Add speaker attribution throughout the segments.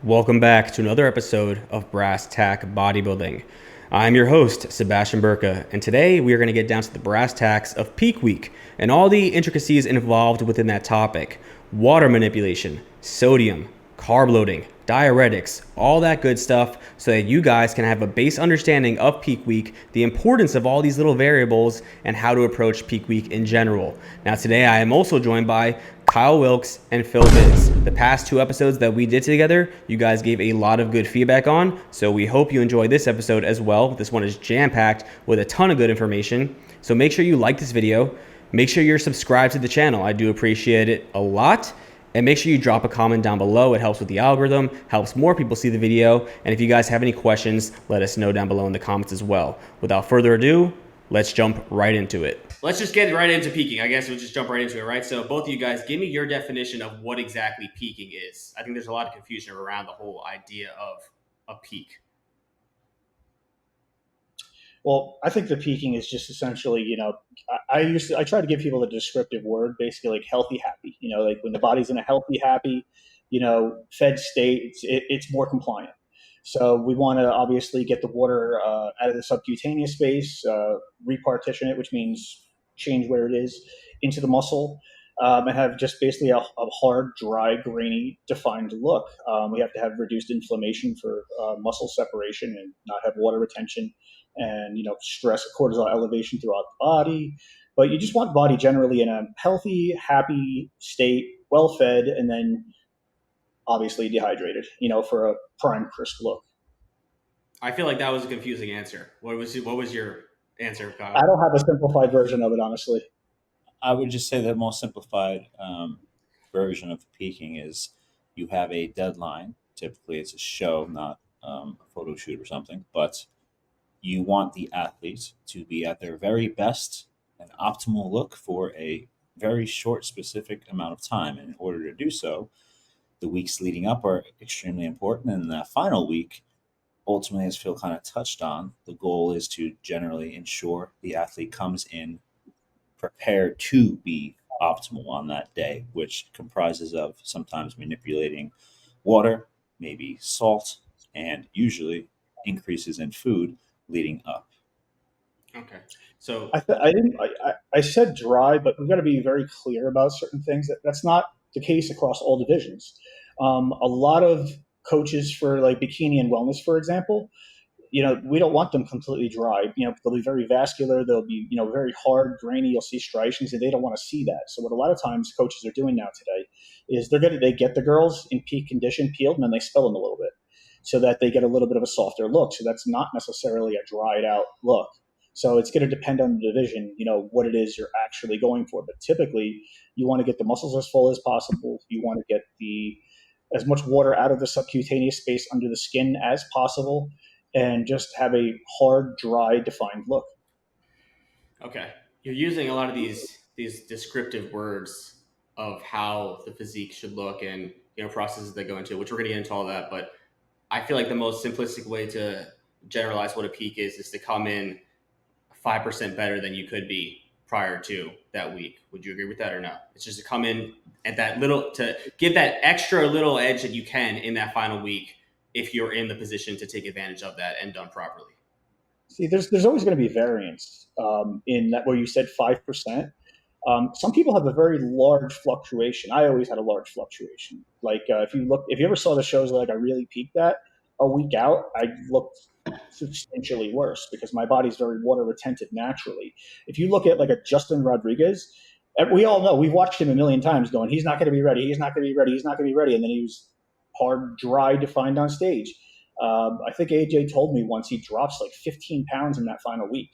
Speaker 1: Welcome back to another episode of Brass Tack Bodybuilding. I'm your host, Sebastian Burka, and today we are going to get down to the brass tacks of peak week and all the intricacies involved within that topic. Water manipulation, sodium, carb loading, diuretics, all that good stuff so that you guys can have a base understanding of peak week, the importance of all these little variables, and how to approach peak week in general. Now today I am also joined by Kyle Wilkes and Phil Biz. The past two episodes that we did together, you guys gave a lot of good feedback on, so we hope you enjoy this episode as well. This one is jam-packed with a ton of good information, so make sure you like this video, make sure you're subscribed to the channel. I do appreciate it a lot. And make sure you drop a comment down below. It helps with the algorithm, helps more people see the video. And if you guys have any questions, let us know down below in the comments as well. Without further ado, let's jump right into it. Let's just get right into peaking. I guess we'll just jump right into it, right? So both of you guys, give me your definition of what exactly peaking is. I think there's a lot of confusion around the whole idea of a peak.
Speaker 2: Well, I think the peaking is just essentially, I try to give people the descriptive word, basically like healthy, happy. Like when the body's in a healthy, happy, fed state, it's more compliant. So we want to obviously get the water out of the subcutaneous space, repartition it, which means change where it is, into the muscle, and have just basically a hard, dry, grainy, defined look. We have to have reduced inflammation for muscle separation and not have water retention and stress cortisol elevation throughout the body. But you just want the body generally in a healthy, happy state, well fed, and then obviously dehydrated, for a prime crisp look.
Speaker 1: I feel like that was a confusing answer. What was your answer, Kyle?
Speaker 2: I don't have a simplified version of it, honestly.
Speaker 3: I would just say the most simplified version of peaking is you have a deadline. Typically, it's a show, not a photo shoot or something, but you want the athletes to be at their very best and optimal look for a very short, specific amount of time. And in order to do so, the weeks leading up are extremely important. And the final week, ultimately, as Phil kind of touched on, the goal is to generally ensure the athlete comes in prepared to be optimal on that day, which comprises of sometimes manipulating water, maybe salt, and usually increases in food leading up.
Speaker 1: Okay. So
Speaker 2: I said dry, but we've got to be very clear about certain things. That's not the case across all divisions. A lot of coaches for like bikini and wellness, for example, we don't want them completely dry. They'll be very vascular. They'll be, very hard, grainy. You'll see striations, and they don't want to see that. So what a lot of times coaches are doing now today is they get the girls in peak condition peeled, and then they spill them a little bit so that they get a little bit of a softer look. So that's not necessarily a dried out look. So it's going to depend on the division, what it is you're actually going for. But typically, you want to get the muscles as full as possible. You want to get as much water out of the subcutaneous space under the skin as possible, and just have a hard, dry, defined look.
Speaker 1: Okay. You're using a lot of these descriptive words of how the physique should look and processes that go into it, which we're going to get into all that. But I feel like the most simplistic way to generalize what a peak is to come in 5% better than you could be prior to that week. Would you agree with that or no? It's just to come in at that little, to give that extra little edge that you can in that final week if you're in the position to take advantage of that and done properly.
Speaker 2: See, there's always going to be variance in that where you said 5%. Some people have a very large fluctuation. I always had a large fluctuation. Like if you ever saw the shows that like I really peaked at, a week out, I looked substantially worse because my body's very water retentive naturally. If you look at like a Justin Rodriguez, we all know, we've watched him a million times going, he's not going to be ready, he's not going to be ready, he's not going to be ready. And then he was hard, dry, defined on stage. I think AJ told me once he drops like 15 pounds in that final week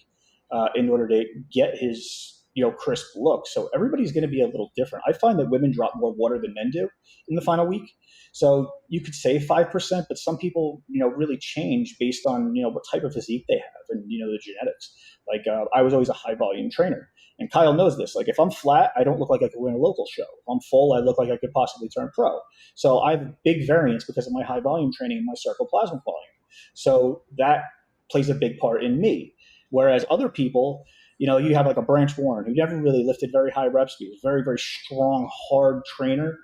Speaker 2: in order to get his crisp look. So everybody's going to be a little different. I find that women drop more water than men do in the final week. So you could say 5%, but some people, really change based on, what type of physique they have and, the genetics. Like I was always a high volume trainer, and Kyle knows this. Like if I'm flat, I don't look like I could win a local show. If I'm full, I look like I could possibly turn pro. So I have a big variance because of my high volume training and my sarcoplasmic volume. So that plays a big part in me. Whereas other people, you have like a Branch Warren who never really lifted very high reps. He was a very, very strong, hard trainer.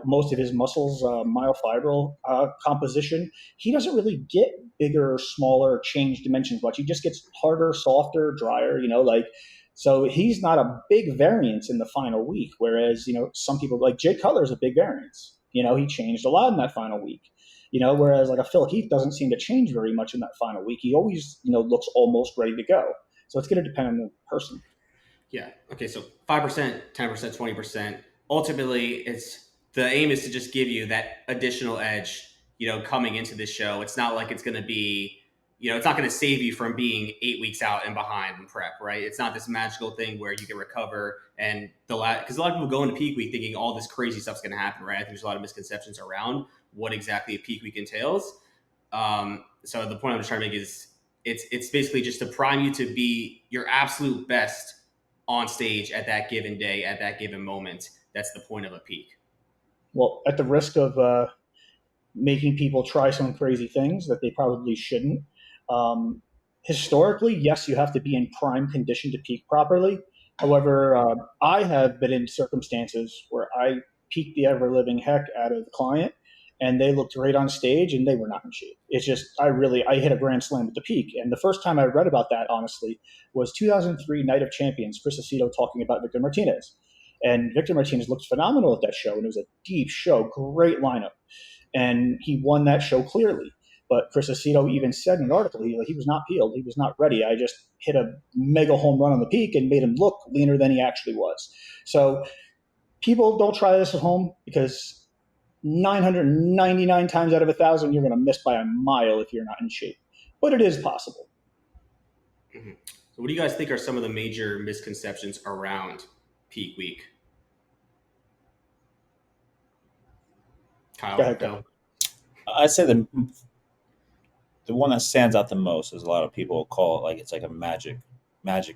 Speaker 2: most of his muscles, myofibril composition, he doesn't really get bigger or smaller, change dimensions much. He just gets harder, softer, drier, so he's not a big variance in the final week. Whereas, some people like Jay Cutler is a big variance. He changed a lot in that final week. Whereas like a Phil Heath doesn't seem to change very much in that final week. He always, looks almost ready to go. So it's going to depend on the person.
Speaker 1: Yeah. Okay. So 5%, 10%, 20%. Ultimately, the aim is to just give you that additional edge, coming into this show. It's not like it's going to be, it's not going to save you from being 8 weeks out and behind in prep, right? It's not this magical thing where you can recover and because a lot of people go into peak week thinking all this crazy stuff's going to happen, right? I think there's a lot of misconceptions around what exactly a peak week entails. So the point I'm trying to make is it's basically just to prime you to be your absolute best on stage at that given day, at that given moment. That's the point of a peak.
Speaker 2: Well, at the risk of making people try some crazy things that they probably shouldn't, historically, yes, you have to be in prime condition to peak properly. However, I have been in circumstances where I peaked the ever-living heck out of the client, and they looked great on stage, and they were not in shape. It's just I hit a grand slam at the peak. And the first time I read about that, honestly, was 2003 Night of Champions, Chris Aceto talking about Victor Martinez. And Victor Martinez looked phenomenal at that show, and it was a deep show, great lineup. And he won that show clearly. But Chris Aceto even said in an article, he was not peeled. He was not ready. I just hit a mega home run on the peak and made him look leaner than he actually was. So people don't try this at home because 999 times out of 1,000, you're going to miss by a mile if you're not in shape. But it is possible.
Speaker 1: Mm-hmm. So what do you guys think are some of the major misconceptions around peak week? Kyle,
Speaker 2: Go ahead.
Speaker 3: I'd say the one that stands out the most is a lot of people call it like it's like a magic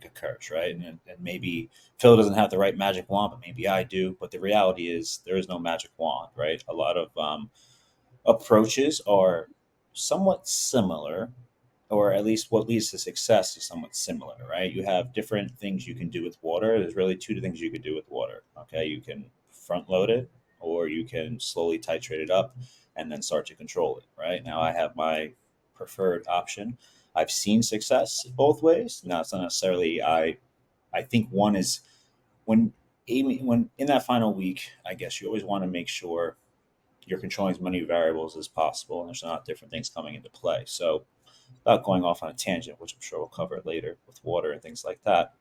Speaker 3: occurs, right? And maybe Phil doesn't have the right magic wand, but maybe I do. But the reality is there is no magic wand, right? A lot of approaches are somewhat similar, or at least what leads to success is somewhat similar, right? You have different things you can do with water. There's really two things you could do with water. Okay, you can front load it, or you can slowly titrate it up and then start to control it, right? Now I have my preferred option. I've seen success both ways. Now it's not necessarily I think one is when in that final week, I guess you always want to make sure you're controlling as many variables as possible and there's not different things coming into play. So without going off on a tangent, which I'm sure we'll cover later with water and things like that,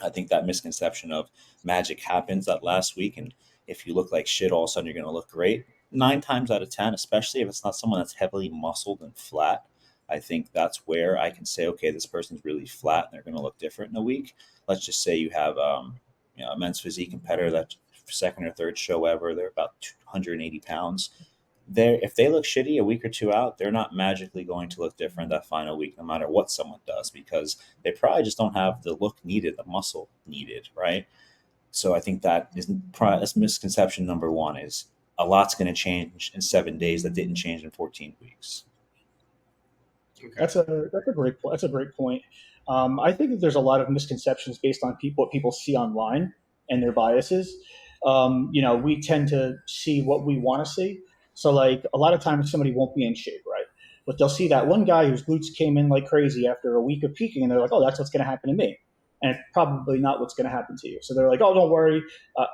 Speaker 3: I think that misconception of magic happens that last week, and if you look like shit, all of a sudden you're going to look great. 9 times out of 10, especially if it's not someone that's heavily muscled and flat, I think that's where I can say, okay, this person's really flat and they're going to look different in a week. Let's just say you have a men's physique competitor that second or third show ever, they're about 280 pounds. If they look shitty a week or two out, they're not magically going to look different that final week, no matter what someone does, because they probably just don't have the look needed, the muscle needed, right? So I think that's misconception number one is a lot's going to change in 7 days that didn't change in 14 weeks.
Speaker 2: Okay. That's a great point. I think that there's a lot of misconceptions based on what people see online and their biases. We tend to see what we want to see. So like a lot of times somebody won't be in shape, right? But they'll see that one guy whose glutes came in like crazy after a week of peaking, and they're like, oh, that's what's going to happen to me. And it's probably not what's going to happen to you. So they're like, oh, don't worry.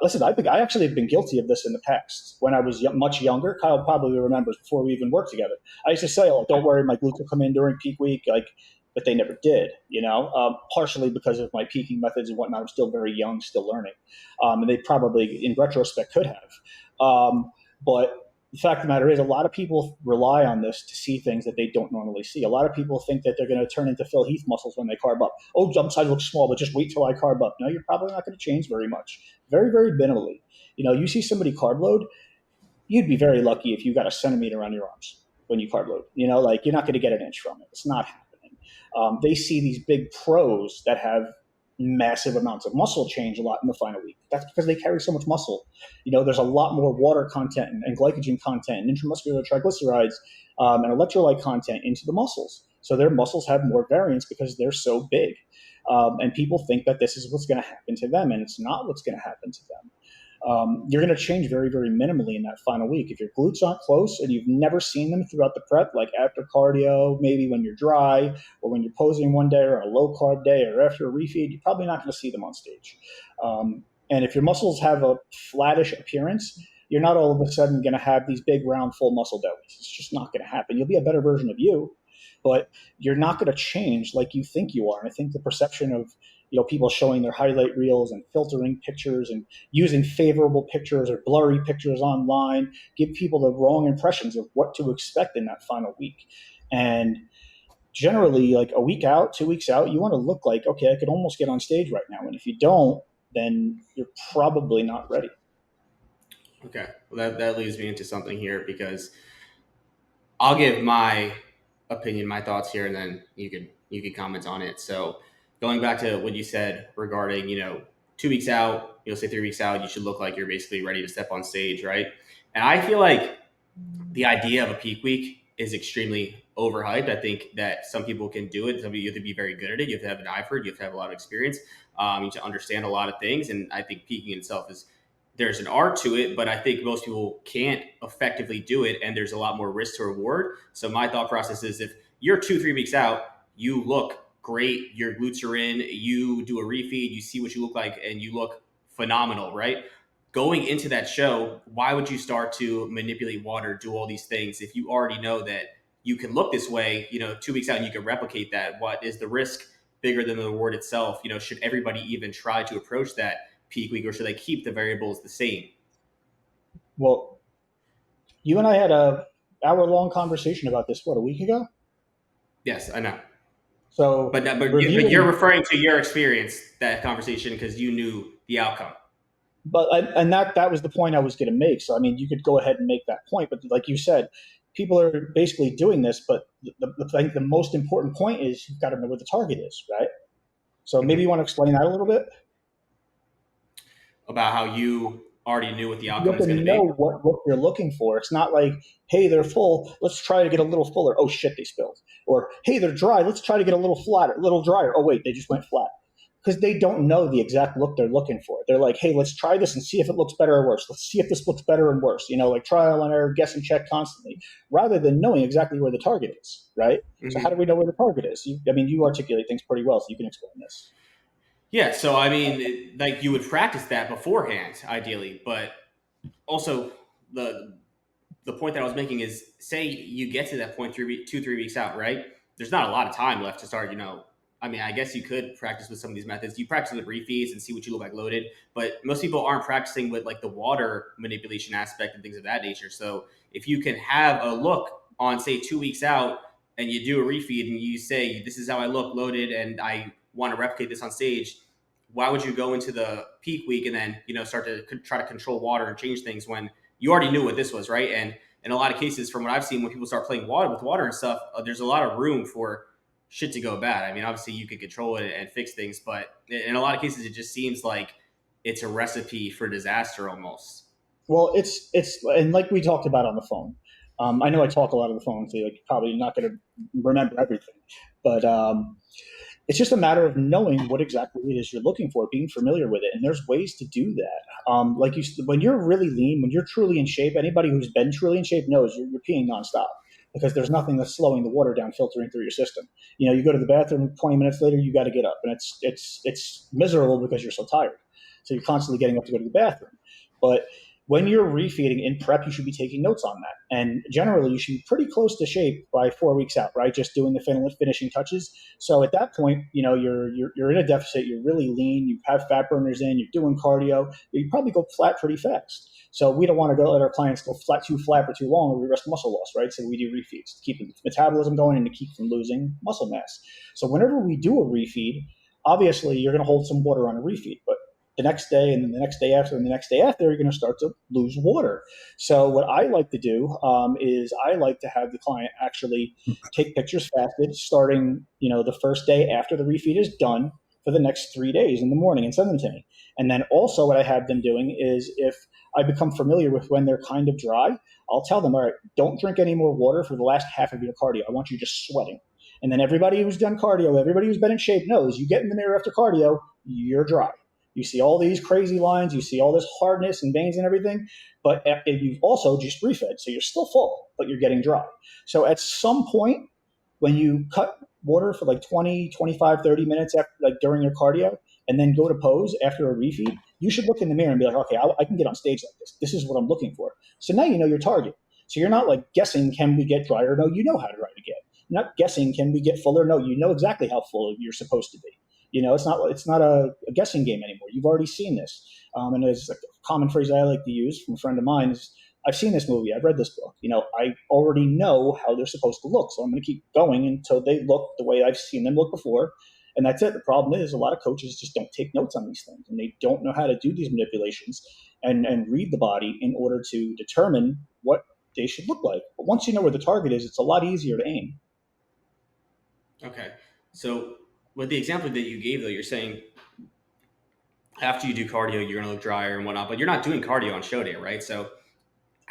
Speaker 2: Listen, I actually have been guilty of this in the past. When I was much younger, Kyle probably remembers before we even worked together, I used to say, oh, don't worry, my glutes will come in during peak week, but they never did, partially because of my peaking methods and whatnot. I'm still very young, still learning. And they probably, in retrospect, could have. But the fact of the matter is, a lot of people rely on this to see things that they don't normally see. A lot of people think that they're going to turn into Phil Heath muscles when they carb up. Oh, jump side looks small, but just wait till I carb up. No, you're probably not going to change very much. Very, very minimally. You see somebody carb load, you'd be very lucky if you got a centimeter on your arms when you carb load. You're not going to get an inch from it. It's not happening. They see these big pros that have massive amounts of muscle change a lot in the final week. That's because they carry so much muscle. There's a lot more water content and glycogen content and intramuscular triglycerides and electrolyte content into the muscles. So their muscles have more variance because they're so big. And people think that this is what's going to happen to them, and it's not what's going to happen to them. you're going to change very, very minimally in that final week. If your glutes aren't close and you've never seen them throughout the prep, like after cardio, maybe when you're dry or when you're posing one day or a low carb day or after a refeed, you're probably not going to see them on stage. And if your muscles have a flattish appearance, you're not all of a sudden going to have these big, round, full muscle bellies. It's just not going to happen. You'll be a better version of you, but you're not going to change like you think you are. And I think the perception of people showing their highlight reels and filtering pictures and using favorable pictures or blurry pictures online give people the wrong impressions of what to expect in that final week. And generally, like a week out, 2 weeks out, you want to look like, okay, I could almost get on stage right now. And if you don't, then you're probably not ready.
Speaker 1: Okay. Well, that leads me into something here, because I'll give my opinion, my thoughts here, and then you could comment on it. So going back to what you said regarding, 2 weeks out, say 3 weeks out, you should look like you're basically ready to step on stage, right? And I feel like the idea of a peak week is extremely overhyped. I think that some people can do it. You have to be very good at it. You have to have an eye for it. You have to have a lot of experience. You have to understand a lot of things. And I think peaking itself there's an art to it, but I think most people can't effectively do it, and there's a lot more risk to reward. So my thought process is, if you're 2-3 weeks out, you look great, your glutes are in, you do a refeed, you see what you look like, and you look phenomenal, right? Going into that show, why would you start to manipulate water, do all these things, if you already know that you can look this way, 2 weeks out, and you can replicate that? What is the risk bigger than the reward itself? Should everybody even try to approach that peak week, or should they keep the variables the same?
Speaker 2: Well, you and I had a hour-long conversation about this, a week ago?
Speaker 1: Yes, I know.
Speaker 2: So,
Speaker 1: but you're referring to your experience, that conversation, because you knew the outcome.
Speaker 2: And that was the point I was going to make. So, I mean, you could go ahead and make that point. But like you said, people are basically doing this. But the most important point is you've got to know what the target is, right? So maybe you want to explain that a little bit?
Speaker 1: About how you already knew what the outcome is going to be.
Speaker 2: You have to know what you're looking for. It's not like, hey, they're full, let's try to get a little fuller. Oh shit, they spilled. Or hey, they're dry, let's try to get a little flatter, a little drier. Oh wait, they just went flat. Because they don't know the exact look they're looking for. They're like, hey, let's try this and see if it looks better or worse. Let's see if this looks better and worse. Like trial and error, guess and check constantly, rather than knowing exactly where the target is, right? Mm-hmm. So how do we know where the target is? You articulate things pretty well, so you can explain this.
Speaker 1: Yeah, so I mean, like, you would practice that beforehand, ideally, but also the point that I was making is, say you get to that point 3 weeks out, right? There's not a lot of time left to start, I guess you could practice with some of these methods. You practice with refeeds and see what you look like loaded, but most people aren't practicing with like the water manipulation aspect and things of that nature. So if you can have a look on, say, 2 weeks out, and you do a refeed and you say, this is how I look loaded and I want to replicate this on stage, why would you go into the peak week and then, start to try to control water and change things when you already knew what this was, right? And in a lot of cases, from what I've seen, when people start playing with water and stuff, there's a lot of room for shit to go bad. I mean, obviously you could control it and fix things, but in a lot of cases, it just seems like it's a recipe for disaster almost.
Speaker 2: Well, it's and like we talked about on the phone. I know I talk a lot on the phone, so you're probably not going to remember everything, but it's just a matter of knowing what exactly it is you're looking for, being familiar with it. And there's ways to do that. When you're really lean, when you're truly in shape, anybody who's been truly in shape knows you're peeing nonstop, because there's nothing that's slowing the water down, filtering through your system. You go to the bathroom, 20 minutes later, you got to get up, and it's miserable because you're so tired. So you're constantly getting up to go to the bathroom. But when you're refeeding in prep, you should be taking notes on that. And generally, you should be pretty close to shape by 4 weeks out, right? Just doing the finishing touches. So at that point, you're in a deficit. You're really lean. You have fat burners in. You're doing cardio. You probably go flat pretty fast. So we don't want to let our clients go too flat for too long, or we risk muscle loss, right? So we do refeeds to keep the metabolism going and to keep from losing muscle mass. So whenever we do a refeed, obviously you're going to hold some water on a refeed, but the next day and then the next day after and the next day after, you're going to start to lose water. So what I like to do is I like to have the client actually take pictures fasted starting, the first day after the refeed is done for the next 3 days in the morning, and send them to me. And then also what I have them doing is, if I become familiar with when they're kind of dry, I'll tell them, all right, don't drink any more water for the last half of your cardio. I want you just sweating. And then everybody who's done cardio, everybody who's been in shape knows, you get in the mirror after cardio, you're dry. You see all these crazy lines, you see all this hardness and veins and everything, but you've also just refed. So you're still full, but you're getting dry. So at some point, when you cut water for like 20, 25, 30 minutes after, like during your cardio, and then go to pose after a refeed, you should look in the mirror and be like, okay, I can get on stage like this. This is what I'm looking for. So now you know your target. So you're not like guessing, can we get drier? No, you know how dry to get. You're not guessing, can we get fuller? No, you know exactly how full you're supposed to be. It's not a guessing game anymore. You've already seen this. And there's a common phrase I like to use from a friend of mine is, I've seen this movie. I've read this book. I already know how they're supposed to look. So I'm going to keep going until they look the way I've seen them look before. And that's it. The problem is a lot of coaches just don't take notes on these things, and they don't know how to do these manipulations and read the body in order to determine what they should look like. But once you know where the target is, it's a lot easier to aim.
Speaker 1: Okay. So with the example that you gave, though, you're saying after you do cardio, you're going to look drier and whatnot, but you're not doing cardio on show day, right? So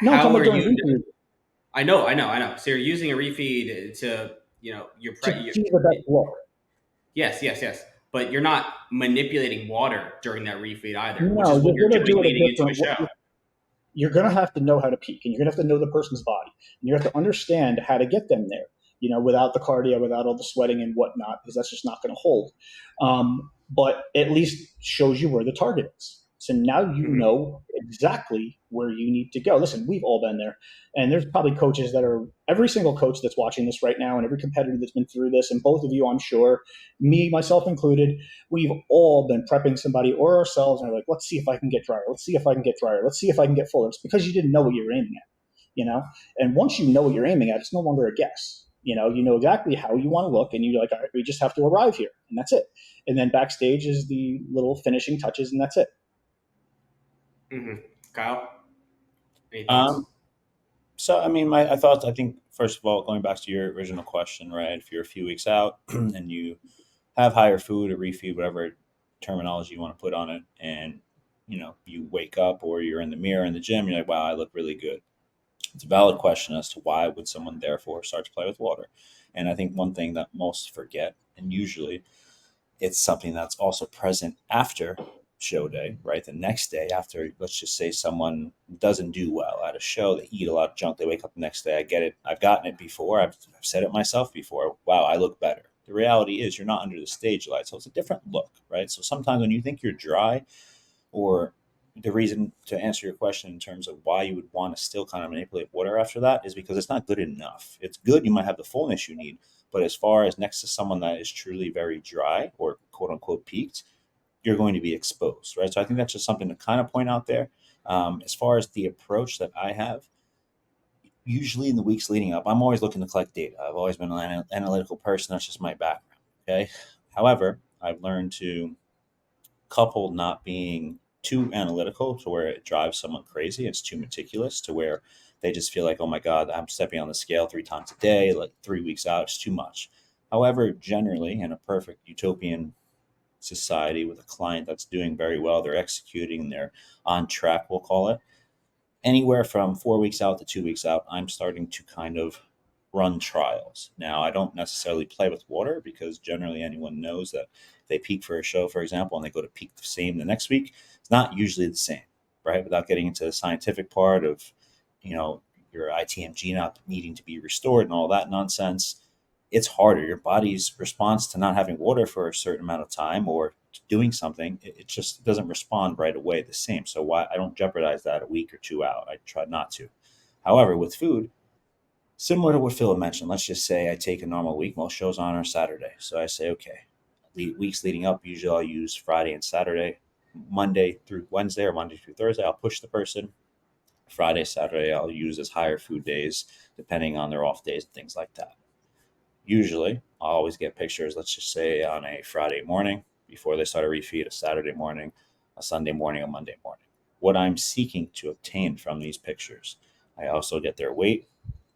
Speaker 2: No, I'm
Speaker 1: how
Speaker 2: talking
Speaker 1: are
Speaker 2: about during
Speaker 1: you?
Speaker 2: refeed
Speaker 1: I know. So you're using a refeed to, you're
Speaker 2: to see the best look.
Speaker 1: Yes. But you're not manipulating water during that refeed either, which is
Speaker 2: No,
Speaker 1: what
Speaker 2: you're
Speaker 1: you're
Speaker 2: going to
Speaker 1: doing
Speaker 2: do it a
Speaker 1: leading into a
Speaker 2: different
Speaker 1: show.
Speaker 2: way. You're going to have to know how to peak, and you're going to have to know the person's body, and you have to understand how to get them there, without the cardio, without all the sweating and whatnot, because that's just not going to hold. But at least shows you where the target is. So now you know exactly where you need to go. Listen, we've all been there. And there's probably coaches every single coach that's watching this right now, and every competitor that's been through this, and both of you, I'm sure, me, myself included, we've all been prepping somebody or ourselves, and we're like, let's see if I can get drier. Let's see if I can get drier. Let's see if I can get fuller. It's because you didn't know what you were aiming at, And once you know what you're aiming at, it's no longer a guess. You know exactly how you want to look, and you're like, all right, we just have to arrive here, and that's it. And then backstage is the little finishing touches, and that's it.
Speaker 1: Kyle, any thoughts?
Speaker 3: So, I think, first of all, going back to your original question, right? If you're a few weeks out and you have higher food or refeed, whatever terminology you want to put on it, and, you wake up or you're in the mirror in the gym, you're like, wow, I look really good. It's a valid question as to why would someone therefore start to play with water. And I think one thing that most forget, and usually it's something that's also present after show day, right? The next day after, let's just say someone doesn't do well at a show, they eat a lot of junk, they wake up the next day, I get it, I've gotten it before, I've said it myself before, wow, I look better. The reality is you're not under the stage light, so it's a different look, right? So sometimes when you think you're dry, or the reason to answer your question in terms of why you would want to still kind of manipulate water after that is because it's not good enough. It's good, you might have the fullness you need, but as far as next to someone that is truly very dry or quote unquote peaked, you're going to be exposed, right? So I think that's just something to kind of point out there. As far as the approach that I have, usually in the weeks leading up, I'm always looking to collect data. I've always been an analytical person. That's just my background. Okay. However, I've learned to couple not being too analytical to where it drives someone crazy. It's too meticulous to where they just feel like, oh my God, I'm stepping on the scale 3 times a day, like 3 weeks out, it's too much. However, generally, in a perfect utopian society with a client that's doing very well, they're executing, they're on track, we'll call it, anywhere from 4 weeks out to 2 weeks out, I'm starting to kind of run trials. Now, I don't necessarily play with water because generally anyone knows that if they peak for a show, for example, and they go to peak the same the next week, it's not usually the same, right? Without getting into the scientific part of, your ITMG not needing to be restored and all that nonsense, it's harder. Your body's response to not having water for a certain amount of time or doing something, it just doesn't respond right away the same. So why I don't jeopardize that a week or two out. I try not to. However, with food, similar to what Phil mentioned, let's just say I take a normal week. Most shows on Saturday. So I say, okay, weeks leading up, usually I'll use Friday and Saturday, Monday through Wednesday or Monday through Thursday, I'll push the person. Friday, Saturday, I'll use as higher food days, depending on their off days and things like that. Usually, I'll always get pictures, let's just say on a Friday morning before they start a refeed, a Saturday morning, a Sunday morning, a Monday morning. What I'm seeking to obtain from these pictures, I also get their weight.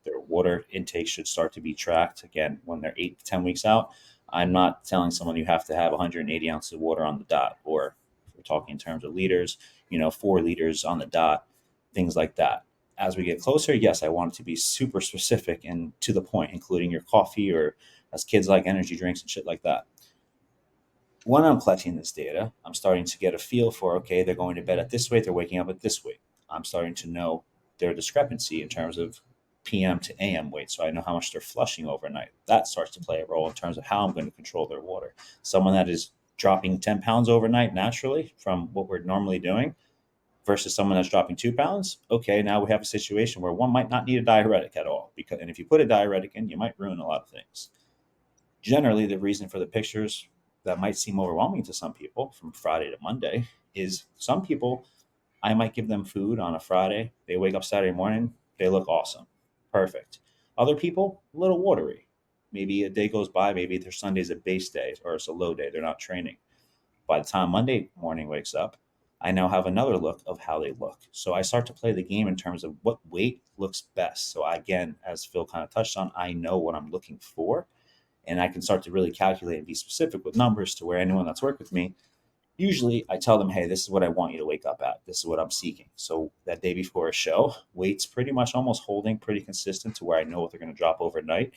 Speaker 3: Their water intake should start to be tracked. Again, when they're 8 to 10 weeks out, I'm not telling someone you have to have 180 ounces of water on the dot, or if we're talking in terms of liters, 4 liters on the dot, things like that. As we get closer, yes, I want it to be super specific and to the point, including your coffee or as kids like energy drinks and shit like that. when I'm collecting this data, I'm starting to get a feel for, okay, they're going to bed at this weight, they're waking up at this weight. I'm starting to know their discrepancy in terms of PM to AM weight. So I know how much they're flushing overnight. That starts to play a role in terms of how I'm going to control their water. Someone that is dropping 10 pounds overnight naturally from what we're normally doing versus someone that's dropping 2 pounds. Okay, now we have a situation where one might not need a diuretic at all. And if you put a diuretic in, you might ruin a lot of things. Generally, the reason for the pictures that might seem overwhelming to some people from Friday to Monday is some people, I might give them food on a Friday. They wake up Saturday morning, they look awesome. Perfect. Other people, a little watery. Maybe a day goes by, maybe their Sunday's a base day or it's a low day, they're not training. By the time Monday morning wakes up, I now have another look of how they look. So I start to play the game in terms of what weight looks best. So again, as Phil kind of touched on, I know what I'm looking for, and I can start to really calculate and be specific with numbers to where anyone that's worked with me, usually I tell them, hey, this is what I want you to wake up at. This is what I'm seeking. So that day before a show, weight's pretty much almost holding pretty consistent to where I know what they're going to drop overnight.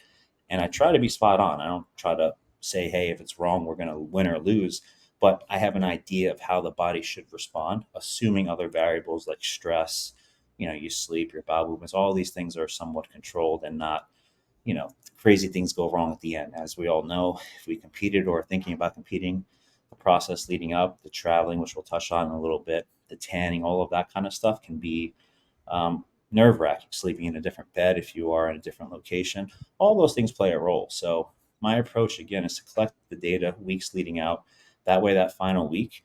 Speaker 3: And I try to be spot on. I don't try to say, hey, if it's wrong, we're going to win or lose. But I have an idea of how the body should respond, assuming other variables like stress, you sleep, your bowel movements, all these things are somewhat controlled and not, crazy things go wrong at the end. As we all know, if we competed or are thinking about competing, the process leading up, the traveling, which we'll touch on in a little bit, the tanning, all of that kind of stuff can be nerve wracking. Sleeping in a different bed if you are in a different location, all those things play a role. So my approach again is to collect the data weeks leading out. That way, that final week,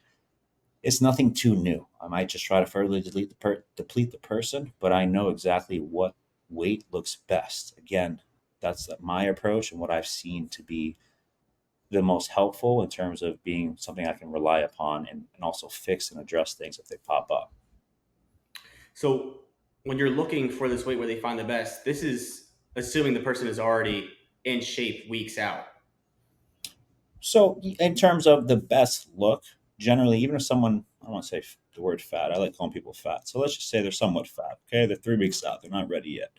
Speaker 3: it's nothing too new. I might just try to further deplete the person, but I know exactly what weight looks best. Again, that's my approach and what I've seen to be the most helpful in terms of being something I can rely upon and also fix and address things if they pop up.
Speaker 1: So when you're looking for this weight where they find the best, this is assuming the person is already in shape weeks out.
Speaker 3: So, in terms of the best look, generally, even if someone, I don't want to say the word fat, I like calling people fat. So, let's just say they're somewhat fat. Okay. They're 3 weeks out, they're not ready yet.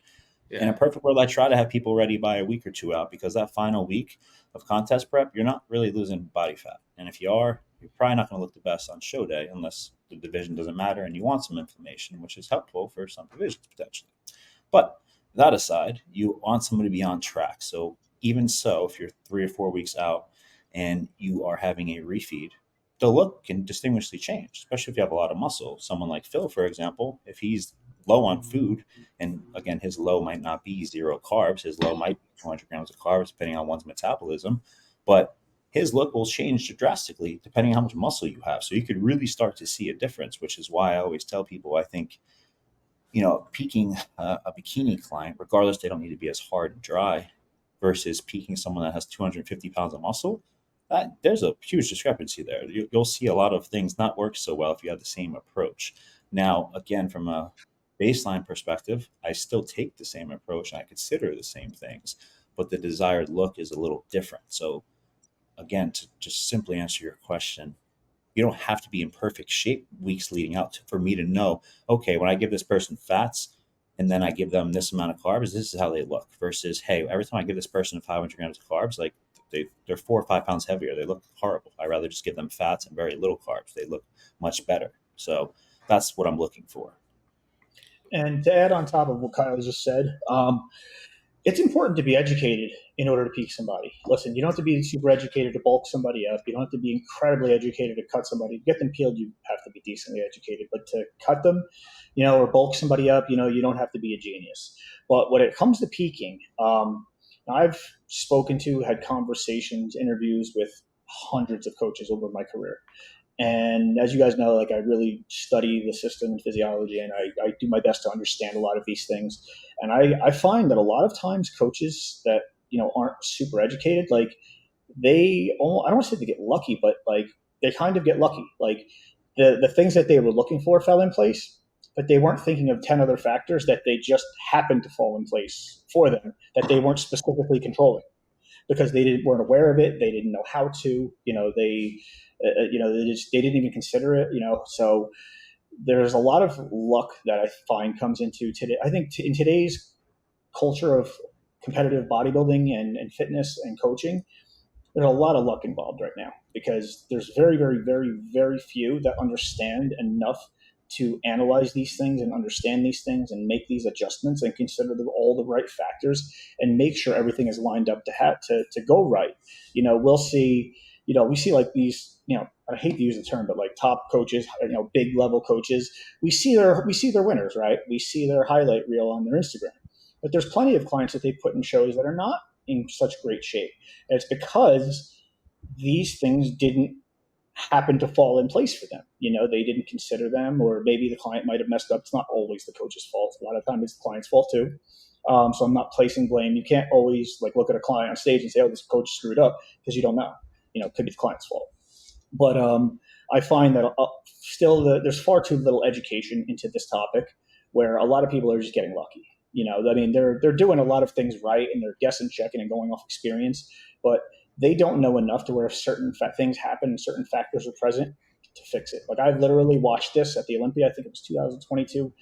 Speaker 3: In a
Speaker 1: Yeah.
Speaker 3: perfect world, I try to have people ready by a week or two out because that final week of contest prep, you're not really losing body fat. And if you are, you're probably not going to look the best on show day unless the division doesn't matter and you want some inflammation, which is helpful for some divisions potentially. But that aside, you want someone to be on track. So even so, if you're 3 or 4 weeks out and you are having a refeed, the look can distinguishably change, especially if you have a lot of muscle. Someone like Phil, for example, if he's low on food, and again, his low might not be 0 carbs, his low might be 200 grams of carbs, depending on one's metabolism, but his look will change drastically depending on how much muscle you have. So you could really start to see a difference, which is why I always tell people, I think, peaking a bikini client, regardless, they don't need to be as hard and dry versus peaking someone that has 250 pounds of muscle. That there's a huge discrepancy there. You'll see a lot of things not work so well if you have the same approach. Now, again, from a baseline perspective, I still take the same approach and I consider the same things, but the desired look is a little different. So, again, to just simply answer your question, you don't have to be in perfect shape weeks leading out for me to know, okay, when I give this person fats and then I give them this amount of carbs, this is how they look versus, hey, every time I give this person 500 grams of carbs, like they're 4 or 5 pounds heavier. They look horrible. I rather just give them fats and very little carbs. They look much better. So that's what I'm looking for.
Speaker 2: And to add on top of what Kyle just said, it's important to be educated in order to peak somebody. Listen, you don't have to be super educated to bulk somebody up. You don't have to be incredibly educated to cut somebody. To get them peeled, you have to be decently educated. But to cut them, or bulk somebody up, you don't have to be a genius. But when it comes to peaking, I've had conversations, interviews with hundreds of coaches over my career. And as you guys know, like I really study the system and physiology, and I do my best to understand a lot of these things. And I find that a lot of times coaches that aren't super educated, like I don't want to say they get lucky, but like they kind of get lucky. Like the things that they were looking for fell in place, but they weren't thinking of 10 other factors that they just happened to fall in place for them that they weren't specifically controlling because weren't aware of it. They didn't know how to. They didn't even consider it. So there's a lot of luck that I find comes into today. I think in today's culture of competitive bodybuilding and fitness and coaching, there's a lot of luck involved right now. because there's very, very, very, very few that understand enough to analyze these things and understand these things and make these adjustments and consider all the right factors and make sure everything is lined up to go right. We'll see, we see like these, I hate to use the term, but like top coaches, big level coaches, we see their winners, right? We see their highlight reel on their Instagram, but there's plenty of clients that they put in shows that are not in such great shape. And it's because these things didn't happen to fall in place for them. They didn't consider them, or maybe the client might have messed up. It's not always the coach's fault. A lot of times it's the client's fault too. So I'm not placing blame. You can't always like look at a client on stage and say, "Oh, this coach screwed up," because you don't know. It could be the client's fault. But I find that still there's far too little education into this topic, where a lot of people are just getting lucky. They're doing a lot of things right, and they're guessing, checking, and going off experience, but they don't know enough to where certain things happen and certain factors are present to fix it. Like I've literally watched this at the Olympia. I think it was 2022.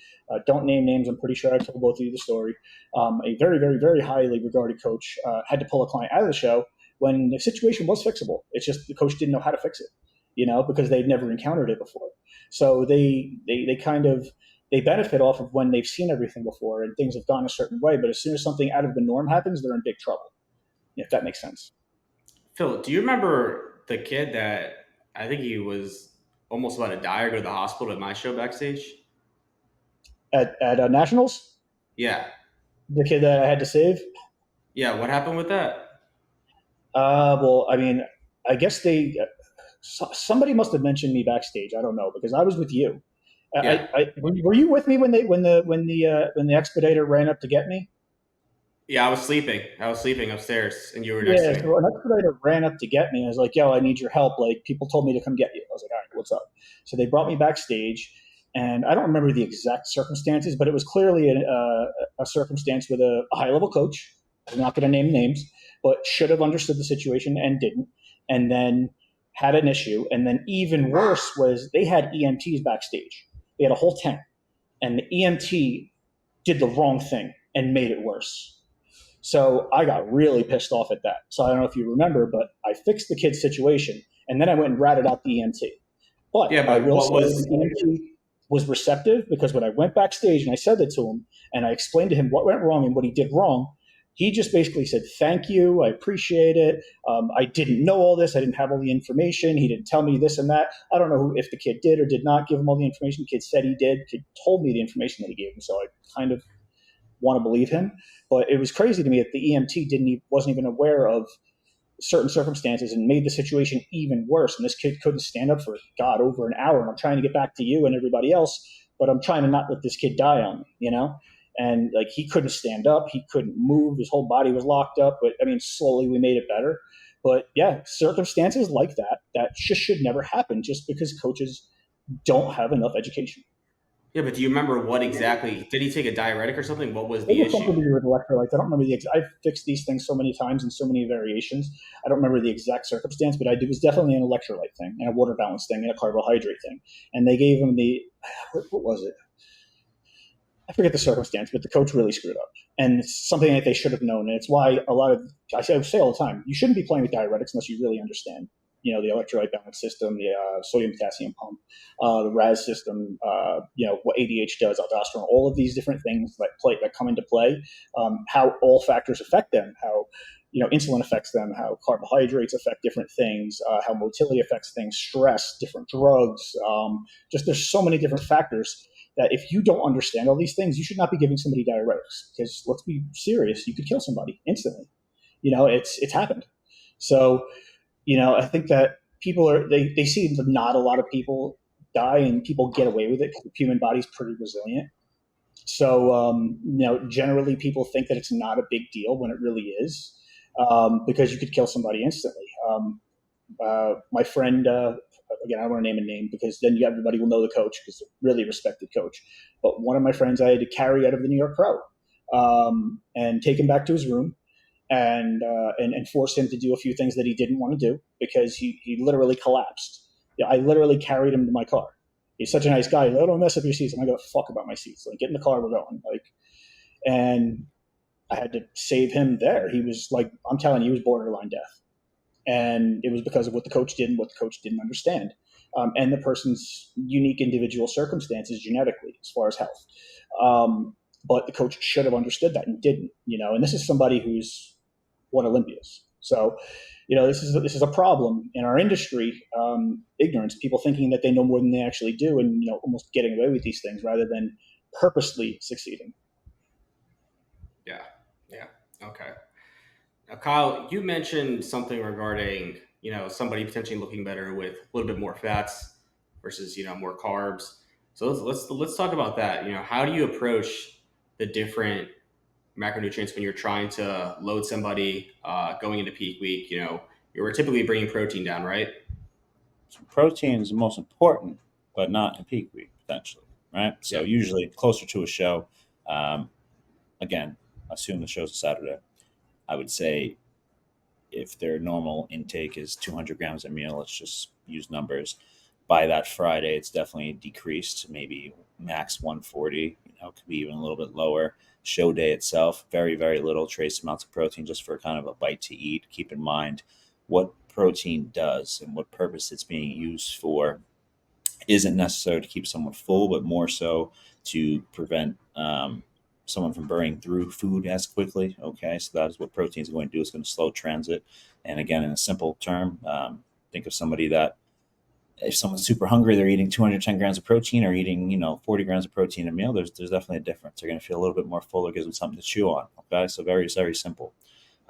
Speaker 2: Don't name names. I'm pretty sure I told both of you the story. A very, very, very highly regarded coach had to pull a client out of the show when the situation was fixable. It's just the coach didn't know how to fix it, because they'd never encountered it before. So they benefit off of when they've seen everything before and things have gone a certain way. But as soon as something out of the norm happens, they're in big trouble, if that makes sense.
Speaker 1: Phil, do you remember the kid that I think he was almost about to die or go to the hospital at my show Backstage?
Speaker 2: At Nationals?
Speaker 1: Yeah.
Speaker 2: The kid that I had to save?
Speaker 1: Yeah, what happened with that?
Speaker 2: Well, I guess somebody must have mentioned me backstage. I don't know, because I was with you.
Speaker 1: Yeah.
Speaker 2: Were you with me when the expediter ran up to get me?
Speaker 1: Yeah, I was sleeping upstairs, and you were next to me.
Speaker 2: So an expediter ran up to get me. I was like, "Yo, I need your help. Like, people told me to come get you." I was like, "All right, what's up?" So they brought me backstage, and I don't remember the exact circumstances, but it was clearly a circumstance with a high-level coach. I'm not going to name names, but should have understood the situation and didn't, and then had an issue. And then even worse was they had EMTs backstage. They had a whole tent, and the EMT did the wrong thing and made it worse. So I got really pissed off at that. So I don't know if you remember, but I fixed the kid's situation, and then I went and ratted out the EMT. But
Speaker 1: Yeah, but
Speaker 2: I will
Speaker 1: what
Speaker 2: say
Speaker 1: was
Speaker 2: the EMT was receptive, because when I went backstage and I said that to him and I explained to him what went wrong and what he did wrong, he just basically said, "Thank you. I appreciate it. I didn't know all this. I didn't have all the information. He didn't tell me this and that." I don't know if the kid did or did not give him all the information. The kid said he did. The kid told me the information that he gave him. So I kind of want to believe him. But it was crazy to me that the EMT wasn't even aware of certain circumstances and made the situation even worse. And this kid couldn't stand up for, God, over an hour. And I'm trying to get back to you and everybody else, but I'm trying to not let this kid die on me, And like, he couldn't stand up. He couldn't move. His whole body was locked up. But slowly we made it better. But yeah, circumstances like that just should never happen, just because coaches don't have enough education.
Speaker 1: Yeah, but do you remember what exactly? Did he take a diuretic or something? What was
Speaker 2: It
Speaker 1: the
Speaker 2: was something
Speaker 1: issue?
Speaker 2: to do with electrolytes. I don't remember I've fixed these things so many times in so many variations. I don't remember the exact circumstance, but it was definitely an electrolyte thing and a water balance thing and a carbohydrate thing. And they gave him what was it? I forget the circumstance, but the coach really screwed up. And it's something that they should have known. And it's why I say all the time, you shouldn't be playing with diuretics unless you really understand, the electrolyte balance system, the sodium-potassium pump, the RAS system, what ADH does, aldosterone, all of these different things that come into play, how all factors affect them, how, insulin affects them, how carbohydrates affect different things, how motility affects things, stress, different drugs. Just there's so many different factors that if you don't understand all these things, you should not be giving somebody diuretics, because let's be serious, you could kill somebody instantly. It's happened. So, I think that people they see not a lot of people die and people get away with it because the human body's pretty resilient. So, generally people think that it's not a big deal when it really is, because you could kill somebody instantly. My friend, again, I don't want to name a name because then everybody will know the coach, because it's a really respected coach. But one of my friends I had to carry out of the New York Pro, and take him back to his room and force him to do a few things that he didn't want to do, because he literally collapsed. I literally carried him to my car. He's such a nice guy. Like, "Don't mess up your seats." I'm not gonna fuck about my seats. Like, get in the car, we're going. And I had to save him there. He was like, I'm telling you, he was borderline death. And it was because of what the coach did and what the coach didn't understand, and the person's unique individual circumstances genetically as far as health. But the coach should have understood that and didn't, and this is somebody who's won Olympias. So, this is a problem in our industry. Ignorance, people thinking that they know more than they actually do, and almost getting away with these things rather than purposely succeeding.
Speaker 1: Yeah. Okay. Now, Kyle, you mentioned something regarding somebody potentially looking better with a little bit more fats versus more carbs. So let's talk about that. How do you approach the different macronutrients when you're trying to load somebody going into peak week? You're typically bringing protein down, right?
Speaker 3: So protein is the most important, but not in peak week potentially, right? So usually closer to a show. Again, assume the show's a Saturday. I would say if their normal intake is 200 grams a meal, let's just use numbers. By that Friday, it's definitely decreased, maybe max 140. Could be even a little bit lower. Show day itself, very, very little trace amounts of protein just for kind of a bite to eat. Keep in mind what protein does and what purpose it's being used for isn't necessary to keep someone full, but more so to prevent someone from burning through food as quickly. Okay, so that is what protein is going to do. It's going to slow transit. And again, in a simple term, think of somebody that if someone's super hungry, they're eating 210 grams of protein or eating 40 grams of protein a meal. There's definitely a difference. They're going to feel a little bit more full. It gives them something to chew on. Okay, so very, very simple.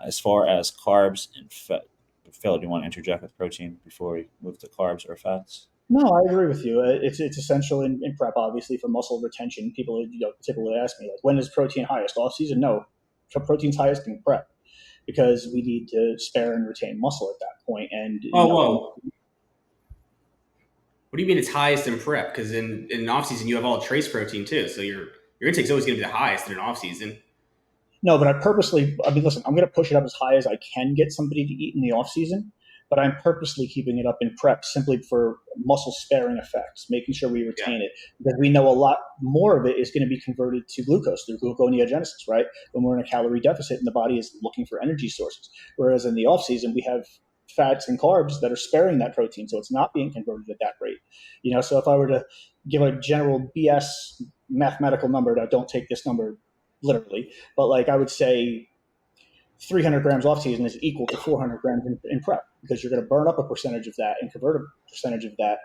Speaker 3: As far as carbs and fat, Phil, do you want to interject with protein before we move to carbs or fats?
Speaker 2: No, I agree with you. It's essential in prep, obviously, for muscle retention. People typically ask me, like, when is protein highest? Off season? No, protein's highest in prep because we need to spare and retain muscle at that point. And
Speaker 1: whoa. What do you mean it's highest in prep? Because in off season you have all trace protein too, so your intake's always going to be the highest in an off season.
Speaker 2: No, but listen, I'm going to push it up as high as I can get somebody to eat in the off season, but I'm purposely keeping it up in prep simply for muscle sparing effects, making sure we retain it, because we know a lot more of it is going to be converted to glucose through gluconeogenesis, right? When we're in a calorie deficit and the body is looking for energy sources. Whereas in the off season, we have fats and carbs that are sparing that protein, so it's not being converted at that rate. So if I were to give a general BS mathematical number, now don't take this number literally, but like I would say 300 grams off season is equal to 400 grams in prep, because you're going to burn up a percentage of that and convert a percentage of that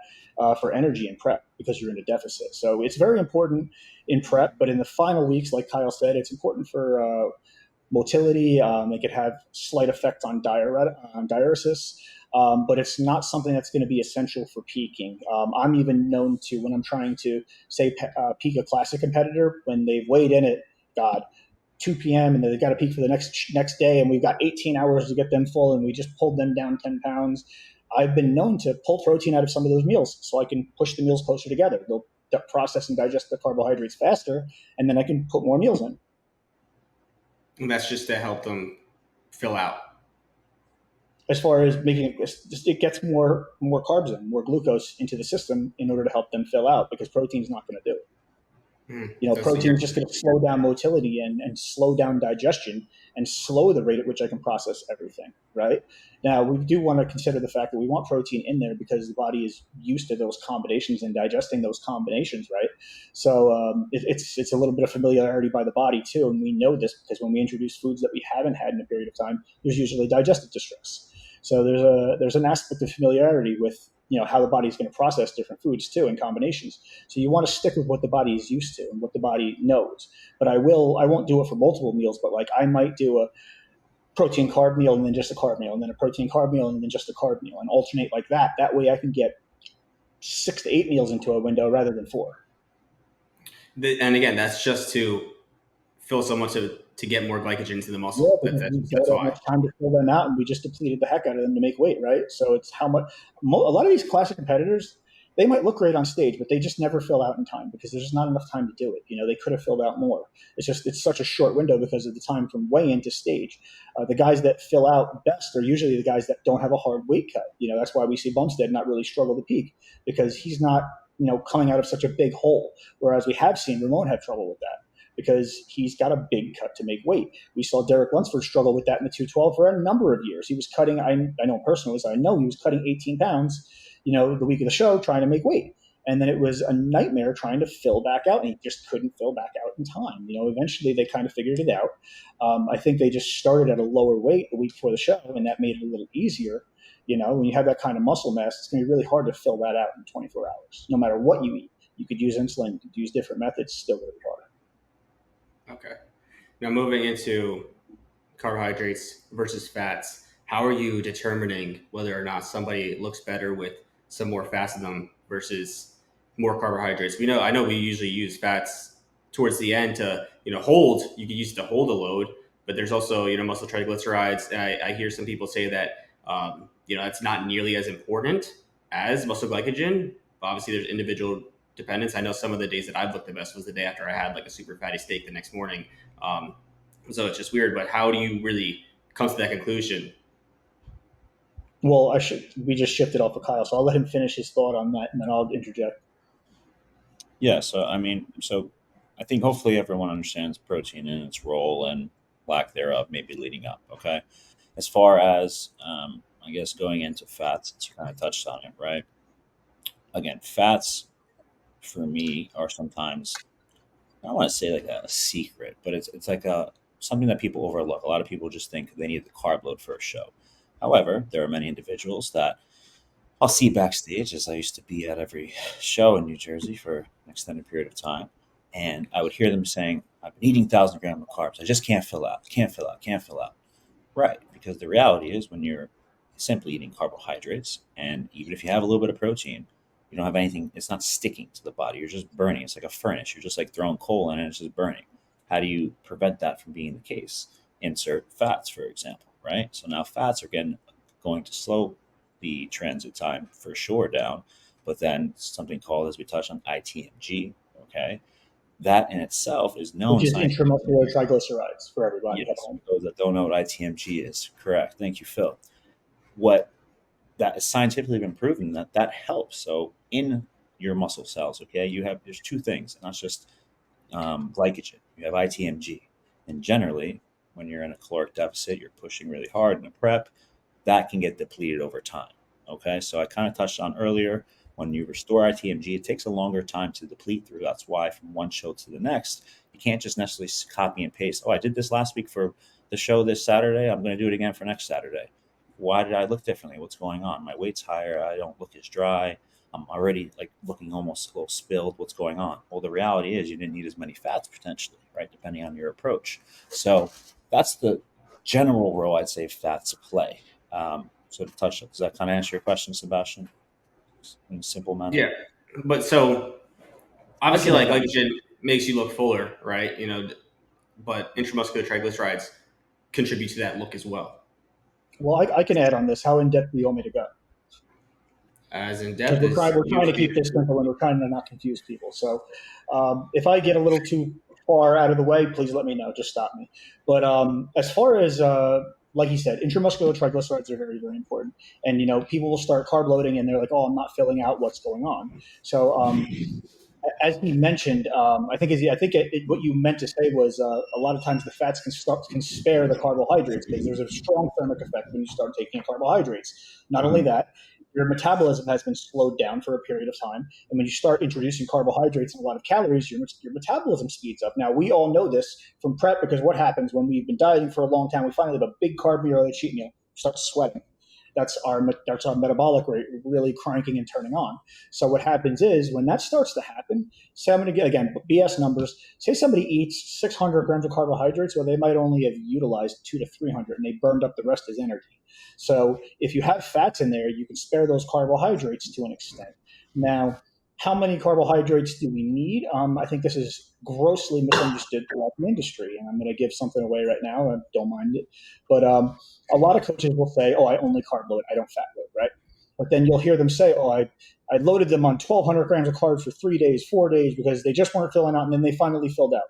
Speaker 2: for energy in prep because you're in a deficit. So it's very important in prep, but in the final weeks, like Kyle said, it's important for motility. It could have slight effects on diuresis, but it's not something that's going to be essential for peaking. I'm even known to, when I'm trying to say peak a classic competitor, when they've weighed in at 2 p.m. and they've got to peak for the next day, and we've got 18 hours to get them full, and we just pulled them down 10 pounds. I've been known to pull protein out of some of those meals so I can push the meals closer together. They'll process and digest the carbohydrates faster, and then I can put more meals in.
Speaker 1: And that's just to help them fill out.
Speaker 2: As far as making it gets more carbs in, more glucose into the system in order to help them fill out, because protein's not going to do it. Protein is just going to slow down motility and slow down digestion and slow the rate at which I can process everything, right? Now, we do want to consider the fact that we want protein in there because the body is used to those combinations and digesting those combinations, right? So it's a little bit of familiarity by the body too, and we know this because when we introduce foods that we haven't had in a period of time, there's usually digestive distress. So there's an aspect of familiarity with how the body is going to process different foods too in combinations. So you want to stick with what the body is used to and what the body knows. But I won't do it for multiple meals, but like I might do a protein carb meal and then just a carb meal and then a protein carb meal and then just a carb meal and alternate like that. That way I can get 6 to 8 meals into a window rather than 4.
Speaker 1: And again, that's just to fill someone to get more glycogen into the muscle.
Speaker 2: Yeah, that's why. Much time to fill them out, and we just depleted the heck out of them to make weight, right? So it's how much. A lot of these classic competitors, they might look great on stage, but they just never fill out in time because there's just not enough time to do it. They could have filled out more. It's such a short window because of the time from weigh-in to stage. The guys that fill out best are usually the guys that don't have a hard weight cut. That's why we see Bumstead not really struggle to peak, because he's not coming out of such a big hole. Whereas we have seen Ramon have trouble with that. because he's got a big cut to make weight. We saw Derek Lunsford struggle with that in the 212 for a number of years. He was cutting, I know personally, so I know he was cutting 18 pounds, the week of the show trying to make weight. And then it was a nightmare trying to fill back out, and he just couldn't fill back out in time. Eventually they kind of figured it out. I think they just started at a lower weight the week before the show, and that made it a little easier. When you have that kind of muscle mass, it's going to be really hard to fill that out in 24 hours, no matter what you eat. You could use insulin, you could use different methods, still going to be hard.
Speaker 1: Okay. Now moving into carbohydrates versus fats, how are you determining whether or not somebody looks better with some more fats in them versus more carbohydrates? I know we usually use fats towards the end to, hold. You can use it to hold a load, but there's also, muscle triglycerides. And I hear some people say that, it's not nearly as important as muscle glycogen. But obviously, there's individual dependence. I know some of the days that I've looked the best was the day after I had like a super fatty steak the next morning. So it's just weird, but how do you really come to that conclusion?
Speaker 2: Well, we just shifted off of Kyle, so I'll let him finish his thought on that, and then I'll interject.
Speaker 3: Yeah, so I think hopefully everyone understands protein and its role and lack thereof, maybe leading up. Okay, as far as I guess going into fats, you kind of touched on it, right? Again, fats for me are sometimes, I don't want to say like a secret, but it's like something that people overlook. A lot of people just think they need the carb load for a show. However, there are many individuals that I'll see backstage, as I used to be at every show in New Jersey for an extended period of time, and I would hear them saying, "I've been eating 1,000 grams of carbs. I just can't fill out. Can't fill out. Can't fill out." Right, because the reality is when you're simply eating carbohydrates, and even if you have a little bit of protein, you don't have anything. It's not sticking to the body. You're just burning. It's like a furnace. You're just like throwing coal in, and it's just burning. How do you prevent that from being the case? Insert fats, for example. Right. So now fats are going to slow the transit time for sure down, but then something called, as we touched on, ITMG. Okay, that in itself is known
Speaker 2: Which is
Speaker 3: scientifically.
Speaker 2: intramuscular triglycerides for everybody at
Speaker 3: Yes,
Speaker 2: home.
Speaker 3: for those that don't know what ITMG is, correct. Thank you, Phil. What that is scientifically been proven that helps. So in your muscle cells, okay, there's two things, not just glycogen. You have ITMG, and generally, when you're in a caloric deficit, you're pushing really hard in a prep. That can get depleted over time. Okay, so I kind of touched on earlier, when you restore ITMG, it takes a longer time to deplete through. That's why from one show to the next, you can't just necessarily copy and paste. Oh, I did this last week for the show this Saturday. I'm going to do it again for next Saturday. Why did I look differently? What's going on? My weight's higher. I don't look as dry. I'm already like looking almost a little spilled. What's going on? Well, the reality is you didn't need as many fats potentially, right? Depending on your approach. So that's the general role I'd say fats play. So to touch, does that kind of answer your question, Sebastian? In a simple manner.
Speaker 1: Yeah, but so obviously,
Speaker 2: can
Speaker 1: like
Speaker 2: add on.
Speaker 1: glycogen makes you look fuller, right? But intramuscular triglycerides contribute to that look as well.
Speaker 2: Well, I can add on this. How in depth do you want me to go?
Speaker 1: As in
Speaker 2: Because
Speaker 1: depth
Speaker 2: we're
Speaker 1: as
Speaker 2: trying to keep this simple, and we're trying to not confuse people. So if I get a little too far out of the way, please let me know. Just stop me. But as far as like you said, intramuscular triglycerides are very, very important. And people will start carb loading, and they're like, "Oh, I'm not filling out what's going on." So as he mentioned, what you meant to say was a lot of times the fats can spare the carbohydrates, because there's a strong thermic effect when you start taking carbohydrates. Not only that, your metabolism has been slowed down for a period of time, and when you start introducing carbohydrates and a lot of calories, your metabolism speeds up. Now, we all know this from prep, because what happens when we've been dieting for a long time? We finally have a big carb meal or a cheat meal, start sweating. That's our metabolic rate really cranking and turning on. So what happens is when that starts to happen, say I'm going to get, again, BS numbers, say somebody eats 600 grams of carbohydrates, well, they might only have utilized 200 to 300, and they burned up the rest as energy. So if you have fats in there, you can spare those carbohydrates to an extent. Now, how many carbohydrates do we need? I think this is grossly misunderstood throughout the industry, and I'm going to give something away right now. I don't mind it, but a lot of coaches will say, "Oh, I only carb load, I don't fat load," right? But then you'll hear them say, "Oh, I loaded them on 1,200 grams of carbs for 3 days, 4 days, because they just weren't filling out, and then they finally filled out."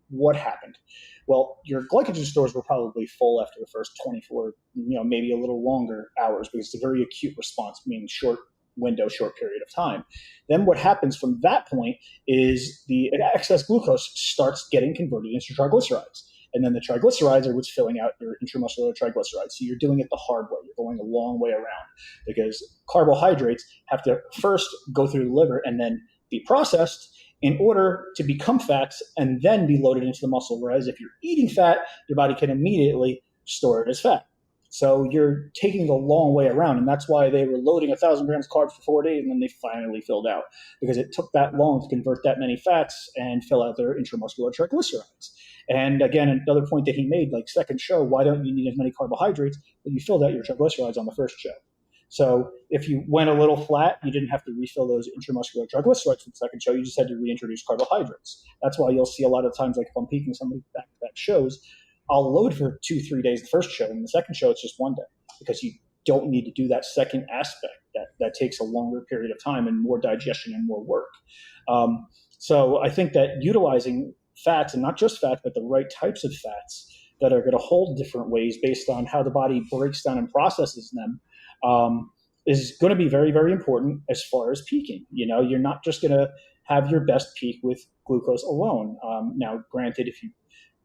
Speaker 2: What happened? Well, your glycogen stores were probably full after the first 24, maybe a little longer hours, because it's a very acute response, meaning short window, short period of time. Then what happens from that point is the excess glucose starts getting converted into triglycerides. And then the triglycerides are what's filling out your intramuscular triglycerides. So you're doing it the hard way. You're going a long way around because carbohydrates have to first go through the liver and then be processed in order to become fats and then be loaded into the muscle. Whereas if you're eating fat, your body can immediately store it as fat. So you're taking the long way around, and that's why they were loading 1,000 grams of carbs for 4 days, and then they finally filled out because it took that long to convert that many fats and fill out their intramuscular triglycerides. And again, another point that he made, like second show, why don't you need as many carbohydrates? But you filled out your triglycerides on the first show. So if you went a little flat, you didn't have to refill those intramuscular triglycerides for the second show. You just had to reintroduce carbohydrates. That's why you'll see a lot of times, like if I'm peaking somebody back shows, I'll load for 2-3 days the first show, and the second show it's just 1 day because you don't need to do that second aspect. That takes a longer period of time and more digestion and more work. So I think that utilizing fats, and not just fats, but the right types of fats that are going to hold different ways based on how the body breaks down and processes them, is going to be very, very important as far as peaking. You're not just going to have your best peak with glucose alone. Now, granted, if you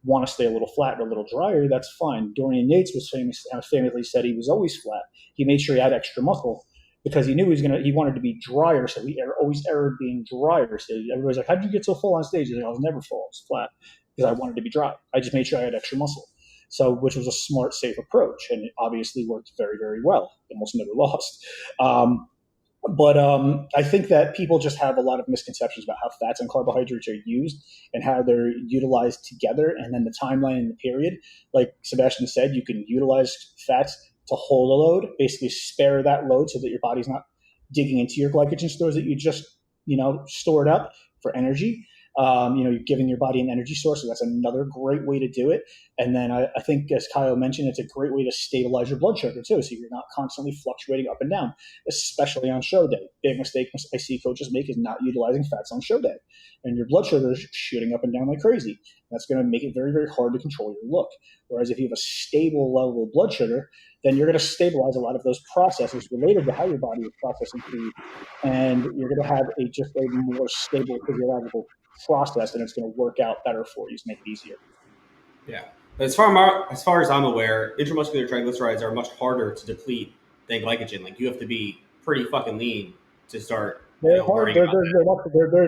Speaker 2: want to stay a little flat or a little drier, that's fine. Dorian Yates was famously said he was always flat. He made sure he had extra muscle because he knew he wanted to be drier, so he always erred being drier. So everybody's like, "How did you get so full on stage?" He's like, "I was never full. I was flat because I wanted to be dry. I just made sure I had extra muscle." So, which was a smart, safe approach, and it obviously worked very, very well. Almost never lost. But I think that people just have a lot of misconceptions about how fats and carbohydrates are used and how they're utilized together, and then the timeline and the period. Like Sebastian said, you can utilize fats to hold a load, basically spare that load so that your body's not digging into your glycogen stores that you just stored up for energy. You're giving your body an energy source, so that's another great way to do it. And then I think, as Kyle mentioned, it's a great way to stabilize your blood sugar too, so you're not constantly fluctuating up and down, especially on show day. Big mistake I see coaches make is not utilizing fats on show day, and your blood sugar is shooting up and down like crazy. That's going to make it very, very hard to control your look. Whereas if you have a stable level of blood sugar, then you're going to stabilize a lot of those processes related to how your body is processing food, and you're going to have just a more stable physiological process, and it's going to work out better for you to make it easier.
Speaker 1: Yeah. But as far as I'm aware, intramuscular triglycerides are much harder to deplete than glycogen. Like you have to be pretty fucking lean to start.
Speaker 2: They're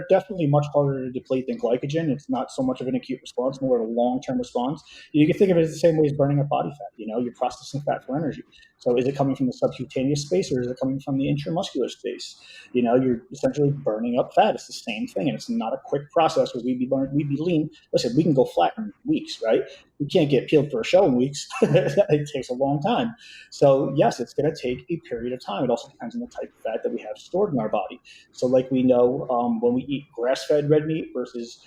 Speaker 2: definitely much harder to deplete than glycogen. It's not so much of an acute response, more of a long-term response. You can think of it as the same way as burning up body fat. You're processing fat for energy. So is it coming from the subcutaneous space or is it coming from the intramuscular space? You're essentially burning up fat. It's the same thing, and it's not a quick process where we'd be lean. Listen, we can go flat in weeks, right? We can't get peeled for a show in weeks. It takes a long time. So yes, it's going to take a period of time. It also depends on the type of fat that we have stored in our body. So like we know when we eat grass-fed red meat versus,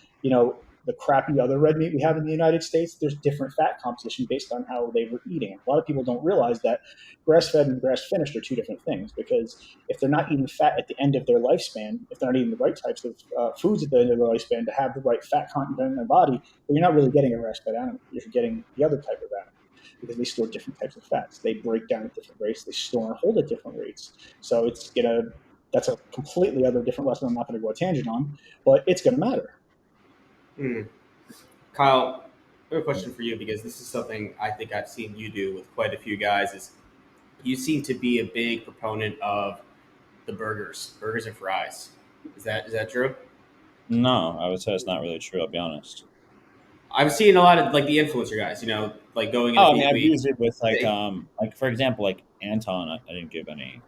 Speaker 2: the crappy other red meat we have in the United States, there's different fat composition based on how they were eating. A lot of people don't realize that grass-fed and grass-finished are two different things, because if they're not eating fat at the end of their lifespan, if they're not eating the right types of foods at the end of their lifespan to have the right fat content in their body, well, you're not really getting a grass-fed animal. You're getting the other type of animal because they store different types of fats. They break down at different rates. They store and hold at different rates. So that's a completely other different lesson I'm not going to go a tangent on, but it's going to matter.
Speaker 1: Kyle, I have a question for you, because this is something I think I've seen you do with quite a few guys. Is you seem to be a big proponent of the burgers and fries. Is that true?
Speaker 3: No, I would say it's not really true. I'll be honest.
Speaker 1: I've seen a lot of like the influencer guys, like going in.
Speaker 3: I've used it with like for example, like Anton. I didn't give any.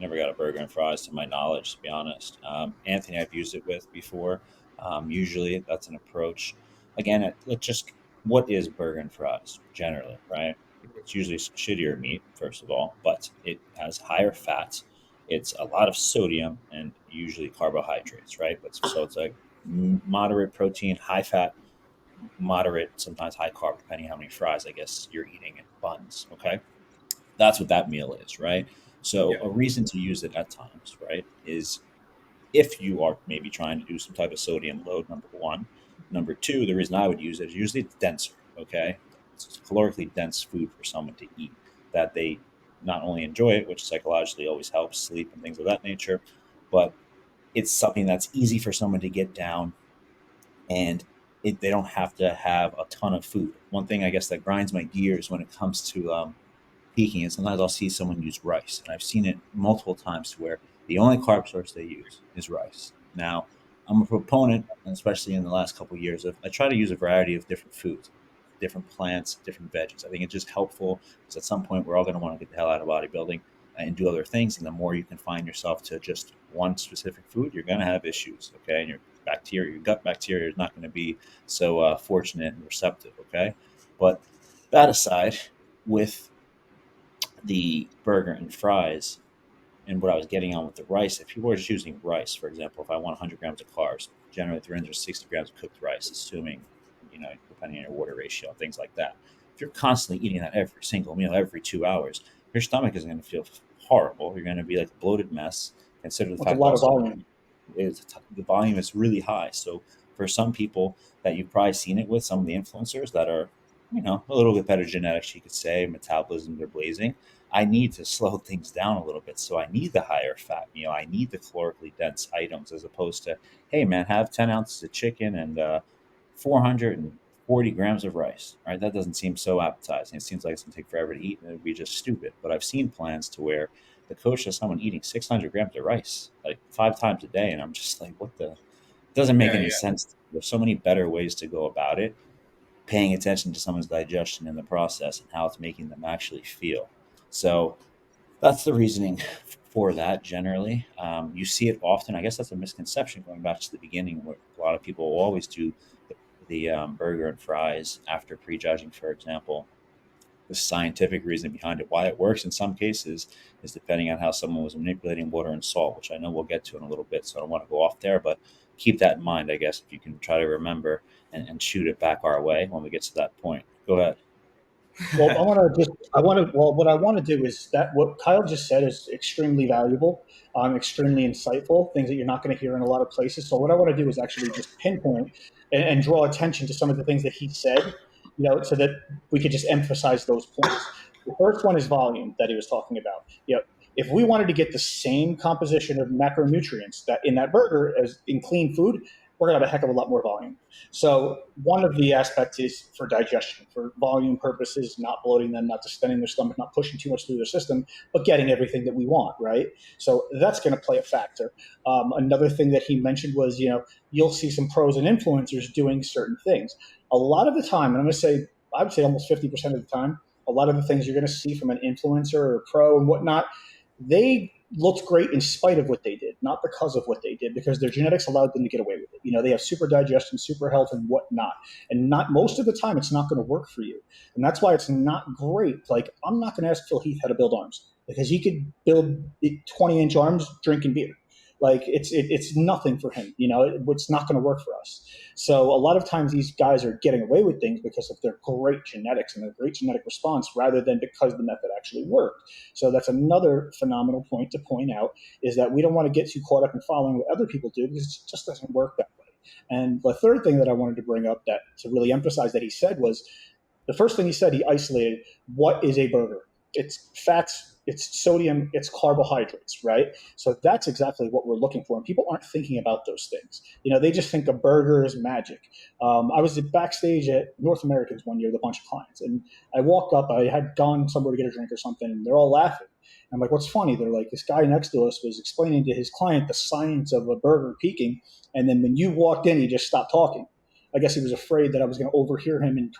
Speaker 3: Never got a burger and fries to my knowledge, to be honest. Anthony, I've used it with before. Usually, that's an approach. Again, it's just what is burger and fries generally, right? It's usually shittier meat, first of all, but it has higher fats. It's a lot of sodium and usually carbohydrates, right? So it's like moderate protein, high fat, moderate, sometimes high carb, depending how many fries, I guess, you're eating in buns, okay? That's what that meal is, right? So a reason to use it at times, right, is if you are maybe trying to do some type of sodium load, number one. Number two, the reason I would use it is usually it's denser, okay? It's calorically dense food for someone to eat that they not only enjoy it, which psychologically always helps, sleep and things of that nature, but it's something that's easy for someone to get down, and they don't have to have a ton of food. One thing I guess that grinds my gears when it comes to peaking is sometimes I'll see someone use rice, and I've seen it multiple times to where the only carb source they use is rice. Now, I'm a proponent, and especially in the last couple of years, of I try to use a variety of different foods, different plants, different veggies. I think it's just helpful because at some point we're all going to want to get the hell out of bodybuilding and do other things. And the more you confine yourself to just one specific food, you're going to have issues. Okay, and your gut bacteria is not going to be so fortunate and receptive. Okay, but that aside, with the burger and fries, and what I was getting on with the rice, if people are just using rice, for example, if I want 100 grams of carbs, generally 360 grams of cooked rice, assuming, depending on your water ratio and things like that. If you're constantly eating that every single meal, every 2 hours, your stomach is going to feel horrible. You're going to be like a bloated mess. Consider the
Speaker 2: That's a
Speaker 3: fact
Speaker 2: lot of
Speaker 3: also
Speaker 2: volume.
Speaker 3: the volume is really high. So for some people that you've probably seen it with, some of the influencers that are, a little bit better genetics, you could say, metabolism, they're blazing. I need to slow things down a little bit. So I need the higher fat meal. I need the calorically dense items as opposed to, hey, man, have 10 ounces of chicken and 440 grams of rice. Right? That doesn't seem so appetizing. It seems like it's going to take forever to eat and it would be just stupid. But I've seen plans to where the coach has someone eating 600 grams of rice like 5 times a day. And I'm just like, what the? It doesn't make any sense. There's so many better ways to go about it, paying attention to someone's digestion in the process and how it's making them actually feel. So that's the reasoning for that generally. You see it often. I guess that's a misconception going back to the beginning where a lot of people will always do the burger and fries after prejudging, for example. The scientific reason behind it, why it works in some cases, is depending on how someone was manipulating water and salt, which I know we'll get to in a little bit. So I don't want to go off there, but keep that in mind, I guess, if you can try to remember and shoot it back our way when we get to that point. Go ahead.
Speaker 2: Well, what I want to do is that what Kyle just said is extremely valuable, extremely insightful, things that you're not going to hear in a lot of places. So what I want to do is actually just pinpoint and draw attention to some of the things that he said, so that we could just emphasize those points. The first one is volume that he was talking about. If we wanted to get the same composition of macronutrients that in that burger as in clean food, we're going to have a heck of a lot more volume. So one of the aspects is for digestion, for volume purposes, not bloating them, not distending their stomach, not pushing too much through their system, but getting everything that we want, right? So that's going to play a factor. Another thing that he mentioned was, you'll see some pros and influencers doing certain things. A lot of the time, and I would say almost 50% of the time, a lot of the things you're going to see from an influencer or a pro and whatnot, they looked great in spite of what they did, not because of what they did, because their genetics allowed them to get away with it. They have super digestion, super health, and whatnot. And not most of the time, it's not going to work for you. And that's why it's not great. Like, I'm not going to ask Phil Heath how to build arms because he could build 20-inch arms drinking beer. Like, it's nothing for him. It's not going to work for us. So a lot of times these guys are getting away with things because of their great genetics and their great genetic response rather than because the method actually worked. So that's another phenomenal point to point out, is that we don't want to get too caught up in following what other people do because it just doesn't work that way. And the third thing that I wanted to bring up that to really emphasize that he said was, the first thing he said, he isolated what is a burger. It's fats, it's sodium, it's carbohydrates, right? So that's exactly what we're looking for. And people aren't thinking about those things. They just think a burger is magic. I was at Backstage at North Americans one year with a bunch of clients. And I walked up, I had gone somewhere to get a drink or something, and they're all laughing. I'm like, what's funny? They're like, this guy next to us was explaining to his client the science of a burger peaking. And then when you walked in, he just stopped talking. I guess he was afraid that I was going to overhear him and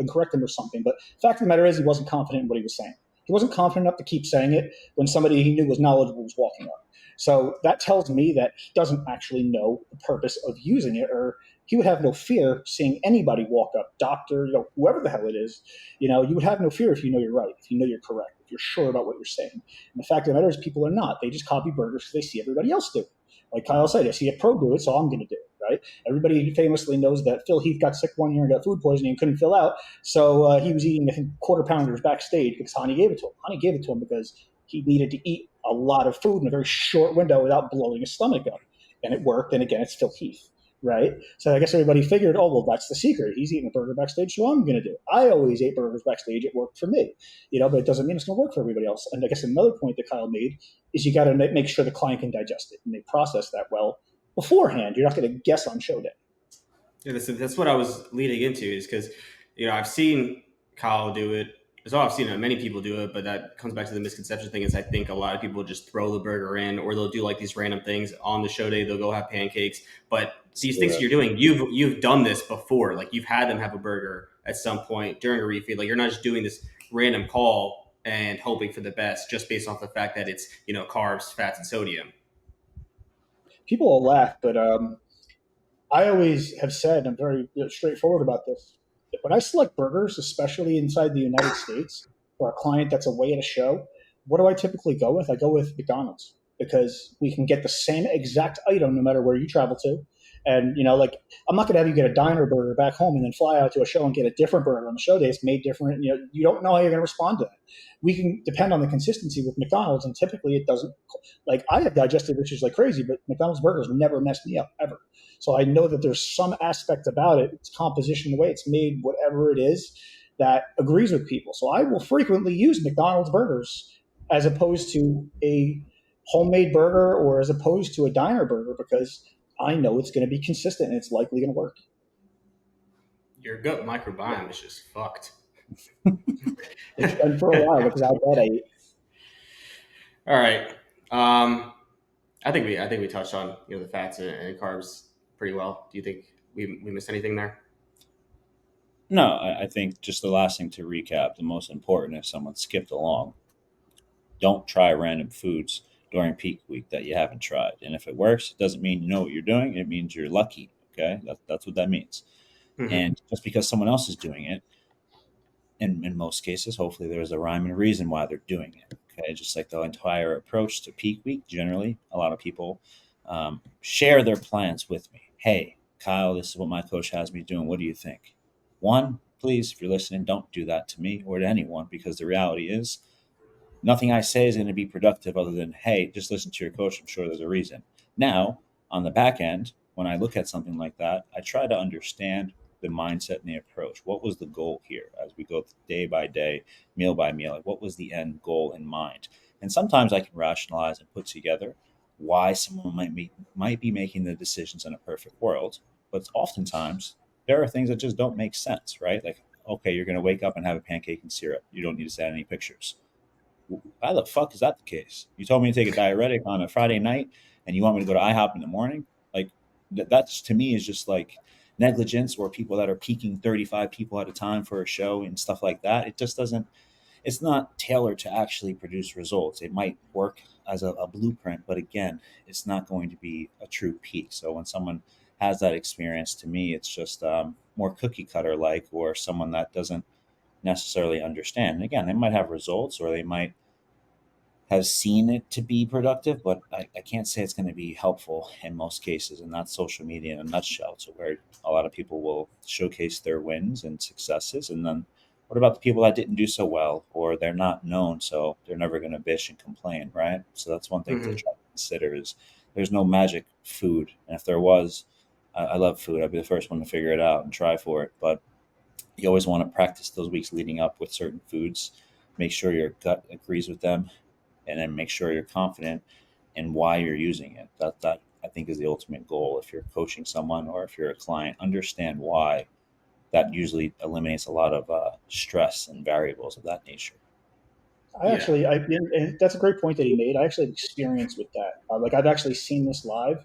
Speaker 2: correct him or something. But the fact of the matter is, he wasn't confident in what he was saying. He wasn't confident enough to keep saying it when somebody he knew was knowledgeable was walking up. So that tells me that he doesn't actually know the purpose of using it, or he would have no fear seeing anybody walk up, doctor, whoever the hell it is. You would have no fear if you know you're right, if you know you're correct, if you're sure about what you're saying. And the fact of the matter is, people are not. They just copy burgers because they see everybody else do it. Like Kyle said, I see a pro do it, so I'm going to do it, right? Everybody famously knows that Phil Heath got sick one year and got food poisoning and couldn't fill out, so he was eating, I think, quarter pounders backstage because Honey gave it to him. Honey gave it to him because he needed to eat a lot of food in a very short window without blowing his stomach up, and it worked. And again, it's Phil Heath. right? So I guess everybody figured, oh, well, that's the secret. He's eating a burger backstage, so I'm going to do it. I always ate burgers backstage. It worked for me, but it doesn't mean it's going to work for everybody else. And I guess another point that Kyle made is you got to make sure the client can digest it and they process that well beforehand. You're not going to guess on show day.
Speaker 1: Yeah, that's what I was leading into, is because I've seen Kyle do it. So I've seen many people do it, but that comes back to the misconception thing. Is I think a lot of people just throw the burger in, or they'll do like these random things on the show day. They'll go have pancakes, but these things you're doing, you've done this before. Like you've had them have a burger at some point during a refeed. Like you're not just doing this random call and hoping for the best just based off the fact that it's carbs, fats, and sodium.
Speaker 2: People will laugh, but I always have said, I'm very straightforward about this. When I select burgers, especially inside the United States, for a client that's away at a show, what do I typically go with? I go with McDonald's because we can get the same exact item no matter where you travel to. And, like, I'm not going to have you get a diner burger back home and then fly out to a show and get a different burger on the show day. It's made different. You don't know how you're going to respond to that. We can depend on the consistency with McDonald's, and typically it doesn't. Like, I have digestive issues like crazy, but McDonald's burgers never messed me up, ever. So I know that there's some aspect about it, its composition, the way it's made, whatever it is, that agrees with people. So I will frequently use McDonald's burgers as opposed to a homemade burger or as opposed to a diner burger because I know it's going to be consistent and it's likely going to work.
Speaker 1: Your gut microbiome is just fucked.
Speaker 2: It's been for a while because I bet I ate.
Speaker 1: All right. I think we touched on the fats and carbs pretty well. Do you think we missed anything there?
Speaker 3: No, I think just the last thing to recap, the most important if someone skipped along, don't try random foods during peak week that you haven't tried. And if it works, it doesn't mean you know what you're doing. It means you're lucky. Okay. That's what that means. Mm-hmm. And just because someone else is doing it, in most cases, hopefully there's a rhyme and reason why they're doing it. Okay. Just like the entire approach to peak week, generally, a lot of people share their plans with me. Hey, Kyle, this is what my coach has me doing. What do you think? One, please, if you're listening, don't do that to me or to anyone, because the reality is nothing I say is going to be productive other than, hey, just listen to your coach. I'm sure there's a reason. Now, on the back end, when I look at something like that, I try to understand the mindset and the approach. What was the goal here as we go day by day, meal by meal? Like, what was the end goal in mind? And sometimes I can rationalize and put together why someone might be making the decisions in a perfect world. But oftentimes, there are things that just don't make sense, right? Like, okay, you're going to wake up and have a pancake and syrup. You don't need to send any pictures. How the fuck is that the case? You told me to take a diuretic on a Friday night and you want me to go to IHOP in the morning? Like, that's to me is just like negligence, or people that are peaking 35 people at a time for a show and stuff like that. It just doesn't, it's not tailored to actually produce results. It might work as a blueprint, but again, it's not going to be a true peak. So when someone has that experience, to me, it's just more cookie cutter like, or someone that doesn't necessarily understand. And again, they might have results or they might have seen it to be productive, but I can't say it's going to be helpful in most cases. And that's social media in a nutshell. So where a lot of people will showcase their wins and successes. And then what about the people that didn't do so well, or they're not known, so they're never going to bitch and complain, right? So that's one thing to try to consider is there's no magic food. And if there was, I love food. I'd be the first one to figure it out and try for it. But you always want to practice those weeks leading up with certain foods, make sure your gut agrees with them, and then make sure you're confident in why you're using it. That I think is the ultimate goal. If you're coaching someone or if you're a client, understand why. That usually eliminates a lot of stress and variables of that nature.
Speaker 2: And that's a great point that he made. I actually have experience with that. Like I've actually seen this live.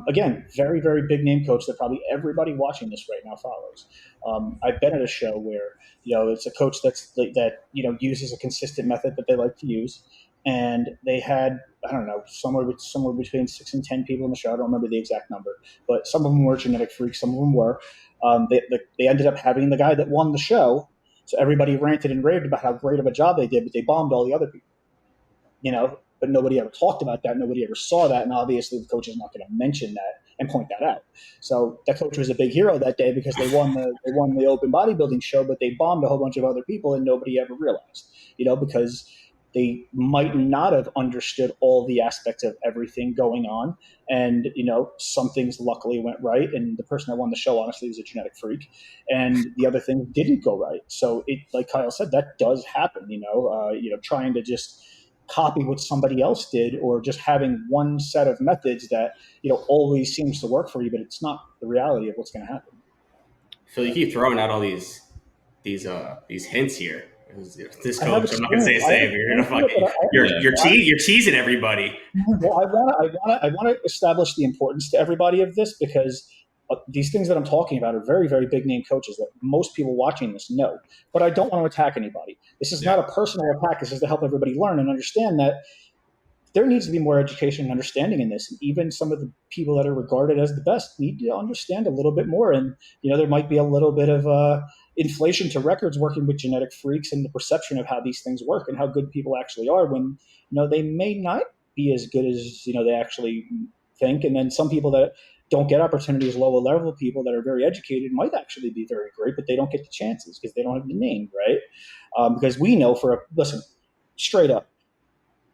Speaker 2: Again, very, very big name coach that probably everybody watching this right now follows. I've been at a show where, it's a coach that uses a consistent method that they like to use. And they had, I don't know, somewhere between 6 and 10 people in the show. I don't remember the exact number, but some of them were genetic freaks. Some of them were. They ended up having the guy that won the show. So everybody ranted and raved about how great of a job they did, but they bombed all the other people, but nobody ever talked about that. Nobody ever saw that. And obviously the coach is not going to mention that and point that out. So that coach was a big hero that day because they won the open bodybuilding show, but they bombed a whole bunch of other people and nobody ever realized, because they might not have understood all the aspects of everything going on. And, some things luckily went right. And the person that won the show, honestly, was a genetic freak. And the other things didn't go right. So like Kyle said, that does happen, trying to just copy what somebody else did, or just having one set of methods that, always seems to work for you, but it's not the reality of what's going to happen.
Speaker 1: So you keep throwing out all these hints here. This
Speaker 2: I have
Speaker 1: coach, I'm not gonna say
Speaker 2: experience.
Speaker 1: his
Speaker 2: I have
Speaker 1: name. You're gonna
Speaker 2: experience with it,
Speaker 1: fucking you're teasing everybody.
Speaker 2: well, I want to establish the importance to everybody of this, because these things that I'm talking about are very, very big name coaches that most people watching this know. But I don't want to attack anybody. This is not a personal attack. This is to help everybody learn and understand that there needs to be more education and understanding in this. And even some of the people that are regarded as the best need to understand a little bit more. And, there might be a little bit of inflation to records working with genetic freaks, and the perception of how these things work and how good people actually are, when, they may not be as good as, they actually think. And then some people that don't get opportunities, lower level people that are very educated, might actually be very great, but they don't get the chances because they don't have the name, right? Because we know listen, straight up,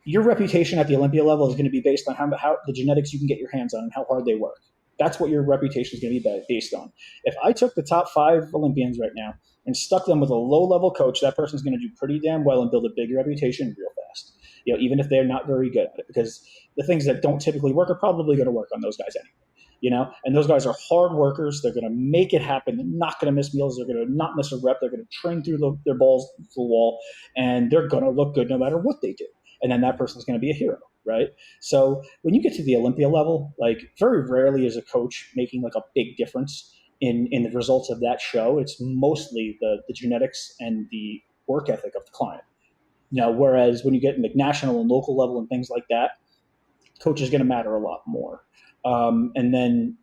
Speaker 2: your reputation at the Olympia level is going to be based on how the genetics you can get your hands on and how hard they work. That's what your reputation is going to be based on. If I took the top 5 Olympians right now and stuck them with a low-level coach, that person's going to do pretty damn well and build a big reputation real fast. Even if they're not very good at it, because the things that don't typically work are probably going to work on those guys anyway. And those guys are hard workers. They're going to make it happen. They're not going to miss meals. They're going to not miss a rep. They're going to train through their balls to the wall, and they're going to look good no matter what they do. And then that person's going to be a hero, right? So when you get to the Olympia level, like, very rarely is a coach making like a big difference in the results of that show. It's mostly the genetics and the work ethic of the client. Whereas when you get into national and local level and things like that, coach is going to matter a lot more. And then,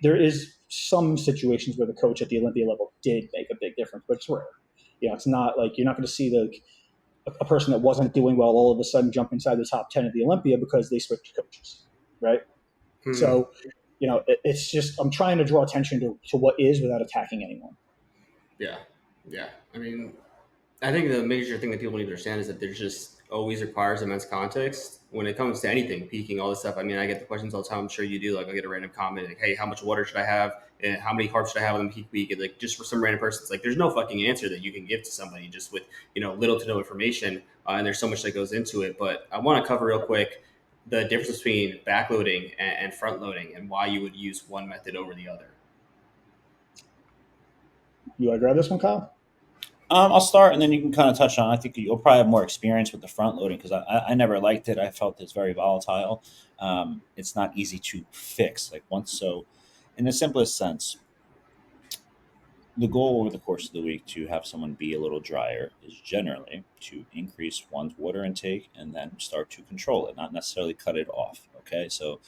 Speaker 2: there is some situations where the coach at the Olympia level did make a big difference, but it's rare. It's not like you're not going to see a person that wasn't doing well all of a sudden jump inside the top 10 of the Olympia because they switched coaches, right? So, it's just, I'm trying to draw attention to what is without attacking anyone.
Speaker 1: Yeah. I think the major thing that people need to understand is that there's just always requires immense context when it comes to anything, peaking, all this stuff. I get the questions all the time. I'm sure you do. Like, I get a random comment like, "Hey, how much water should I have? And how many carbs should I have on the peak week?" And like, just for some random person, it's like there's no fucking answer that you can give to somebody just with little to no information. And there's so much that goes into it. But I want to cover real quick the difference between backloading and front loading, and why you would use one method over the other.
Speaker 2: You want to grab this one, Kyle?
Speaker 3: I'll start, and then you can kind of touch on. I think you'll probably have more experience with the front loading, because I never liked it. I felt it's very volatile. It's not easy to fix. So, in the simplest sense, the goal over the course of the week to have someone be a little drier is generally to increase one's water intake and then start to control it, not necessarily cut it off. Okay, so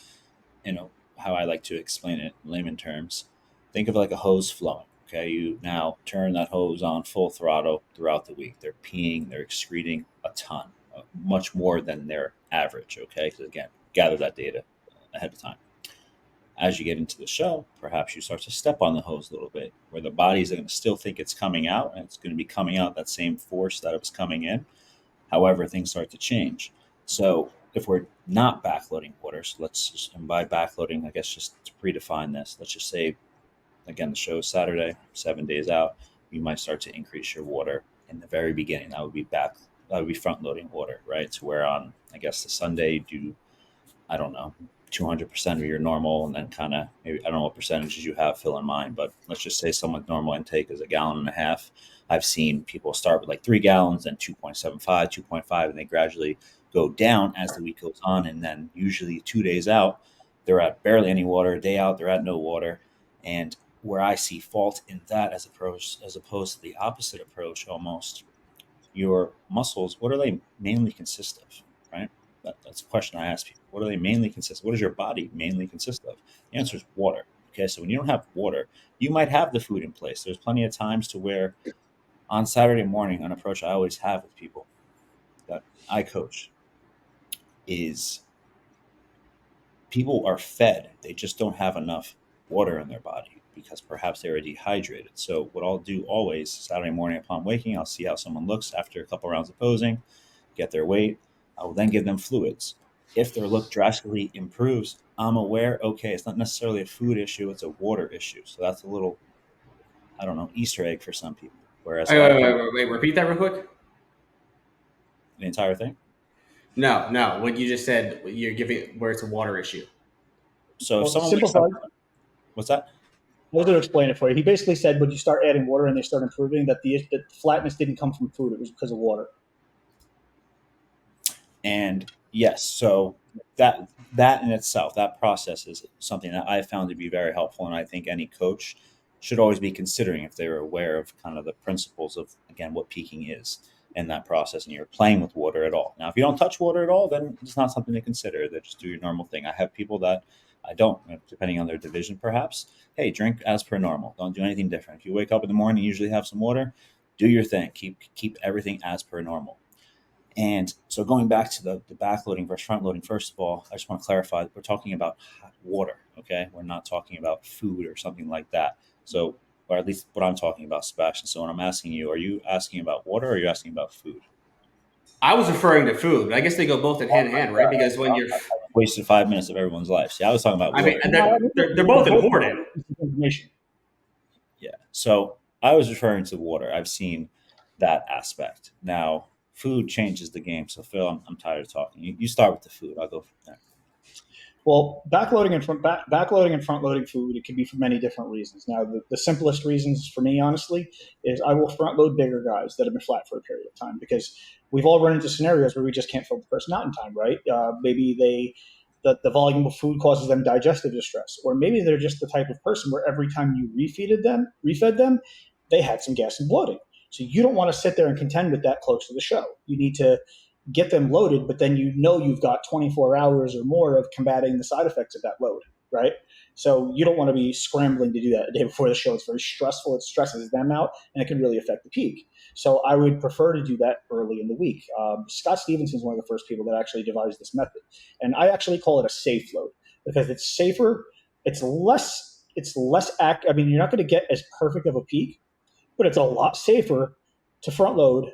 Speaker 3: how I like to explain it in layman terms, think of it like a hose flowing. Okay, you now turn that hose on full throttle throughout the week. They're peeing, they're excreting a ton, much more than their average. Okay, because again, gather that data ahead of time. As you get into the show, perhaps you start to step on the hose a little bit, where the body's going to still think it's coming out, and it's going to be coming out that same force that it was coming in. However, things start to change. So if we're not backloading water, so let's just, and by backloading, I guess just to predefine this, let's just say, again, the show is Saturday, 7 days out, you might start to increase your water in the very beginning. That would be front loading water, right? So where on, I guess, the Sunday you do, I don't know, 200% of your normal, and then kind of, maybe, I don't know what percentages you have, fill in mind, but let's just say someone's normal intake is 1.5 gallons. I've seen people start with like 3 gallons, then 2.75, 2.5, and they gradually go down as the week goes on. And then usually 2 days out, they're at barely any water. A day out, they're at no water. And where I see fault in that as opposed to the opposite approach, almost, your muscles, what do they mainly consist of, right? That's a question I ask people. What do they mainly consist of? What does your body mainly consist of? The answer is water. Okay, so when you don't have water, you might have the food in place. There's plenty of times to where on Saturday morning, an approach I always have with people that I coach is people are fed. They just don't have enough water in their body because perhaps they are dehydrated. So what I'll do always, Saturday morning upon waking, I'll see how someone looks after a couple rounds of posing. get their weight. I will then give them fluids. If their look drastically improves, I'm aware, okay, it's not necessarily a food issue, it's a water issue. So that's a little, I don't know, Easter egg for some people. Whereas a lot of people,
Speaker 1: Wait. Repeat that real quick.
Speaker 3: the entire thing.
Speaker 1: No. What you just said, you're giving where it's a water issue.
Speaker 3: So if
Speaker 2: Well,
Speaker 3: someone wakes
Speaker 2: simplified.
Speaker 3: up, what's that?
Speaker 2: I was going to explain it for you. He basically said when you start adding water and they start improving, that the flatness didn't come from food; it was because of water.
Speaker 3: And yes, so that in itself, that process is something that I found to be very helpful, and I think any coach should always be considering if they're aware of kind of the principles of, again, what peaking is in that process, and you're playing with water at all. Now, if you don't touch water at all, then it's not something to consider. They just do your normal thing. I have people that I don't, depending on their division, perhaps. Hey, drink as per normal. Don't do anything different. If you wake up in the morning, you usually have some water. Do your thing. Keep everything as per normal. And so going back to the backloading versus front loading, first of all, I just want to clarify that we're talking about hot water, okay? We're not talking about food or something like that. So, or at least what I'm talking about, Sebastian. So when I'm asking you, are you asking about water or are you asking about food?
Speaker 1: I was referring to food, but I guess they go both in hand, right? Because when you're,
Speaker 3: Wasted 5 minutes of everyone's life. See, I was talking about
Speaker 1: I mean,
Speaker 3: water.
Speaker 1: they're both important.
Speaker 2: Information.
Speaker 3: Yeah. So I was referring to water. I've seen that aspect. Now, food changes the game. So Phil, I'm tired of talking. You start with the food. I'll go from there.
Speaker 2: Well, backloading and front loading food, it can be for many different reasons. Now, the simplest reasons for me, honestly, is I will front load bigger guys that have been flat for a period of time, because we've all run into scenarios where we just can't fill the person out in time, right? Maybe the volume of food causes them digestive distress, or maybe they're just the type of person where every time you refed them, they had some gas and bloating. So you don't want to sit there and contend with that close to the show. You need to get them loaded, but then you've got 24 hours or more of combating the side effects of that load, right? So you don't want to be scrambling to do that the day before the show. It's very stressful. It stresses them out, and it can really affect the peak. So I would prefer to do that early in the week. Scott Stevenson is one of the first people that actually devised this method, and I actually call it a safe load because it's safer. It's less. I mean, you're not going to get as perfect of a peak, but it's a lot safer to front load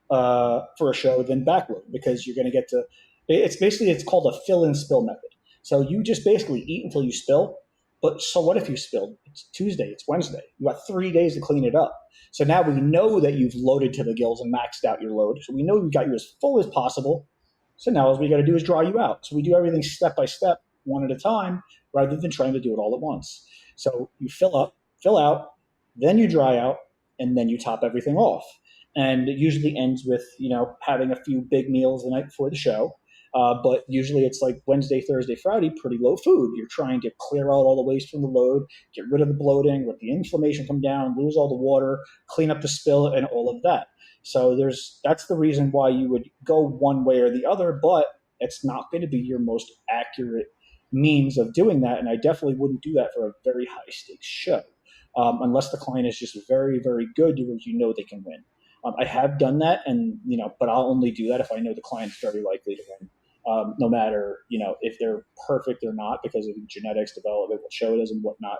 Speaker 2: for a show than backload, because you're going to get to. It's called a fill and spill method. So you just basically eat until you spill. But so what if you spilled? It's Tuesday, it's Wednesday. You got 3 days to clean it up. So now we know that you've loaded to the gills and maxed out your load. So we know we've got you as full as possible. So now all we got to do is dry you out. So we do everything step by step, one at a time, rather than trying to do it all at once. So you fill up, fill out, then you dry out, and then you top everything off. And it usually ends with, having a few big meals the night before the show. But usually it's like Wednesday, Thursday, Friday, pretty low food. You're trying to clear out all the waste from the load, get rid of the bloating, let the inflammation come down, lose all the water, clean up the spill, and all of that. So that's the reason why you would go one way or the other, but it's not going to be your most accurate means of doing that. And I definitely wouldn't do that for a very high stakes show, unless the client is just very, very good to where they can win. I have done that, but I'll only do that if I know the client's very likely to win, no matter, if they're perfect or not, because of genetics, development, what show it is and whatnot.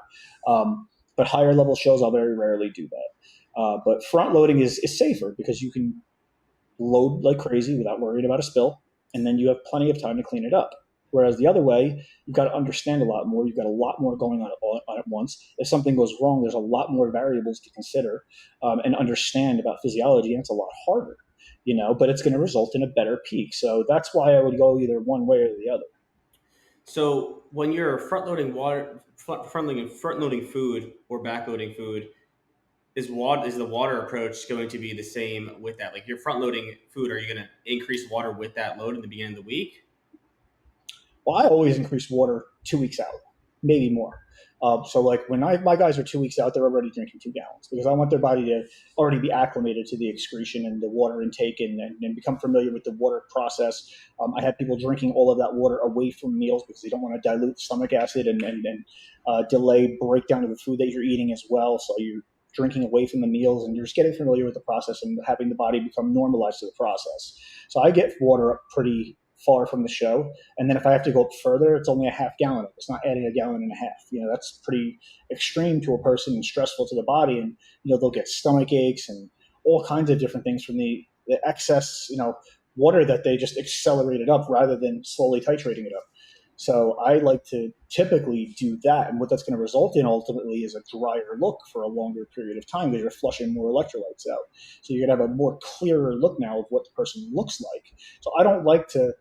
Speaker 2: But higher level shows, I'll very rarely do that. But front loading is safer because you can load like crazy without worrying about a spill, and then you have plenty of time to clean it up. Whereas the other way, you've got to understand a lot more. You've got a lot more going on at once. If something goes wrong, there's a lot more variables to consider and understand about physiology, and it's a lot harder, but it's going to result in a better peak. So that's why I would go either one way or the other.
Speaker 1: So when you're front loading food or backloading food, is the water approach going to be the same with that? Like you're front loading food, are you going to increase water with that load in the beginning of the week?
Speaker 2: Well, I always increase water 2 weeks out, maybe more. So like when my guys are 2 weeks out, they're already drinking 2 gallons, because I want their body to already be acclimated to the excretion and the water intake, and become familiar with the water process. I have people drinking all of that water away from meals because they don't want to dilute stomach acid and delay breakdown of the food that you're eating as well. So you're drinking away from the meals, and you're just getting familiar with the process and having the body become normalized to the process. So I get water up pretty far from the show. And then if I have to go up further, it's only a half gallon. It's not adding a gallon and a half. That's pretty extreme to a person and stressful to the body. And, they'll get stomach aches and all kinds of different things from the excess, water that they just accelerated up rather than slowly titrating it up. So I like to typically do that. And what that's going to result in ultimately is a drier look for a longer period of time because you're flushing more electrolytes out. So you're going to have a more clearer look now of what the person looks like. So I don't like to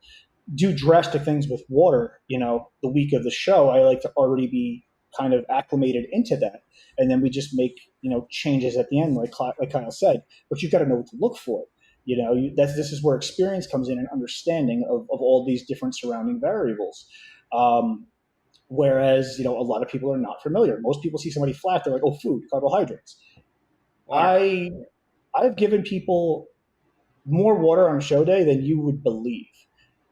Speaker 2: do drastic things with water, the week of the show. I like to already be kind of acclimated into that. And then we just make, changes at the end, like Kyle said, but you've got to know what to look for. This is where experience comes in and understanding of all these different surrounding variables. Whereas, a lot of people are not familiar. Most people see somebody flat, they're like, oh, food, carbohydrates. Water. I've given people more water on show day than you would believe.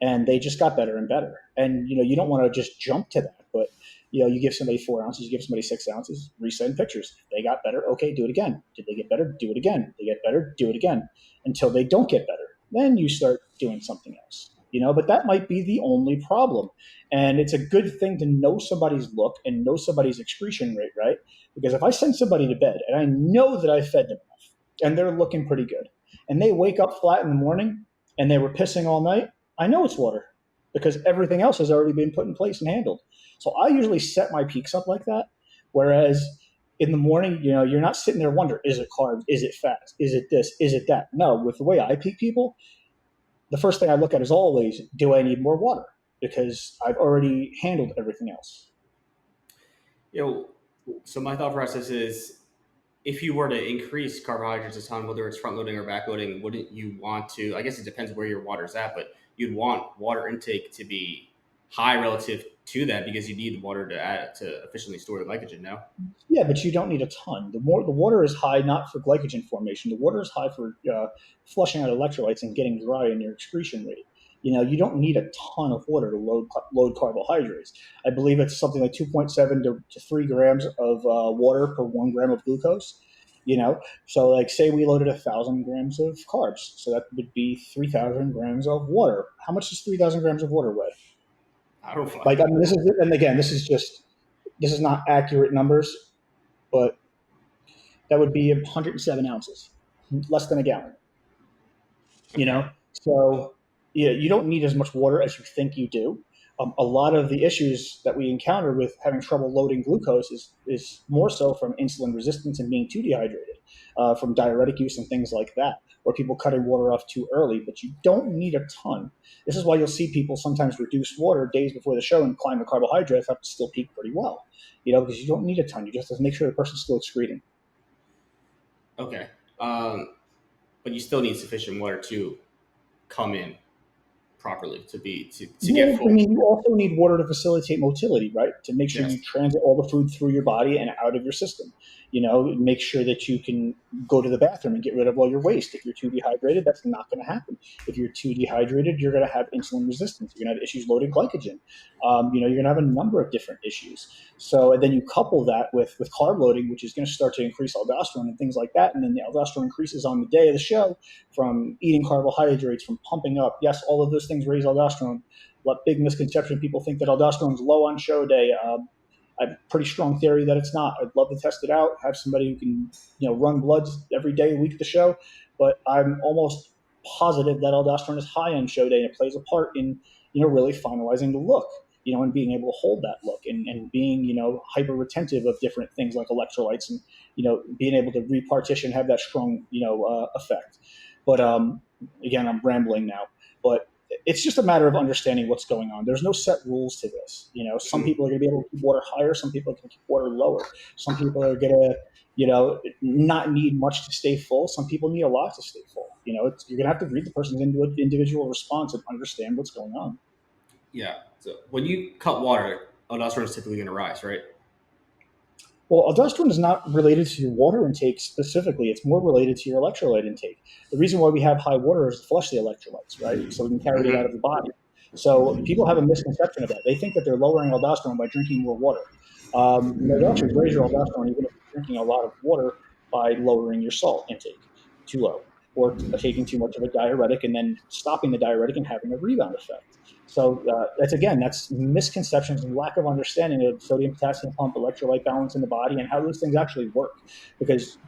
Speaker 2: And they just got better and better. And, you don't want to just jump to that, but, you give somebody 4 ounces, you give somebody 6 ounces, resend pictures. They got better. Okay, do it again. Did they get better? Do it again. They get better? Do it again until they don't get better. Then you start doing something else, but that might be the only problem. And it's a good thing to know somebody's look and know somebody's excretion rate, right? Because if I send somebody to bed and I know that I fed them enough and they're looking pretty good and they wake up flat in the morning and they were pissing all night, I know it's water because everything else has already been put in place and handled. So I usually set my peaks up like that. Whereas in the morning, you're not sitting there wondering, is it carbs? Is it fats? Is it this? Is it that? No, with the way I peak people, the first thing I look at is always, do I need more water? Because I've already handled everything else.
Speaker 1: So my thought process is, if you were to increase carbohydrates a ton, whether it's front loading or back loading, wouldn't you want to, I guess it depends where your water's at, but you'd want water intake to be high relative to that because you need the water to efficiently store the glycogen, no?
Speaker 2: Yeah, but you don't need a ton. The water is high not for glycogen formation. The water is high for flushing out electrolytes and getting dry in your excretion rate. You don't need a ton of water to load carbohydrates. I believe it's something like 2.7 to 3 grams of water per 1 gram of glucose. So like say we loaded 1,000 grams of carbs, so that would be 3,000 grams of water. How much does 3,000 grams of water weigh?
Speaker 1: I don't know.
Speaker 2: Like, this is, and again, this is not accurate numbers, but that would be 107 ounces, less than a gallon. So yeah, you don't need as much water as you think you do. A lot of the issues that we encounter with having trouble loading glucose is more so from insulin resistance and being too dehydrated, from diuretic use and things like that, or people cutting water off too early. But you don't need a ton. This is why you'll see people sometimes reduce water days before the show and climb the carbohydrates up to still peak pretty well, because you don't need a ton. You just have to make sure the person's still excreting.
Speaker 1: Okay. But you still need sufficient water to come in properly to get full.
Speaker 2: I mean, you also need water to facilitate motility, right? To make sure you transit all the food through your body and out of your system. Make sure that you can go to the bathroom and get rid of all your waste. If you're too dehydrated, that's not going to happen. If you're too dehydrated, you're going to have insulin resistance. You're going to have issues loading glycogen. You're going to have a number of different issues. So, and then you couple that with carb loading, which is going to start to increase aldosterone and things like that. And then the aldosterone increases on the day of the show from eating carbohydrates, from pumping up. Yes, all of those things raise aldosterone. What big misconception, people think that aldosterone is low on show day. I have a pretty strong theory that it's not. I'd love to test it out, have somebody who can, run bloods every day, a week of the show. But I'm almost positive that aldosterone is high on show day, and it plays a part in, really finalizing the look, and being able to hold that look and being, hyper retentive of different things like electrolytes and, being able to repartition, have that strong, effect. But again, I'm rambling now. But it's just a matter of understanding what's going on. There's no set rules to this. Some people are going to be able to keep water higher. Some people are going to keep water lower. Some people are going to, not need much to stay full. Some people need a lot to stay full. You're going to have to read the person's individual response and understand what's going on.
Speaker 1: Yeah. So when you cut water, aldosterone is typically going to rise, right?
Speaker 2: Well, aldosterone is not related to water intake specifically. It's more related to your electrolyte intake. The reason why we have high water is to flush the electrolytes, right? So we can carry it out of the body. So people have a misconception of that. They think that they're lowering aldosterone by drinking more water. You actually raise your aldosterone even if you're drinking a lot of water by lowering your salt intake too low, or taking too much of a diuretic and then stopping the diuretic and having a rebound effect. So that's misconceptions and lack of understanding of sodium-potassium pump, electrolyte balance in the body, and how those things actually work. Because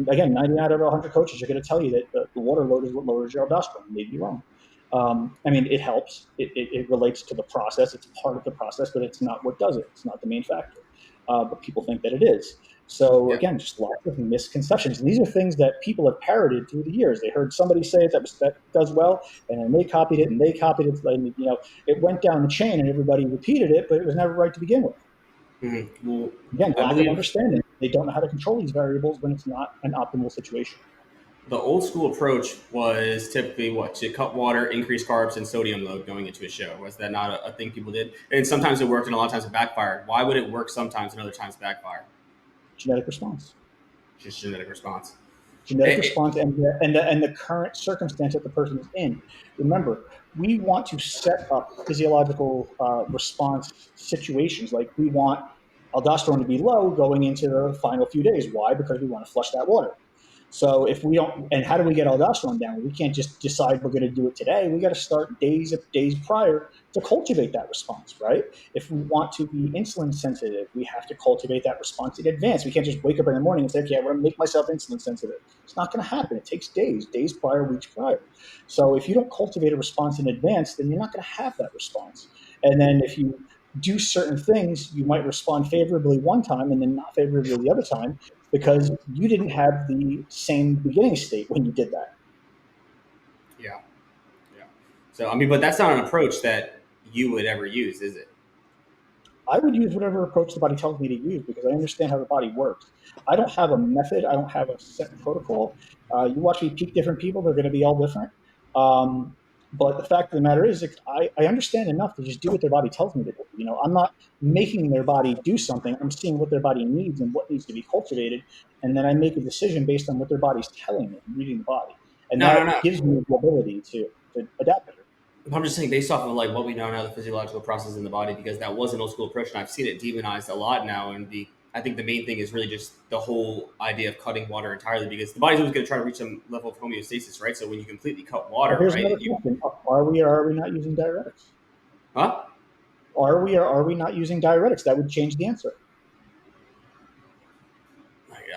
Speaker 2: again, 99 out of 100 coaches are going to tell you that the water load is what lowers your aldosterone. Maybe wrong. I mean, it helps. It relates to the process. It's part of the process, but it's not what does it. It's not the main factor. But people think that it is. So
Speaker 1: Yeah.
Speaker 2: again, just lots of misconceptions. And these are things that people have parroted through the years. They heard somebody say it that does well, and then they copied it, and they copied it. And, it went down the chain, and everybody repeated it, but it was never right to begin with.
Speaker 1: Well,
Speaker 2: Again,
Speaker 1: I
Speaker 2: lack of
Speaker 1: believe
Speaker 2: understanding. They don't know how to control these variables when it's not an optimal situation.
Speaker 1: the old school approach was typically what, to cut water, increase carbs, and sodium load going into a show. Was that not a thing people did? And sometimes it worked, and a lot of times it backfired. Why would it work sometimes and other times backfire?
Speaker 2: Genetic response.
Speaker 1: Just genetic response.
Speaker 2: Genetic response and the current circumstance that the person is in. Remember, we want to set up physiological response situations. Like we want aldosterone to be low going into the final few days. Why? Because we want to flush that water. So if we don't, and how do we get aldosterone down? We can't just decide we're going to do it today. We got to start days prior to cultivate that response, right? If we want to be insulin sensitive, we have to cultivate that response in advance. We can't just wake up in the morning and say, okay, I'm going to make myself insulin sensitive. It's not going to happen. It takes days prior, weeks prior. So if you don't cultivate a response in advance, then you're not going to have that response. And then if you do certain things, you might respond favorably one time and then not favorably the other time, because you didn't have the same beginning state when you did that.
Speaker 1: Yeah. So, I mean, but that's not an approach that you would ever use, is it?
Speaker 2: I would use whatever approach the body tells me to use because I understand how the body works. I don't have a method. I don't have a set protocol. You watch me peak different people, they're going to be all different. But the fact of the matter is, I understand enough to just do what their body tells me to do. I'm not making their body do something. I'm seeing what their body needs and what needs to be cultivated, and then I make a decision based on what their body's telling me. I'm reading the body, and that gives me the ability to adapt it.
Speaker 1: I'm just saying, based off of like what we know now, the physiological process in the body, because that was an old school approach, and I've seen it demonized a lot now. And I think the main thing is really just the whole idea of cutting water entirely, because the body's always going to try to reach some level of homeostasis, right? So when you completely cut water,
Speaker 2: Here's
Speaker 1: right?
Speaker 2: another question: Are we or are we not using diuretics?
Speaker 1: Huh?
Speaker 2: Are we or are we not using diuretics? That would change the answer.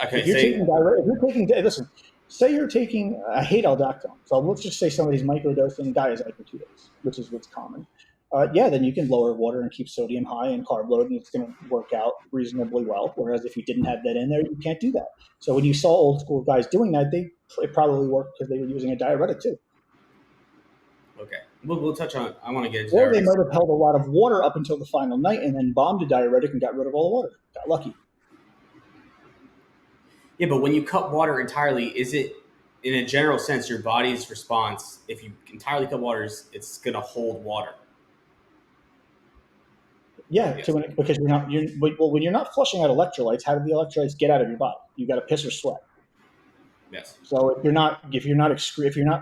Speaker 1: Okay,
Speaker 2: if you're taking, listen, say you're taking, I hate aldosterone, so let's just say somebody's microdosing diazide for 2 days, which is what's common. Then you can lower water and keep sodium high and carb load, and it's going to work out reasonably well. Whereas if you didn't have that in there, you can't do that. So when you saw old school guys doing that, it probably worked because they were using a diuretic too.
Speaker 1: Okay, we'll touch on. I want to get into
Speaker 2: or
Speaker 1: diuretics.
Speaker 2: They might have held a lot of water up until the final night and then bombed a diuretic and got rid of all the water. Got lucky.
Speaker 1: Yeah, but when you cut water entirely, is it, in a general sense, your body's response, if you entirely cut water, it's going to hold water?
Speaker 2: Yeah,
Speaker 1: Yes.
Speaker 2: Because when you're not flushing out electrolytes, how do the electrolytes get out of your body? You got to piss or sweat.
Speaker 1: Yes.
Speaker 2: So if you're not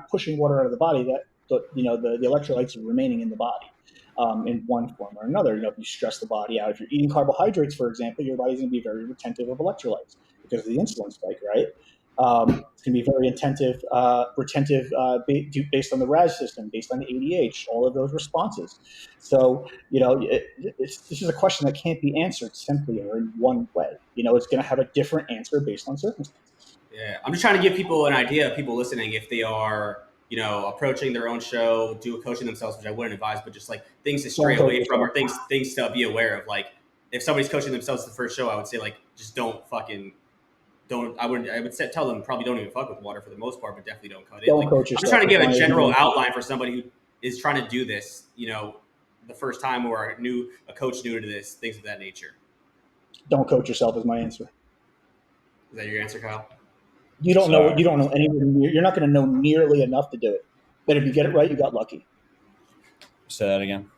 Speaker 2: pushing water out of the body, the electrolytes are remaining in the body in one form or another. If you stress the body out, if you're eating carbohydrates, for example, your body's going to be very retentive of electrolytes because of the insulin spike, right? It's going to be very retentive based on the RAS system, based on the ADH, all of those responses. So, this is a question that can't be answered simply or in one way. It's going to have a different answer based on circumstances.
Speaker 1: Yeah, I'm just trying to give people an idea, people listening, if they are, approaching their own show, coaching themselves, which I wouldn't advise, but just like things to stray away from, or things to be aware of. Like if somebody's coaching themselves the first show, I would say like just don't. I would tell them probably don't even fuck with water for the most part, but definitely don't cut it.
Speaker 2: Don't coach yourself.
Speaker 1: I'm just trying to give a general outline for somebody who is trying to do this, the first time, or a coach new to this, things of that nature.
Speaker 2: Don't coach yourself is my answer.
Speaker 1: Is that your answer, Kyle?
Speaker 2: You don't know anything. You're not going to know nearly enough to do it. But if you get it right, you got lucky.
Speaker 3: Say that again.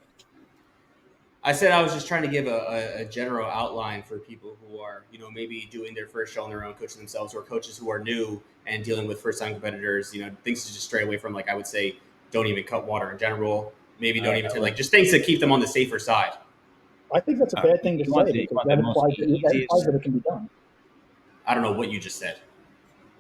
Speaker 1: I said I was just trying to give a general outline for people who are, maybe doing their first show on their own, coaching themselves, or coaches who are new and dealing with first-time competitors. Things to just stray away from. Like I would say, don't even cut water in general. Maybe don't even take just things to keep them on the safer side.
Speaker 2: I think that's a bad thing to say because that implies that it can be done.
Speaker 1: I don't know what you just said.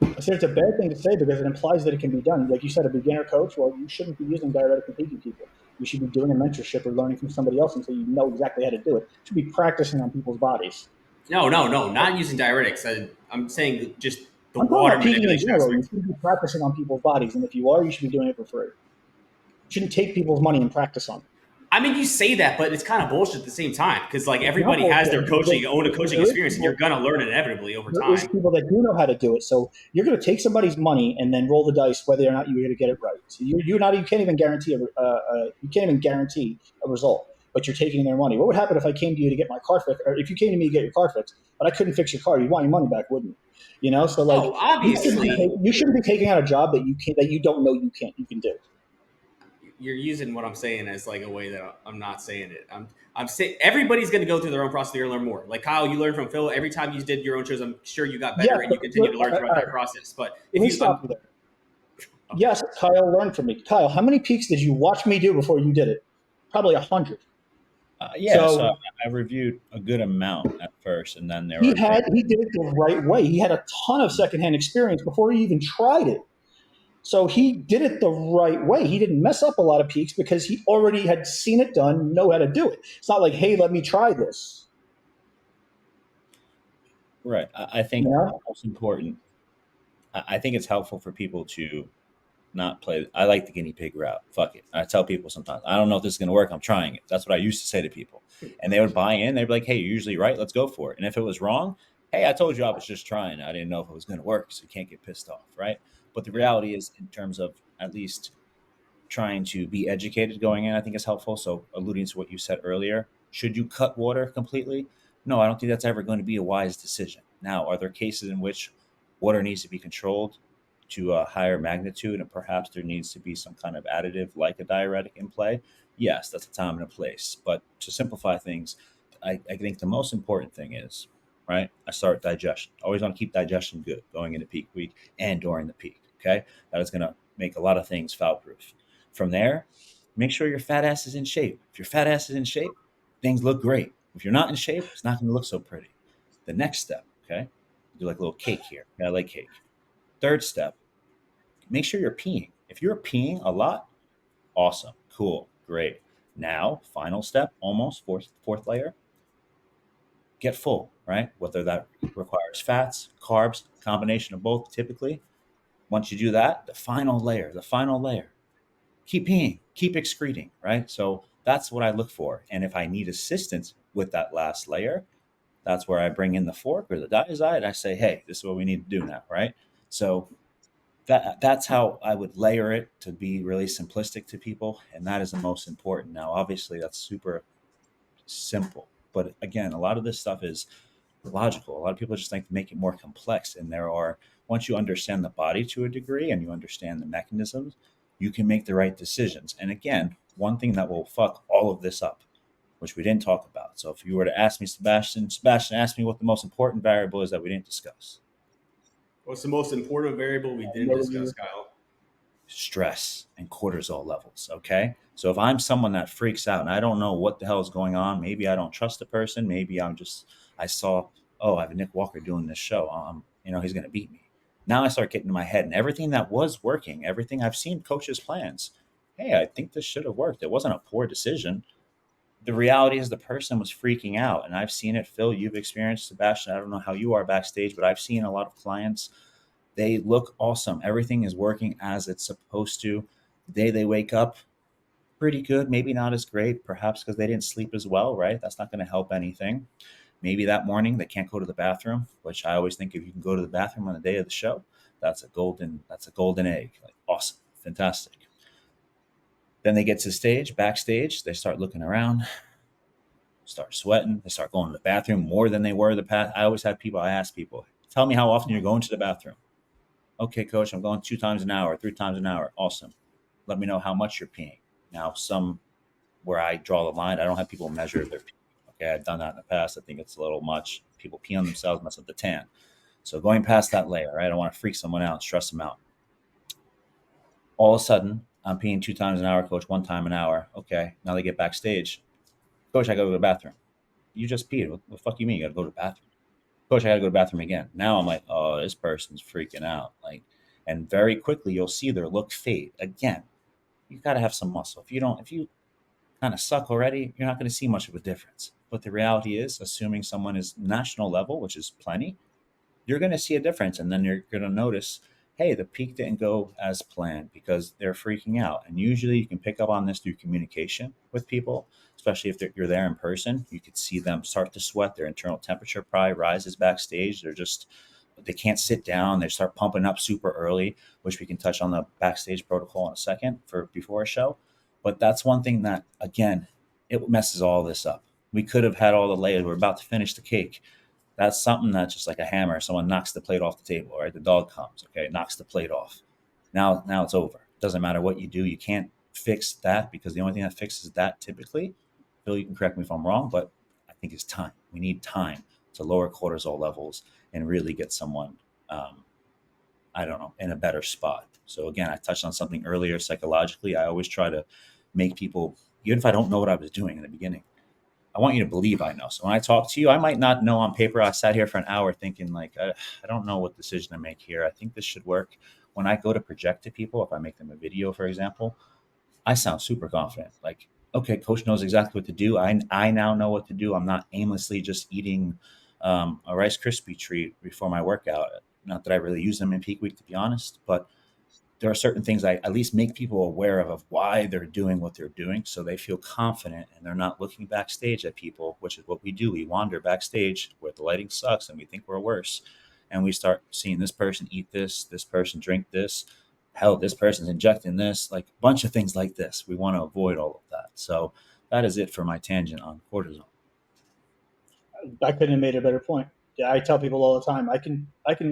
Speaker 2: I said it's a bad thing to say because it implies that it can be done. Like you said, a beginner coach, well, you shouldn't be using diuretic and peaking people. You should be doing a mentorship or learning from somebody else until you know exactly how to do it. You should be practicing on people's bodies.
Speaker 1: No, not using diuretics. I'm saying just the
Speaker 2: I'm
Speaker 1: water
Speaker 2: manipulation.
Speaker 1: You
Speaker 2: should be practicing on people's bodies, and if you are, you should be doing it for free. shouldn't take people's money and practice on it.
Speaker 1: I mean, you say that, but it's kind of bullshit at the same time because like
Speaker 2: It's
Speaker 1: everybody
Speaker 2: not
Speaker 1: has their
Speaker 2: bullshit.
Speaker 1: own coaching
Speaker 2: There is
Speaker 1: experience, and
Speaker 2: people-
Speaker 1: you're gonna learn it inevitably over
Speaker 2: There is
Speaker 1: time.
Speaker 2: people that do know how to do it. So you're going to take somebody's money and then roll the dice whether or not you're going to get it right. So you can't even guarantee a result, but you're taking their money. What would happen if I came to you to get my car fixed, or if you came to me to get your car fixed, but I couldn't fix your car? You'd want your money back, wouldn't you? You know, so like
Speaker 1: Oh, obviously.
Speaker 2: you shouldn't be taking out a job that you don't know you can do.
Speaker 1: You're using what I'm saying as like a way that I'm not saying it. I'm saying everybody's going to go through their own process. You're going to learn more. Like Kyle, you learned from Phil. Every time you did your own shows, I'm sure you got better, and you continue to learn throughout that process. But
Speaker 2: let me stop you there. Yes, Kyle learned from me. Kyle, how many peaks did you watch me do before you did it? Probably 100.
Speaker 3: So I reviewed a good amount at first, and then
Speaker 2: he did it the right way. He had a ton of secondhand experience before he even tried it. So he did it the right way. He didn't mess up a lot of peaks because he already had seen it done, know how to do it. It's not like, hey, let me try this.
Speaker 3: Right. I think most important, I think it's helpful for people to not play. I like the guinea pig route. Fuck it. I tell people sometimes, I don't know if this is going to work. I'm trying it. That's what I used to say to people. And they would buy in. They'd be like, hey, you're usually right. Let's go for it. And if it was wrong, hey, I told you I was just trying. I didn't know if it was going to work. So you can't get pissed off. Right. But the reality is, in terms of at least trying to be educated going in, I think is helpful. So alluding to what you said earlier, should you cut water completely? No, I don't think that's ever going to be a wise decision. Now, are there cases in which water needs to be controlled to a higher magnitude and perhaps there needs to be some kind of additive like a diuretic in play? Yes, that's a time and a place. But to simplify things, I think the most important thing is, right, I start with digestion. Always want to keep digestion good going into peak week and during the peak, okay? That is going to make a lot of things foul-proof. From there, make sure your fat ass is in shape. If your fat ass is in shape, things look great. If you're not in shape, it's not going to look so pretty. The next step, okay, do like a little cake here. I like cake. Third step, make sure you're peeing. If you're peeing a lot, awesome, cool, great. Now, final step, almost fourth layer, get full, right? Whether that requires fats, carbs, combination of both typically. Once you do that, the final layer, keep peeing, keep excreting, right? So that's what I look for. And if I need assistance with that last layer, that's where I bring in the fork or the diazide. I say, hey, this is what we need to do now, right? So that's how I would layer it to be really simplistic to people. And that is the most important. Now, obviously, that's super simple. But again, a lot of this stuff is logical. A lot of people just like to make it more complex. And once you understand the body to a degree and you understand the mechanisms, you can make the right decisions. And again, one thing that will fuck all of this up, which we didn't talk about. So if you were to ask me, Sebastian, ask me what the most important variable is that we didn't discuss.
Speaker 1: What's the most important variable we didn't discuss, Kyle?
Speaker 3: Stress and cortisol levels. Okay. So if I'm someone that freaks out and I don't know what the hell is going on, maybe I don't trust the person. Maybe I saw, I have a Nick Walker doing this show. He's going to beat me. Now I start getting in my head and everything that was working, everything I've seen coaches' plans. Hey, I think this should have worked. It wasn't a poor decision. The reality is the person was freaking out, and I've seen it. Phil, you've experienced, Sebastian, I don't know how you are backstage, but I've seen a lot of clients. They look awesome. Everything is working as it's supposed to. The day they wake up, pretty good, maybe not as great, perhaps because they didn't sleep as well, right? That's not going to help anything. Maybe that morning they can't go to the bathroom, which I always think if you can go to the bathroom on the day of the show, that's a golden egg. Like, awesome, fantastic. Then they get to the stage, backstage, they start looking around, start sweating, they start going to the bathroom more than they were the past. I ask people, tell me how often you're going to the bathroom. Okay, coach, I'm going 2 times an hour, 3 times an hour. Awesome. Let me know how much you're peeing. Now, where I draw the line, I don't have people measure their pee. Okay, I've done that in the past. I think it's a little much. People pee on themselves, mess up the tan. So going past that layer, right? I don't want to freak someone out, stress them out. All of a sudden, I'm peeing 2 times an hour, coach, 1 time an hour. Okay, now they get backstage. Coach, I got to go to the bathroom. You just peed. What the fuck you mean you got to go to the bathroom? Coach, I got to go to the bathroom again. Now I'm like, oh, this person's freaking out. And very quickly you'll see their look fade. Again, you've got to have some muscle. If you kind of suck already, you're not going to see much of a difference. But the reality is, assuming someone is national level, which is plenty, you're going to see a difference. And then you're going to notice, hey, the peak didn't go as planned because they're freaking out. And usually you can pick up on this through communication with people, especially if you're there in person. You could see them start to sweat. Their internal temperature probably rises backstage. They can't sit down. They start pumping up super early, which we can touch on the backstage protocol in a second for before a show. But that's one thing that, again, it messes all this up. We could have had all the layers. We're about to finish the cake. That's something that's just like a hammer. Someone knocks the plate off the table, right? The dog comes, okay, knocks the plate off. Now it's over. Doesn't matter what you do. You can't fix that, because the only thing that fixes that typically, Phil, you can correct me if I'm wrong, but I think is time. We need time to lower cortisol levels and really get someone, I don't know, in a better spot. So again, I touched on something earlier psychologically. I always try to make people, even if I don't know what I was doing in the beginning, I want you to believe I know. So when I talk to you, I might not know on paper. I sat here for an hour thinking like, I don't know what decision to make here. I think this should work. When I go to project to people, if I make them a video, for example, I sound super confident. Like, okay, coach knows exactly what to do. I now know what to do. I'm not aimlessly just eating a Rice Krispie treat before my workout. Not that I really use them in peak week, to be honest, but there are certain things I at least make people aware of why they're doing what they're doing, so they feel confident and they're not looking backstage at people, which is what we do. We wander backstage where the lighting sucks and we think we're worse. And we start seeing this person eat this person drink this, hell, this person's injecting this, like a bunch of things like this. We want to avoid all of that. So that is it for my tangent on cortisol.
Speaker 2: I couldn't have made a better point. Yeah, I tell people all the time, I can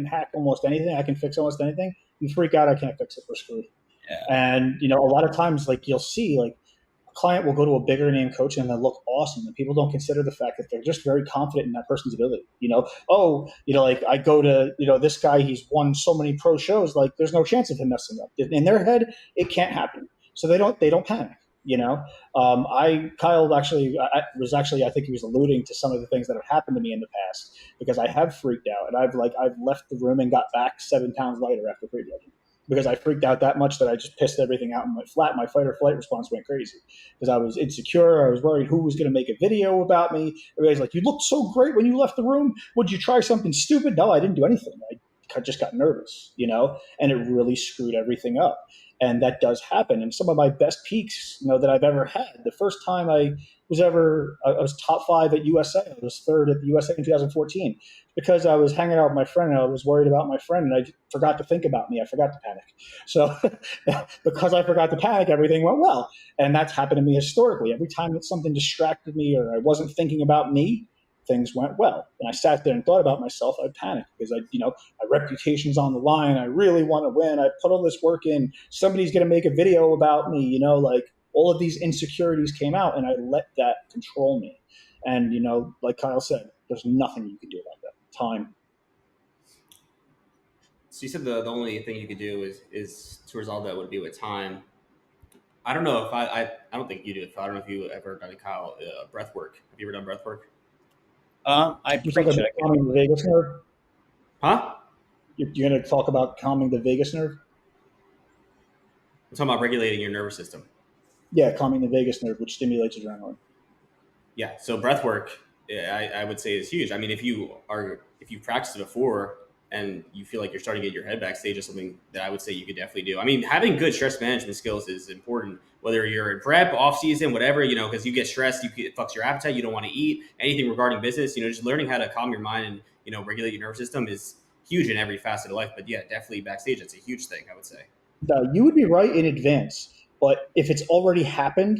Speaker 2: hack almost anything. I can fix almost anything. You freak out, I can't fix it. We're screwed.
Speaker 3: Yeah.
Speaker 2: And a lot of times, like you'll see, like a client will go to a bigger name coach and they'll look awesome, and people don't consider the fact that they're just very confident in that person's ability. Like I go to this guy, he's won so many pro shows, like there's no chance of him messing up. In their head, it can't happen, so they don't panic. Kyle I think he was alluding to some of the things that have happened to me in the past, because I have freaked out, and I've left the room and got back 7 pounds lighter after pre-judging, because I freaked out that much that I just pissed everything out and went flat. My fight or flight response went crazy because I was insecure. I was worried who was going to make a video about me. Everybody's like, "You looked so great when you left the room. Would you try something stupid?" No, I didn't do anything. I just got nervous, and it really screwed everything up. And that does happen. And some of my best peaks, that I've ever had. The first time I was top 5 at USA. I was 3rd at the USA in 2014, because I was hanging out with my friend and I was worried about my friend, and I forgot to think about me. I forgot to panic. So because I forgot to panic, everything went well. And that's happened to me historically. Every time that something distracted me or I wasn't thinking about me, things went well. And I sat there and thought about myself, I'd panic because my reputation's on the line. I really want to win. I put all this work in. Somebody's going to make a video about me, all of these insecurities came out, and I let that control me. And, like Kyle said, there's nothing you can do about that. Time.
Speaker 1: So you said the only thing you could do is to resolve that would be with time. I don't know if I don't think you do. I don't know if you ever done, Kyle, breath work. Have you ever done breath work?
Speaker 3: I
Speaker 2: You're
Speaker 3: preach
Speaker 2: talking about
Speaker 3: it.
Speaker 2: calming the vagus nerve?
Speaker 1: Huh?
Speaker 2: You're going to talk about calming the vagus nerve?
Speaker 1: I'm talking about regulating your nervous system.
Speaker 2: Yeah, calming the vagus nerve, which stimulates adrenaline.
Speaker 1: Yeah. So breath work, I would say, is huge. I mean, if you practiced it before and you feel like you're starting to get your head backstage, is something that I would say you could definitely do. I mean, having good stress management skills is important, whether you're in prep, off season, whatever, because you get stressed, it fucks your appetite. You don't want to eat anything regarding business, just learning how to calm your mind and, regulate your nervous system is huge in every facet of life. But yeah, definitely backstage, it's a huge thing, I would say.
Speaker 2: You would be right in advance, but if it's already happened,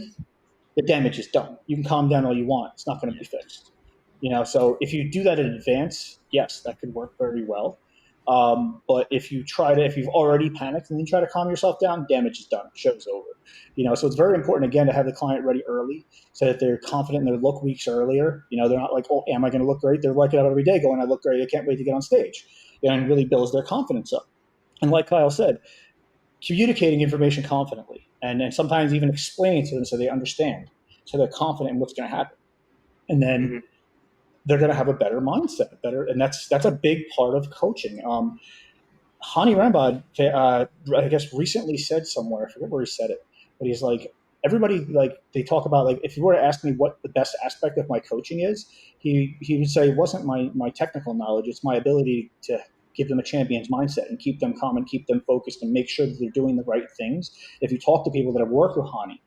Speaker 2: the damage is done. You can calm down all you want. It's not going to be fixed. So if you do that in advance, yes, that could work very well. But if you've already panicked and then try to calm yourself down, damage is done. Show's over. So it's very important, again, to have the client ready early so that they're confident in their look weeks earlier. They're not like, oh, am I going to look great? They're waking up every day going, I look great. I can't wait to get on stage. And really builds their confidence up. And like Kyle said, communicating information confidently and sometimes even explaining to them so they understand, so they're confident in what's going to happen. And then they're going to have a better mindset, and that's a big part of coaching. Hani Rambod, I guess, recently said somewhere, I forget where he said it, but he's like, everybody, they talk about, if you were to ask me what the best aspect of my coaching is, he would say it wasn't my technical knowledge, it's my ability to give them a champion's mindset and keep them calm and keep them focused and make sure that they're doing the right things. If you talk to people that have worked with Hani,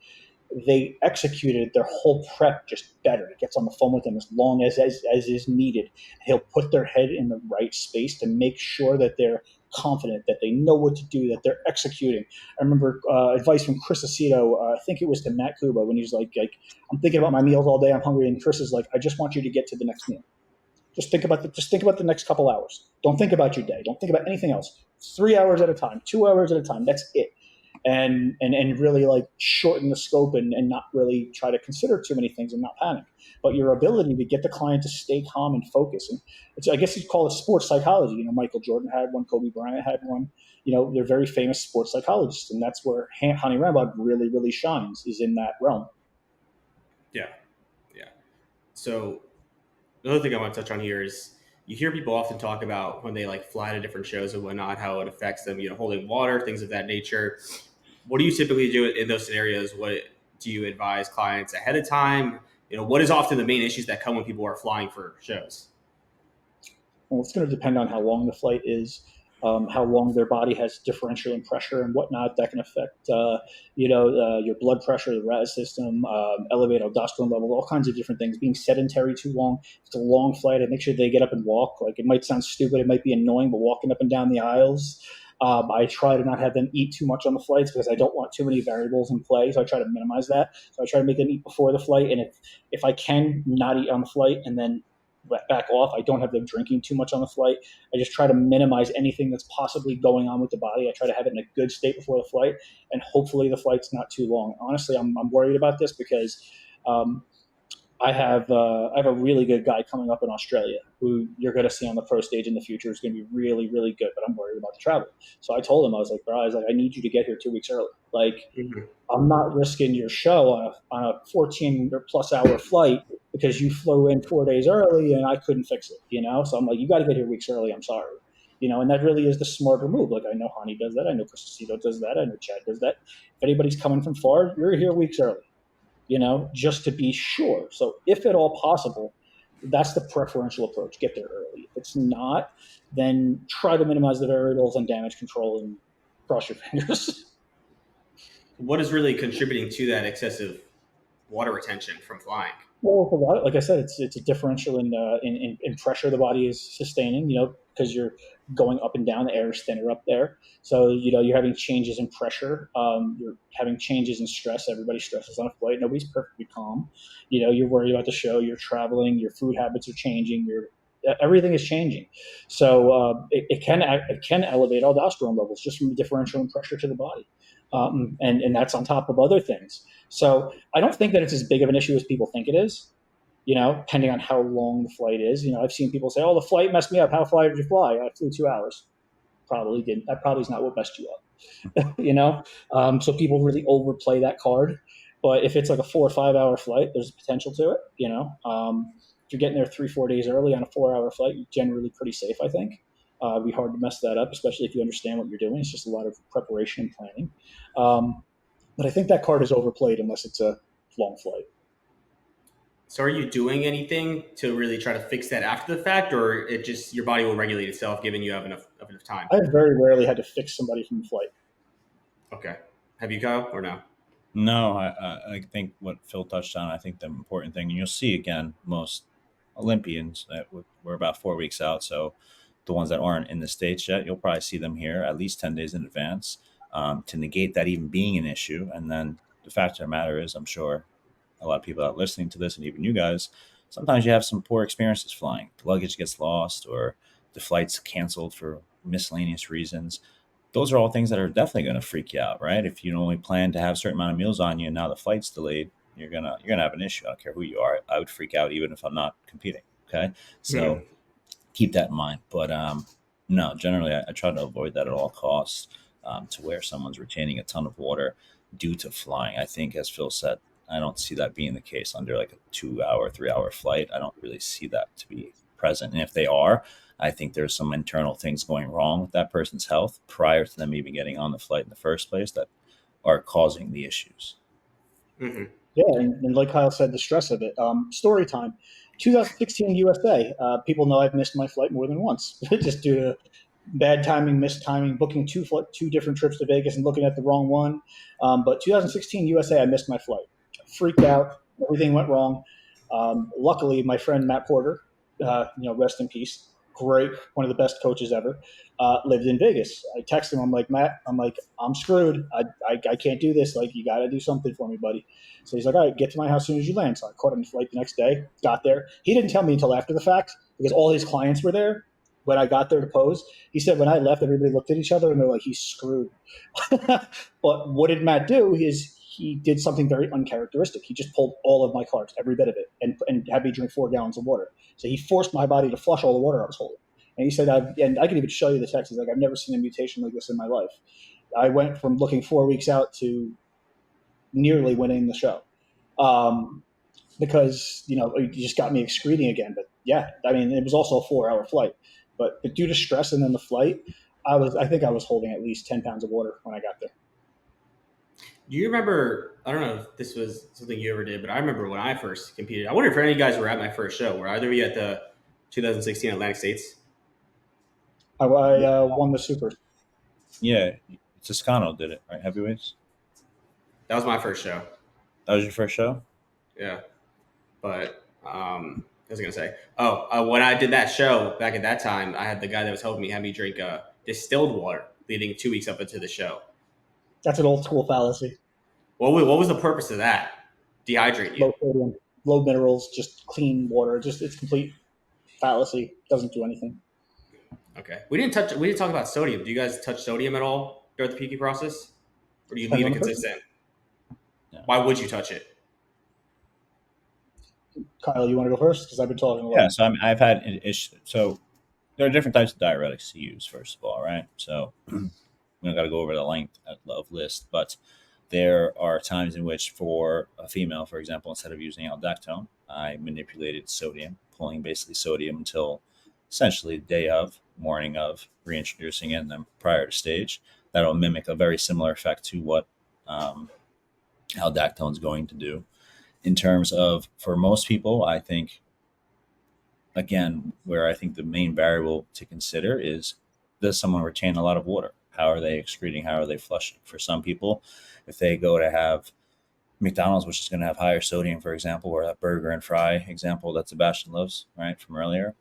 Speaker 2: they executed their whole prep just better. It gets on the phone with them as long as is needed. He'll put their head in the right space to make sure that they're confident, that they know what to do, that they're executing. I remember advice from Chris Aceto, I think it was to Matt Kuba, when he's like, I'm thinking about my meals all day, I'm hungry, and Chris is like, I just want you to get to the next meal. Just think about the next couple hours. Don't think about your day. Don't think about anything else. 3 hours at a time, 2 hours at a time. That's it. And really like shorten the scope and not really try to consider too many things and not panic. But your ability to get the client to stay calm and focus. And I guess you'd call it sports psychology. You know, Michael Jordan had one, Kobe Bryant had one. You know, they're very famous sports psychologists. And that's where Hani Rambod really, really shines, is in that realm.
Speaker 1: Yeah. Yeah. So another thing I want to touch on here is you hear people often talk about when they like fly to different shows and whatnot, how it affects them, you know, holding water, things of that nature. What do you typically do in those scenarios? What do you advise clients ahead of time? You know, what is often the main issues that come when people are flying for shows?
Speaker 2: Well, it's going to depend on how long the flight is, how long their body has differential in pressure and whatnot. That can affect, your blood pressure, the RAS system, elevate aldosterone levels, all kinds of different things. Being sedentary too long, if it's a long flight, I make sure they get up and walk. Like, it might sound stupid, it might be annoying, but walking up and down the aisles. I try to not have them eat too much on the flights because I don't want too many variables in play. So I try to minimize that. So I try to make them eat before the flight. And if I can not eat on the flight and then back off, I don't have them drinking too much on the flight. I just try to minimize anything that's possibly going on with the body. I try to have it in a good state before the flight, and hopefully the flight's not too long. Honestly, I'm worried about this because I have a really good guy coming up in Australia who you're going to see on the pro stage in the future. Is going to be really, really good, but I'm worried about the travel. So I told him, I was like, bro, I need you to get here 2 weeks early. Like, I'm not risking your show on a 14 or plus hour flight because you flew in 4 days early and I couldn't fix it, you know? So I'm like, you got to get here weeks early. I'm sorry. You know, and that really is the smarter move. Like, I know Hani does that. I know Cristocito does that. I know Chad does that. If anybody's coming from far, you're here weeks early, you know, just to be sure. So if at all possible, that's the preferential approach. Get there early. If it's not, then try to minimize the variables and damage control and cross your fingers.
Speaker 1: What is really contributing to that excessive water retention from flying?
Speaker 2: Well, like I said, it's a differential in pressure the body is sustaining, you know, because you're going up and down, the air is thinner up there. So, you know, you're having changes in pressure. You're having changes in stress. Everybody stresses on a flight. Nobody's perfectly calm. You know, you're worried about the show. You're traveling. Your food habits are changing. Everything is changing. So it can elevate aldosterone levels just from the differential in pressure to the body. And that's on top of other things. So I don't think that it's as big of an issue as people think it is, you know, depending on how long the flight is. You know, I've seen people say, oh, the flight messed me up. How far did you fly? I flew 2 hours. Probably didn't. That probably is not what messed you up, you know? So people really overplay that card. But if it's like a 4 or 5 hour flight, there's a potential to it, you know? If you're getting there 3-4 days early on a 4 hour flight, you're generally pretty safe, I think. It'd be hard to mess that up, especially if you understand what you're doing. It's just a lot of preparation and planning. But I think that card is overplayed unless it's a long flight.
Speaker 1: So are you doing anything to really try to fix that after the fact, or it just your body will regulate itself given you have enough time?
Speaker 2: I very rarely had to fix somebody from the flight.
Speaker 1: Okay. Have you, Kyle, or no?
Speaker 3: No, I think what Phil touched on, I think the important thing, and you'll see again, most Olympians that we're about 4 weeks out. So the ones that aren't in the States yet, you'll probably see them here at least 10 days in advance to negate that even being an issue. And then the fact of the matter is, I'm sure a lot of people out listening to this, and even you guys, sometimes you have some poor experiences flying. The luggage gets lost or the flight's canceled for miscellaneous reasons. Those are all things that are definitely going to freak you out, right? If you only plan to have a certain amount of meals on you and now the flight's delayed, you're gonna have an issue. I don't care who you are. I would freak out even if I'm not competing. Okay, so keep that in mind. But no, generally I try to avoid that at all costs. To where someone's retaining a ton of water due to flying. I think, as Phil said, I don't see that being the case under like a 2 hour, 3 hour flight. I don't really see that to be present. And if they are, I think there's some internal things going wrong with that person's health prior to them even getting on the flight in the first place that are causing the issues.
Speaker 1: Mm-hmm.
Speaker 2: Yeah, and like Kyle said, the stress of it. Story time. 2016 USA. People know I've missed my flight more than once just due to bad timing, missed timing, booking two different trips to Vegas and looking at the wrong one. But 2016 USA, I missed my flight. Freaked out. Everything went wrong. Luckily, my friend Matt Porter, rest in peace, great, one of the best coaches ever, lived in Vegas. I texted him. I'm like, Matt, I'm screwed. I can't do this. Like, you got to do something for me, buddy. So he's like, all right, get to my house as soon as you land. So I caught him the flight the next day, got there. He didn't tell me until after the fact because all his clients were there when I got there to pose. He said when I left, everybody looked at each other and they're like, he's screwed. But what did Matt do is he did something very uncharacteristic. He just pulled all of my carbs, every bit of it, and had me drink 4 gallons of water. So he forced my body to flush all the water I was holding. And he said, and I can even show you the text. He's like, I've never seen a mutation like this in my life. I went from looking 4 weeks out to nearly winning the show. Because, it just got me excreting again. But yeah, I mean, it was also a 4-hour flight. But due to stress and then the flight, I think I was holding at least 10 pounds of water when I got there.
Speaker 1: Do you remember, I don't know if this was something you ever did, but I remember when I first competed. I wonder if any of you guys were at my first show. Were either of you at the 2016 Atlantic States?
Speaker 2: I won the super.
Speaker 3: Yeah, Toscano did it, right? Heavyweights?
Speaker 1: That was my first show.
Speaker 3: That was your first show?
Speaker 1: Yeah. But I was going to say, when I did that show back at that time, I had the guy that was helping me have me drink distilled water leading 2 weeks up into the show.
Speaker 2: That's an old school fallacy.
Speaker 1: What was the purpose of that? Dehydrate you.
Speaker 2: Low sodium, low minerals, just clean water. It's complete fallacy. Doesn't do anything.
Speaker 1: Okay. We didn't talk about sodium. Do you guys touch sodium at all during the peaking process? Or do you leave it consistent?
Speaker 3: No.
Speaker 1: Why would you touch it?
Speaker 2: Kyle, you want to go first? Because I've been talking a lot.
Speaker 3: Yeah, so I've had issues. So there are different types of diuretics to use, first of all, right? So we don't got to go over the length of list, but there are times in which for a female, for example, instead of using aldosterone, I manipulated sodium, pulling basically sodium until essentially the day of, morning of, reintroducing it, and then prior to stage. That'll mimic a very similar effect to what aldosterone is going to do. In terms of, for most people, I think, again, where I think the main variable to consider is, does someone retain a lot of water? How are they excreting? How are they flushing? For some people, if they go to have McDonald's, which is going to have higher sodium, for example, or that burger and fry example that Sebastian loves, right, from earlier,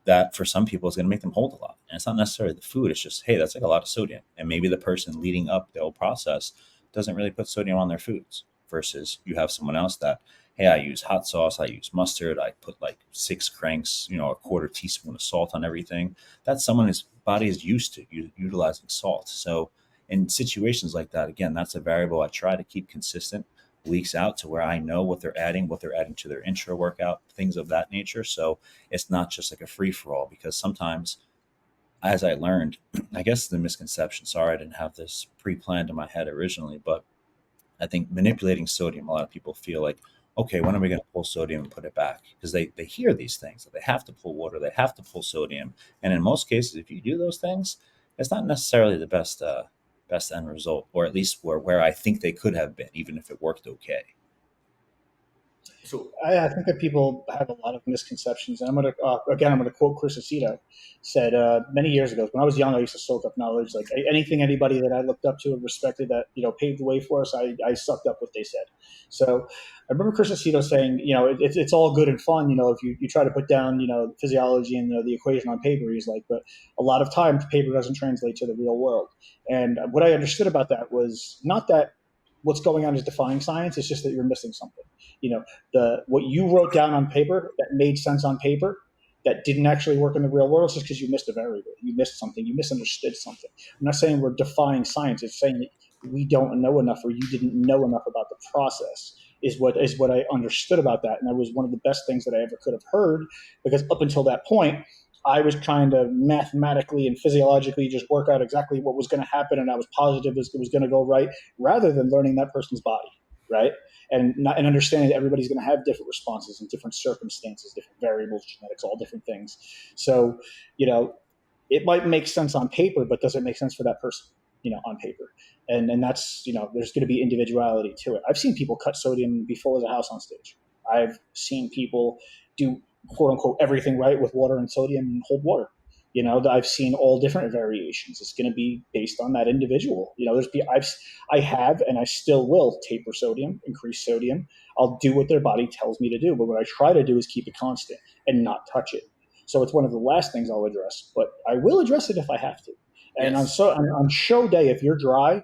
Speaker 3: that for some people is going to make them hold a lot. And it's not necessarily the food. It's just, hey, that's like a lot of sodium. And maybe the person leading up the whole process doesn't really put sodium on their foods, versus you have someone else that, hey, I use hot sauce, I use mustard, I put like 6 cranks, a quarter teaspoon of salt on everything. That's someone whose body is used to utilizing salt. So in situations like that, again, that's a variable I try to keep consistent weeks out, to where I know what they're adding to their intra workout, things of that nature. So it's not just like a free for all, because sometimes, as I learned, I guess the misconception, sorry, I didn't have this pre-planned in my head originally, but I think manipulating sodium, a lot of people feel like, okay, when are we going to pull sodium and put it back? Because they hear these things, that they have to pull water, they have to pull sodium. And in most cases, if you do those things, it's not necessarily the best end result, or at least where I think they could have been, even if it worked okay.
Speaker 2: So I think that people have a lot of misconceptions. And I'm going to quote Chris Aceto, said many years ago, when I was young, I used to soak up knowledge. Like anything, anybody that I looked up to and respected that, paved the way for us, I sucked up what they said. So I remember Chris Aceto saying, it's all good and fun, if you try to put down, physiology and the equation on paper. He's like, but a lot of times paper doesn't translate to the real world. And what I understood about that was not that what's going on is defying science. It's just that you're missing something. What you wrote down on paper that made sense on paper that didn't actually work in the real world is just because you missed a variable. You missed something. You misunderstood something. I'm not saying we're defying science. It's saying that we don't know enough, or you didn't know enough about the process is what I understood about that. And that was one of the best things that I ever could have heard, because up until that point, I was trying to mathematically and physiologically just work out exactly what was going to happen, and I was positive it was going to go right, rather than learning that person's body, right? And understanding that everybody's going to have different responses in different circumstances, different variables, genetics, all different things. So, it might make sense on paper, but does it make sense for that person, on paper? And that's, there's going to be individuality to it. I've seen people cut sodium and be full as a house on stage. I've seen people do quote unquote everything right with water and sodium and hold water. I've seen all different variations. It's going to be based on that individual. I have and I still will taper sodium, increase sodium. I'll do what their body tells me to do, but what I try to do is keep it constant and not touch it. So it's one of the last things I'll address, but I will address it if I have to. And
Speaker 1: Yes.
Speaker 2: on show day, if you're dry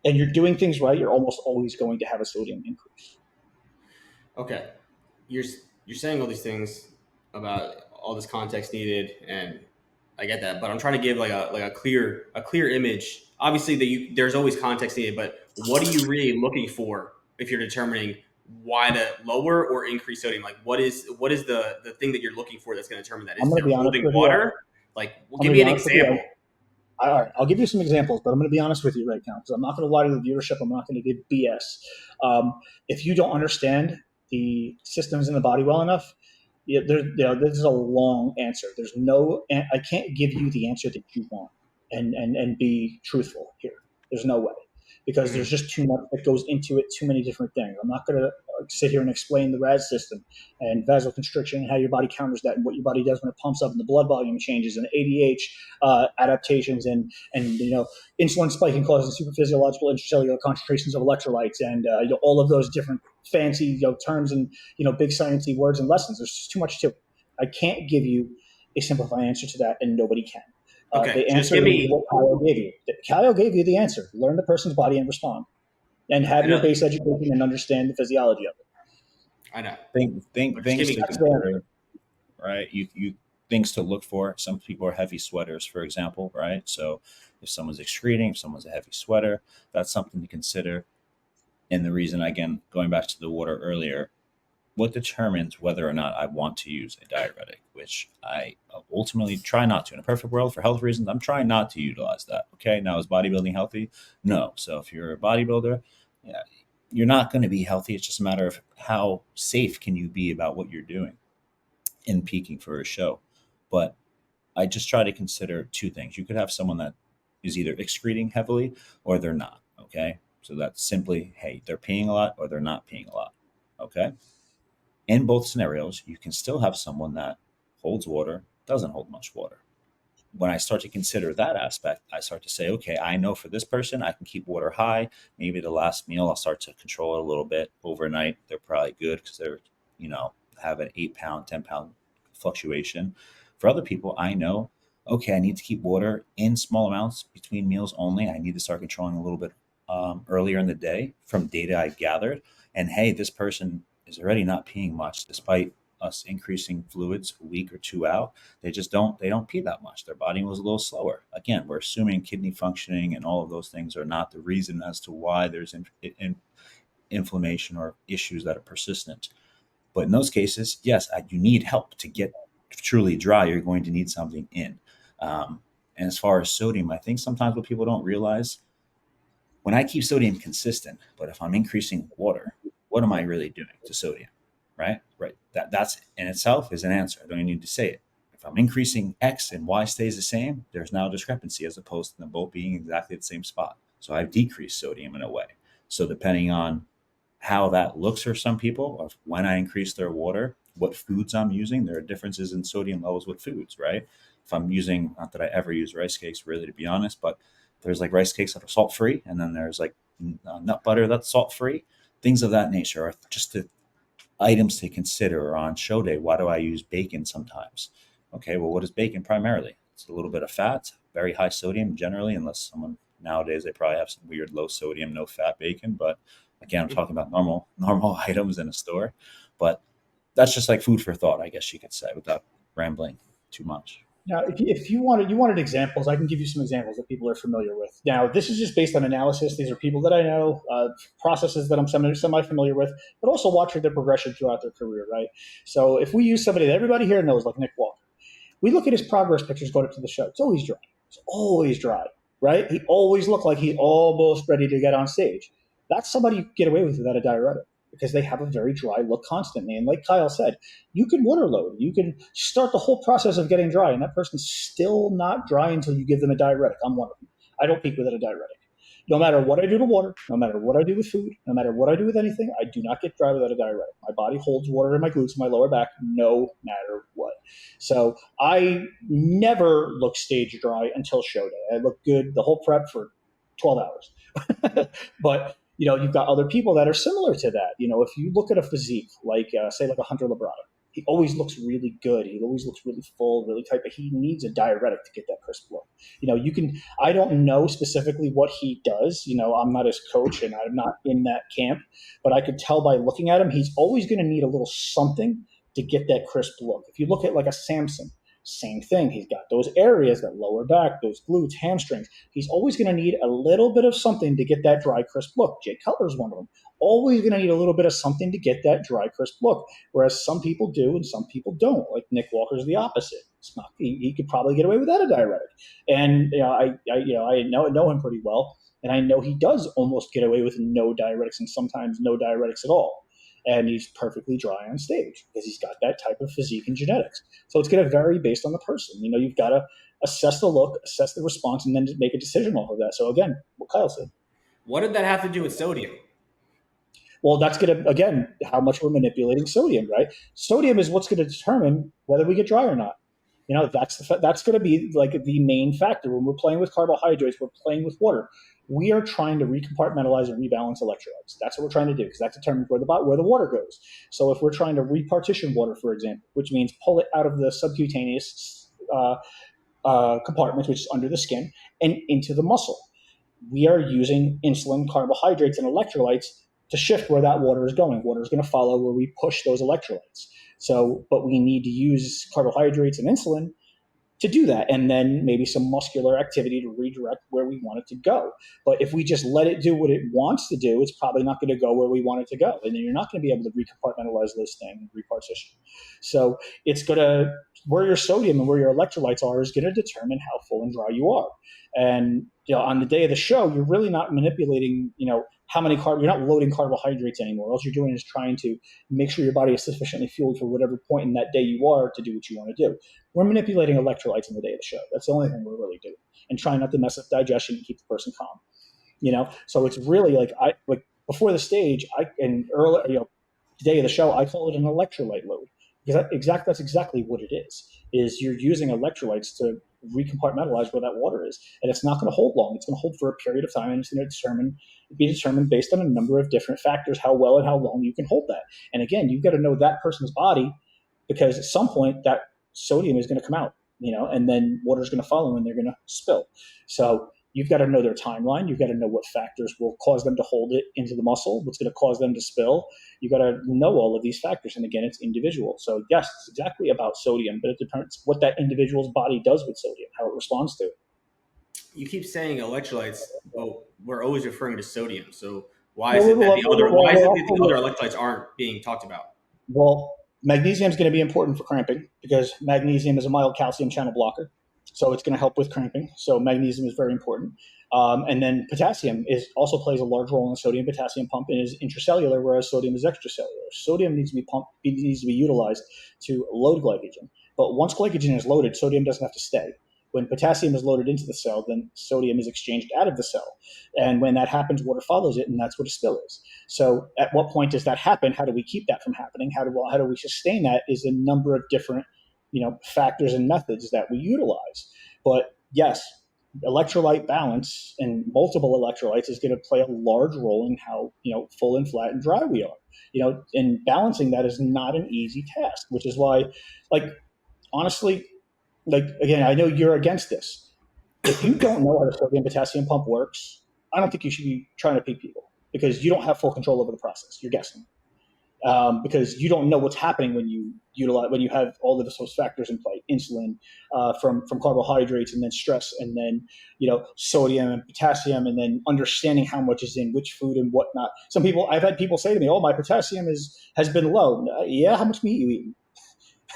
Speaker 2: and you're doing things right, you're almost always going to have a sodium increase.
Speaker 1: Okay. You're you're saying all these things about all this context needed, and I get that, but I'm trying to give like a clear image. Obviously, there's always context needed, but what are you really looking for if you're determining why to lower or increase sodium? Like, what is the thing that you're looking for that's going to determine that?
Speaker 2: I'm
Speaker 1: Is
Speaker 2: going to
Speaker 1: there
Speaker 2: be honest
Speaker 1: holding
Speaker 2: with you.
Speaker 1: water? Like, well,
Speaker 2: I'm
Speaker 1: give
Speaker 2: going to
Speaker 1: me
Speaker 2: be
Speaker 1: an
Speaker 2: honest with you.
Speaker 1: example.
Speaker 2: All right, I'll give you some examples, but I'm going to be honest with you right now because I'm not going to lie to the viewership. I'm not going to give BS. If you don't understand the systems in the body well enough, this is a long answer. I can't give you the answer that you want and be truthful here. There's no way because there's
Speaker 1: Mhm.
Speaker 2: just too much that goes into it, too many different things. I'm not going to sit here and explain the RAS system and vasoconstriction and how your body counters that and what your body does when it pumps up and the blood volume changes and ADH adaptations and insulin spiking causes super physiological intracellular concentrations of electrolytes and all of those different fancy terms and big sciencey words and lessons. There's just too much to it. I can't give you a simplified answer to that, and nobody can.
Speaker 1: Okay,
Speaker 2: The
Speaker 1: just
Speaker 2: answer
Speaker 1: give
Speaker 2: is
Speaker 1: me.
Speaker 2: what Kyle gave you. Kyle gave you the answer. Learn the person's body and respond, and have
Speaker 1: I
Speaker 2: your
Speaker 1: know.
Speaker 2: base education and understand the physiology of it.
Speaker 1: I know.
Speaker 3: Think
Speaker 1: But just give
Speaker 3: things
Speaker 1: me.
Speaker 3: to
Speaker 2: That's the answer.
Speaker 3: consider, right? You things to look for. Some people are heavy sweaters, for example, right? So if someone's excreting, if someone's a heavy sweater, that's something to consider. And the reason, again, going back to the water earlier, what determines whether or not I want to use a diuretic, which I ultimately try not to. In a perfect world, for health reasons, I'm trying not to utilize that. Okay, now is bodybuilding healthy? No. So if you're a bodybuilder, yeah, you're not going to be healthy. It's just a matter of how safe can you be about what you're doing in peaking for a show. But I just try to consider two things. You could have someone that is either excreting heavily or they're not. Okay. So that's simply, hey, they're peeing a lot or they're not peeing a lot. Okay. In both scenarios, you can still have someone that holds water, doesn't hold much water. When I start to consider that aspect, I start to say, okay, I know for this person, I can keep water high. Maybe the last meal, I'll start to control it a little bit. Overnight, they're probably good because they're, have an 8 pound, 10 pound fluctuation. For other people, I know, okay, I need to keep water in small amounts between meals only. I need to start controlling a little bit earlier in the day from data I gathered. And hey, this person is already not peeing much despite us increasing fluids a week or two out. They don't pee that much. Their body was a little slower. Again, we're assuming kidney functioning and all of those things are not the reason as to why there's inflammation or issues that are persistent. But in those cases, yes, you need help to get truly dry. You're going to need something in. And as far as sodium, I think sometimes what people don't realize, when I keep sodium consistent, but if I'm increasing water, what am I really doing to sodium? Right? Right. That's in itself is an answer. I don't even need to say it. If I'm increasing X and Y stays the same, there's now a discrepancy as opposed to them both being exactly the same spot. So I've decreased sodium in a way. So depending on how that looks for some people, of when I increase their water, what foods I'm using, there are differences in sodium levels with foods, right? If I'm using, not that I ever use rice cakes, really, to be honest, but there's like rice cakes that are salt free, and then there's like nut butter that's salt free. Things of that nature are just the items to consider on show day. Why do I use bacon sometimes? Okay, well, what is bacon primarily? It's a little bit of fat, very high sodium generally, unless someone nowadays they probably have some weird low sodium, no fat bacon. But again, I'm talking about normal items in a store. But that's just like food for thought, I guess you could say, without rambling too much.
Speaker 2: Now, if you wanted examples, I can give you some examples that people are familiar with. Now, this is just based on analysis. These are people that I know, processes that I'm semi familiar with, but also watching their progression throughout their career, right? So if we use somebody that everybody here knows, like Nick Walker, we look at his progress pictures going up to the show. It's always dry. It's always dry, right? He always looked like he's almost ready to get on stage. That's somebody you can get away with without a diuretic because they have a very dry look constantly. And like Kyle said, you can water load. You can start the whole process of getting dry, and that person's still not dry until you give them a diuretic. I'm one of them. I don't peak without a diuretic. No matter what I do to water, no matter what I do with food, no matter what I do with anything, I do not get dry without a diuretic. My body holds water in my glutes and my lower back no matter what. So I never look stage dry until show day. I look good the whole prep for 12 hours. But you've got other people that are similar to that. If you look at a physique, like say like a Hunter Labrada, he always looks really good. He always looks really full, really tight, but he needs a diuretic to get that crisp look. I don't know specifically what he does. I'm not his coach and I'm not in that camp, but I could tell by looking at him, he's always going to need a little something to get that crisp look. If you look at like a Samson, same thing. He's got those areas, that lower back, those glutes, hamstrings. He's always going to need a little bit of something to get that dry, crisp look. Jay Cutler's one of them. Always going to need a little bit of something to get that dry, crisp look. Whereas some people do and some people don't. Like Nick Walker's the opposite. It's not. He could probably get away without a diuretic. And I know him pretty well, and I know he does almost get away with no diuretics and sometimes no diuretics at all. And he's perfectly dry on stage because he's got that type of physique and genetics. So it's going to vary based on the person. You've got to assess the look, assess the response, and then just make a decision off of that. So again, what Kyle said.
Speaker 1: What did that have to do with sodium?
Speaker 2: Well, that's going to, again, how much we're manipulating sodium, right? Sodium is what's going to determine whether we get dry or not. That's going to be like the main factor. When we're playing with carbohydrates, we're playing with water. We are trying to recompartmentalize and rebalance electrolytes. That's what we're trying to do because that determines where the water goes. So if we're trying to repartition water, for example, which means pull it out of the subcutaneous compartment, which is under the skin, and into the muscle, we are using insulin, carbohydrates, and electrolytes to shift where that water is going. Water is going to follow where we push those electrolytes. But we need to use carbohydrates and insulin to do that, and then maybe some muscular activity to redirect where we want it to go. But if we just let it do what it wants to do, it's probably not going to go where we want it to go, and then you're not going to be able to recompartmentalize this thing and repartition. So it's going to, where your sodium and where your electrolytes are is going to determine how full and dry you are. And on the day of the show, you're really not manipulating, how many carbs. You're not loading carbohydrates anymore. All you're doing is trying to make sure your body is sufficiently fueled for whatever point in that day you are to do what you want to do. We're manipulating electrolytes on the day of the show. That's the only thing we're really doing, and trying not to mess up digestion and keep the person calm. So it's really like before the stage, and early, the day of the show, I call it an electrolyte load because that's exactly what it is. Is you're using electrolytes to recompartmentalize where that water is, and it's not going to hold long. It's going to hold for a period of time, and it's going to be determined based on a number of different factors, how well and how long you can hold that. And again, you've got to know that person's body, because at some point that sodium is going to come out, and then water is going to follow and they're going to spill. So you've got to know their timeline. You've got to know what factors will cause them to hold it into the muscle, what's going to cause them to spill. You've got to know all of these factors. And again, it's individual. So yes, it's exactly about sodium, but it depends what that individual's body does with sodium, how it responds to it.
Speaker 1: You keep saying electrolytes, but we're always referring to sodium. So why is it that the other electrolytes aren't being talked about?
Speaker 2: Well, magnesium is going to be important for cramping because magnesium is a mild calcium channel blocker. So it's going to help with cramping. So magnesium is very important. And then potassium also plays a large role in the sodium-potassium pump and is intracellular, whereas sodium is extracellular. Sodium needs to be utilized to load glycogen. But once glycogen is loaded, sodium doesn't have to stay. When potassium is loaded into the cell, then sodium is exchanged out of the cell. And when that happens, water follows it, and that's what a spill is. So at what point does that happen? How do we keep that from happening? How do we sustain that is a number of different factors and methods that we utilize. But yes, electrolyte balance and multiple electrolytes is going to play a large role in how full and flat and dry we are. And balancing that is not an easy task, which is why, honestly, again, I know you're against this. If you don't know how the sodium potassium pump works, I don't think you should be trying to peak people because you don't have full control over the process. You're guessing. Because you don't know what's happening when you have all of those factors in play, insulin from carbohydrates, and then stress, and then sodium and potassium, and then understanding how much is in which food and whatnot. I've had people say to me, "Oh, my potassium has been low." Yeah, how much meat you eating?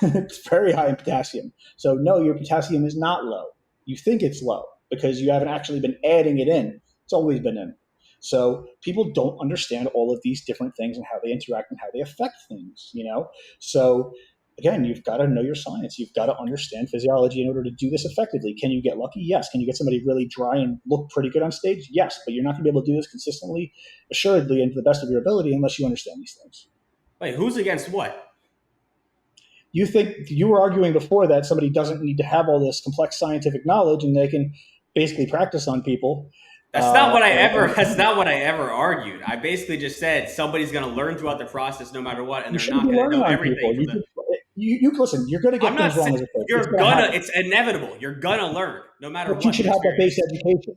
Speaker 2: It's very high in potassium. So no, your potassium is not low. You think it's low because you haven't actually been adding it in. It's always been in. So people don't understand all of these different things and how they interact and how they affect things, So again, you've got to know your science. You've got to understand physiology in order to do this effectively. Can you get lucky? Yes. Can you get somebody really dry and look pretty good on stage? Yes. But you're not going to be able to do this consistently, assuredly, and to the best of your ability unless you understand these things.
Speaker 1: Wait, who's against what?
Speaker 2: You think you were arguing before that somebody doesn't need to have all this complex scientific knowledge and they can basically practice on people.
Speaker 1: That's not what I ever argued. I basically just said somebody's going to learn throughout the process no matter what, and
Speaker 2: You
Speaker 1: they're
Speaker 2: shouldn't
Speaker 1: not
Speaker 2: be
Speaker 1: going to
Speaker 2: learning
Speaker 1: know
Speaker 2: on
Speaker 1: everything
Speaker 2: people.
Speaker 1: from the.
Speaker 2: You listen. You're going to get
Speaker 1: I'm not
Speaker 2: things wrong
Speaker 1: saying
Speaker 2: as a coach.
Speaker 1: it's inevitable. You're gonna learn no matter
Speaker 2: But
Speaker 1: what.
Speaker 2: you should have that base education.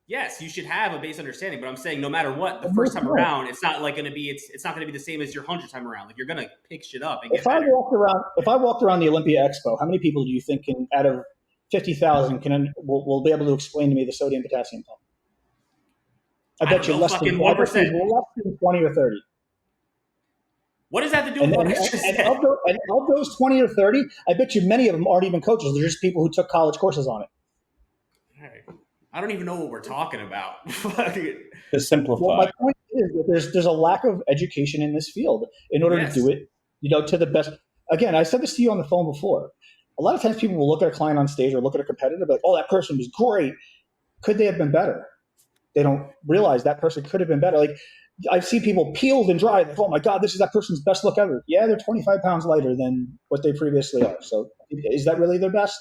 Speaker 1: Yes, you should have a base understanding, but I'm saying no matter what, the
Speaker 2: But
Speaker 1: first
Speaker 2: most
Speaker 1: time
Speaker 2: don't.
Speaker 1: around, it's not like gonna be it's not gonna be the same as your 100th time around. Like you're gonna pick shit up and get
Speaker 2: If I
Speaker 1: better.
Speaker 2: walked around the Olympia Expo, how many people do you think out of 50,000 will be able to explain to me the sodium-potassium pump? I bet you less than 20 or 30.
Speaker 1: What does that have to do with what I just said?
Speaker 2: Of those 20 or 30, I bet you many of them aren't even coaches. They're just people who took college courses on it.
Speaker 1: I don't even know what we're talking about.
Speaker 3: To simplify.
Speaker 2: Well, my point is that there's a lack of education in this field in order to do it, to the best. Again, I said this to you on the phone before. A lot of times people will look at a client on stage or look at a competitor, like, oh, that person was great. Could they have been better? They don't realize that person could have been better. Like, I see people peeled and dry. Like, oh my God, this is that person's best look ever. Yeah, they're 25 pounds lighter than what they previously are. So is that really their best?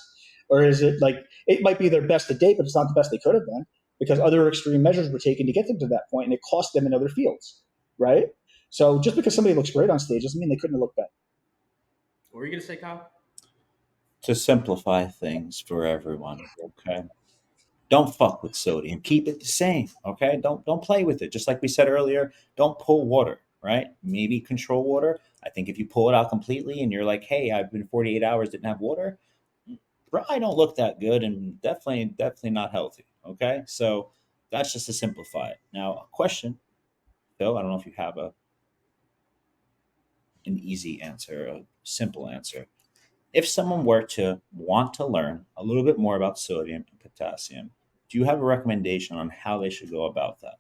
Speaker 2: Or is it like, it might be their best to date, but it's not the best they could have been because other extreme measures were taken to get them to that point and it cost them in other fields, right? So just because somebody looks great on stage doesn't mean they couldn't have looked better.
Speaker 1: What were you going to say, Kyle?
Speaker 3: To simplify things for everyone, okay? Don't fuck with sodium. Keep it the same, okay? Don't play with it. Just like we said earlier, don't pull water, right? Maybe control water. I think if you pull it out completely and you're like, hey, I've been 48 hours, didn't have water, probably don't look that good and definitely not healthy, okay? So that's just to simplify it. Now, a question, Phil, I don't know if you have an easy answer, a simple answer. If someone were to want to learn a little bit more about sodium and potassium, do you have a recommendation on how they should go about that?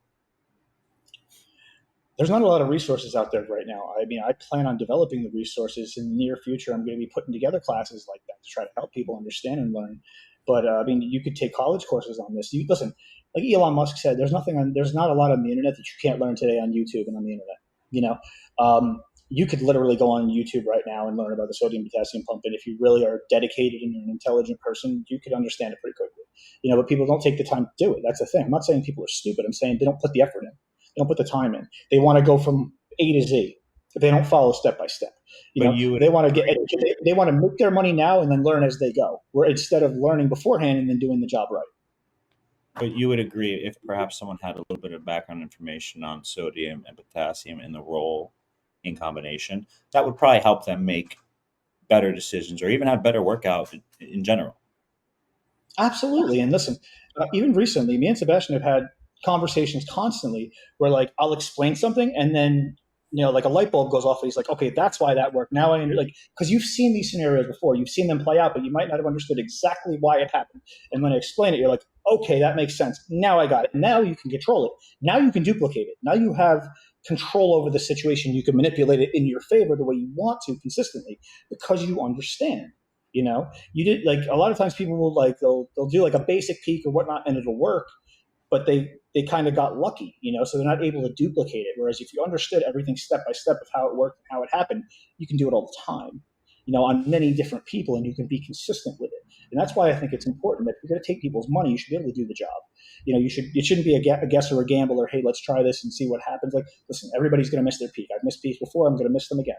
Speaker 2: There's not a lot of resources out there right now. I mean, I plan on developing the resources in the near future. I'm going to be putting together classes like that to try to help people understand and learn. But I mean, you could take college courses on this. Listen, like Elon Musk said, there's not a lot on the internet that you can't learn today on YouTube and on the internet. You could literally go on YouTube right now and learn about the sodium potassium pump. And if you really are dedicated and you're an intelligent person, you could understand it pretty quickly. But people don't take the time to do it. That's the thing. I'm not saying people are stupid. I'm saying they don't put the effort in. They don't put the time in. They want to go from A to Z. They don't follow step by step. They want to make their money now and then learn as they go. Where instead of learning beforehand and then doing the job right.
Speaker 3: But you would agree if perhaps someone had a little bit of background information on sodium and potassium and the role in combination, that would probably help them make better decisions or even have better workout in general.
Speaker 2: Absolutely. And listen, even recently, me and Sebastian have had conversations constantly where like I'll explain something and then like a light bulb goes off and he's like, okay, that's why that worked. Now because you've seen these scenarios before, you've seen them play out, but you might not have understood exactly why it happened. And when I explain it, you're like, okay, that makes sense. Now I got it. Now you can control it. Now you can duplicate it. Now you have control over the situation. You can manipulate it in your favor the way you want to consistently because you understand. You did like a lot of times people will they'll do like a basic peak or whatnot and it'll work, but they kind of got lucky, so they're not able to duplicate it. Whereas if you understood everything step by step of how it worked and how it happened, you can do it all the time, on many different people, and you can be consistent with it. And that's why I think it's important that if you're going to take people's money, you should be able to do the job. It shouldn't be a guess or a gamble or, hey, let's try this and see what happens. Like, listen, everybody's going to miss their peak. I've missed peaks before. I'm going to miss them again.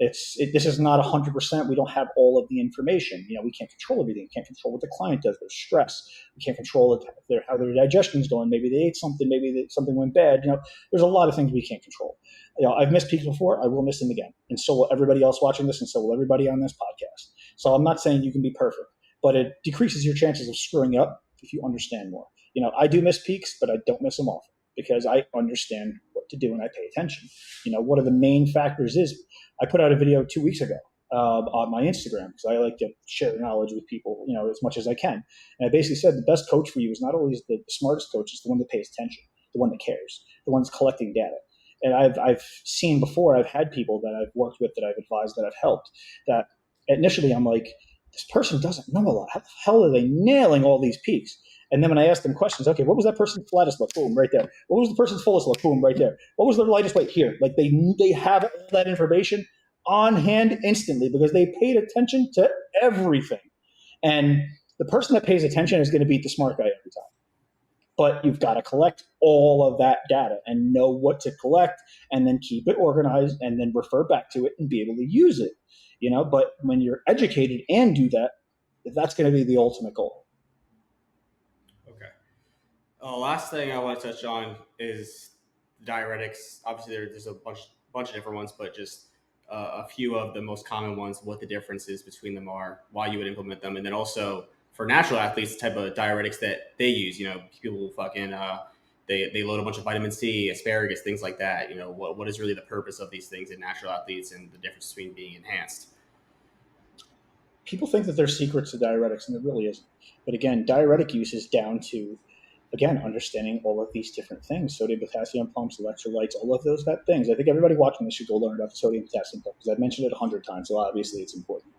Speaker 2: This is not 100%. We don't have all of the information. We can't control everything. We can't control what the client does. There's stress. We can't control how their digestion's going. Maybe they ate something. Maybe something went bad. There's a lot of things we can't control. I've missed peaks before. I will miss them again. And so will everybody else watching this, and so will everybody on this podcast. So I'm not saying you can be perfect, but it decreases your chances of screwing up if you understand more. I do miss peaks, but I don't miss them often because I understand what to do and I pay attention. One of the main factors is I put out a video 2 weeks ago on my Instagram because I like to share knowledge with people, as much as I can. And I basically said the best coach for you is not always the smartest coach, it's the one that pays attention, the one that cares, the one that's collecting data. And I've seen before, I've had people that I've worked with, that I've advised, that I've helped, that initially I'm like, this person doesn't know a lot. How the hell are they nailing all these peaks? And then when I ask them questions, okay, what was that person's flattest look? Boom, right there. What was the person's fullest look? Boom, right there. What was their lightest weight? Here. Like they have all that information on hand instantly because they paid attention to everything. And the person that pays attention is going to beat the smart guy every time. But you've got to collect all of that data and know what to collect, and then keep it organized, and then refer back to it and be able to use it. But when you're educated and do that, that's going to be the ultimate goal.
Speaker 1: Okay. Last thing I want to touch on is diuretics. Obviously, there's a bunch of different ones, but just a few of the most common ones, what the differences between them are, why you would implement them, and then also for natural athletes, the type of diuretics that they use. People fucking they load a bunch of vitamin C, asparagus, things like that. What is really the purpose of these things in natural athletes, and the difference between being enhanced?
Speaker 2: People think that there's secrets to diuretics, and there really isn't. But again, diuretic use is down to, again, understanding all of these different things: sodium, potassium pumps, electrolytes, all of those things. I think everybody watching this should go learn about the sodium, potassium pumps, because I've mentioned it 100 times, so obviously it's important.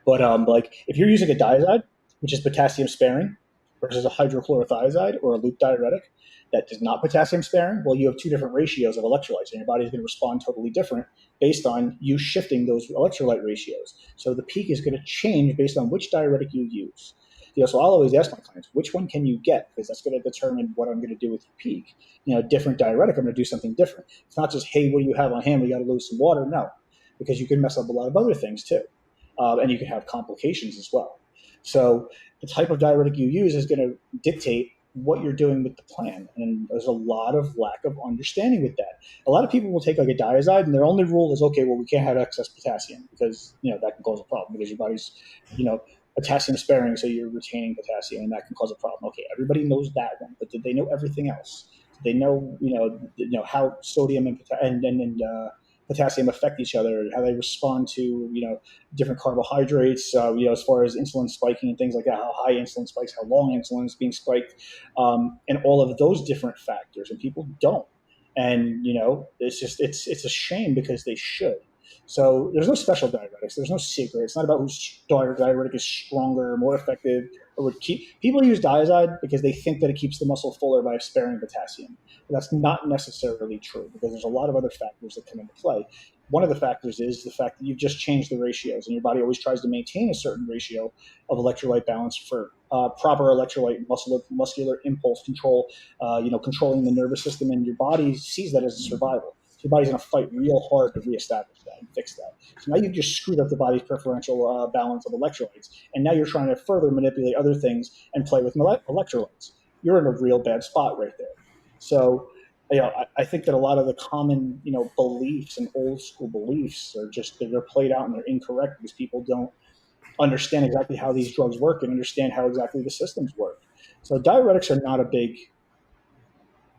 Speaker 2: But like if you're using a diazide, which is potassium sparing, versus a hydrochlorothiazide or a loop diuretic that is not potassium sparing, well, you have two different ratios of electrolytes, and your body's going to respond totally different based on you shifting those electrolyte ratios. So the peak is going to change based on which diuretic you use. So I'll always ask my clients, which one can you get? Because that's going to determine what I'm going to do with your peak. Different diuretic, I'm going to do something different. It's not just, hey, what do you have on hand? We got to lose some water. No, because you can mess up a lot of other things too. And you can have complications as well. So the type of diuretic you use is going to dictate what you're doing with the plan. And there's a lot of lack of understanding with that. A lot of people will take like a diazide, and their only rule is, okay, well, we can't have excess potassium because, that can cause a problem because your body's, potassium sparing, so you're retaining potassium, and that can cause a problem. Okay, everybody knows that one, but did they know everything else? Did they know, how sodium and potassium affect each other, how they respond to, different carbohydrates, as far as insulin spiking and things like that, how high insulin spikes, how long insulin is being spiked, and all of those different factors. And people don't. And, it's a shame because they should. So there's no special diuretics. There's no secret. It's not about whose diuretic is stronger, more effective, or would keep. People use diazide because they think that it keeps the muscle fuller by sparing potassium. But that's not necessarily true because there's a lot of other factors that come into play. One of the factors is the fact that you've just changed the ratios, and your body always tries to maintain a certain ratio of electrolyte balance for proper electrolyte muscular impulse control, controlling the nervous system, and your body sees that as a survival. So your body's going to fight real hard to reestablish that and fix that. So now you've just screwed up the body's preferential balance of electrolytes, and now you're trying to further manipulate other things and play with electrolytes. You're in a real bad spot right there. So, I think that a lot of the common, beliefs and old school beliefs are just, they're played out and they're incorrect because people don't understand exactly how these drugs work and understand how exactly the systems work. So diuretics are not a big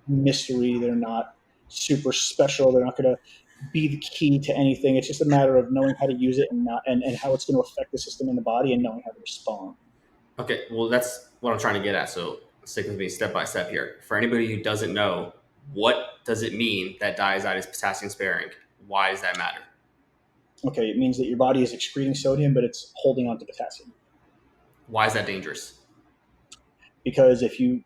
Speaker 2: mystery. They're not super special. They're not going to be the key to anything. It's just a matter of knowing how to use it and how it's going to affect the system in the body and knowing how to respond.
Speaker 1: Okay, well, that's what I'm trying to get at. So stick with me step by step here. For anybody who doesn't know, what does it mean that diazide is potassium sparing? Why does that matter?
Speaker 2: Okay, it means that your body is excreting sodium, but it's holding on to potassium.
Speaker 1: Why is that dangerous?
Speaker 2: Because if you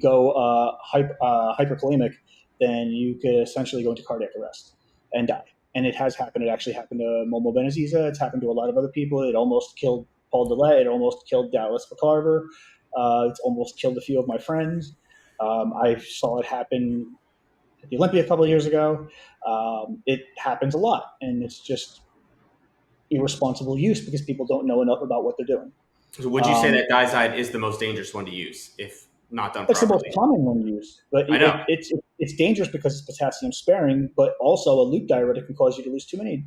Speaker 2: go hyperkalemic, then you could essentially go into cardiac arrest and die. And it has happened. It actually happened to Momo Benaziza. It's happened to a lot of other people. It almost killed Paul DeLay. It almost killed Dallas McCarver. It's almost killed a few of my friends. I saw it happen at the Olympia a couple of years ago. It happens a lot, and it's just irresponsible use because people don't know enough about what they're doing.
Speaker 1: So would you say that diazide is the most dangerous one to use if not done properly?
Speaker 2: It's the most common one used, but it's dangerous because it's potassium sparing, but also a loop diuretic can cause you to lose too many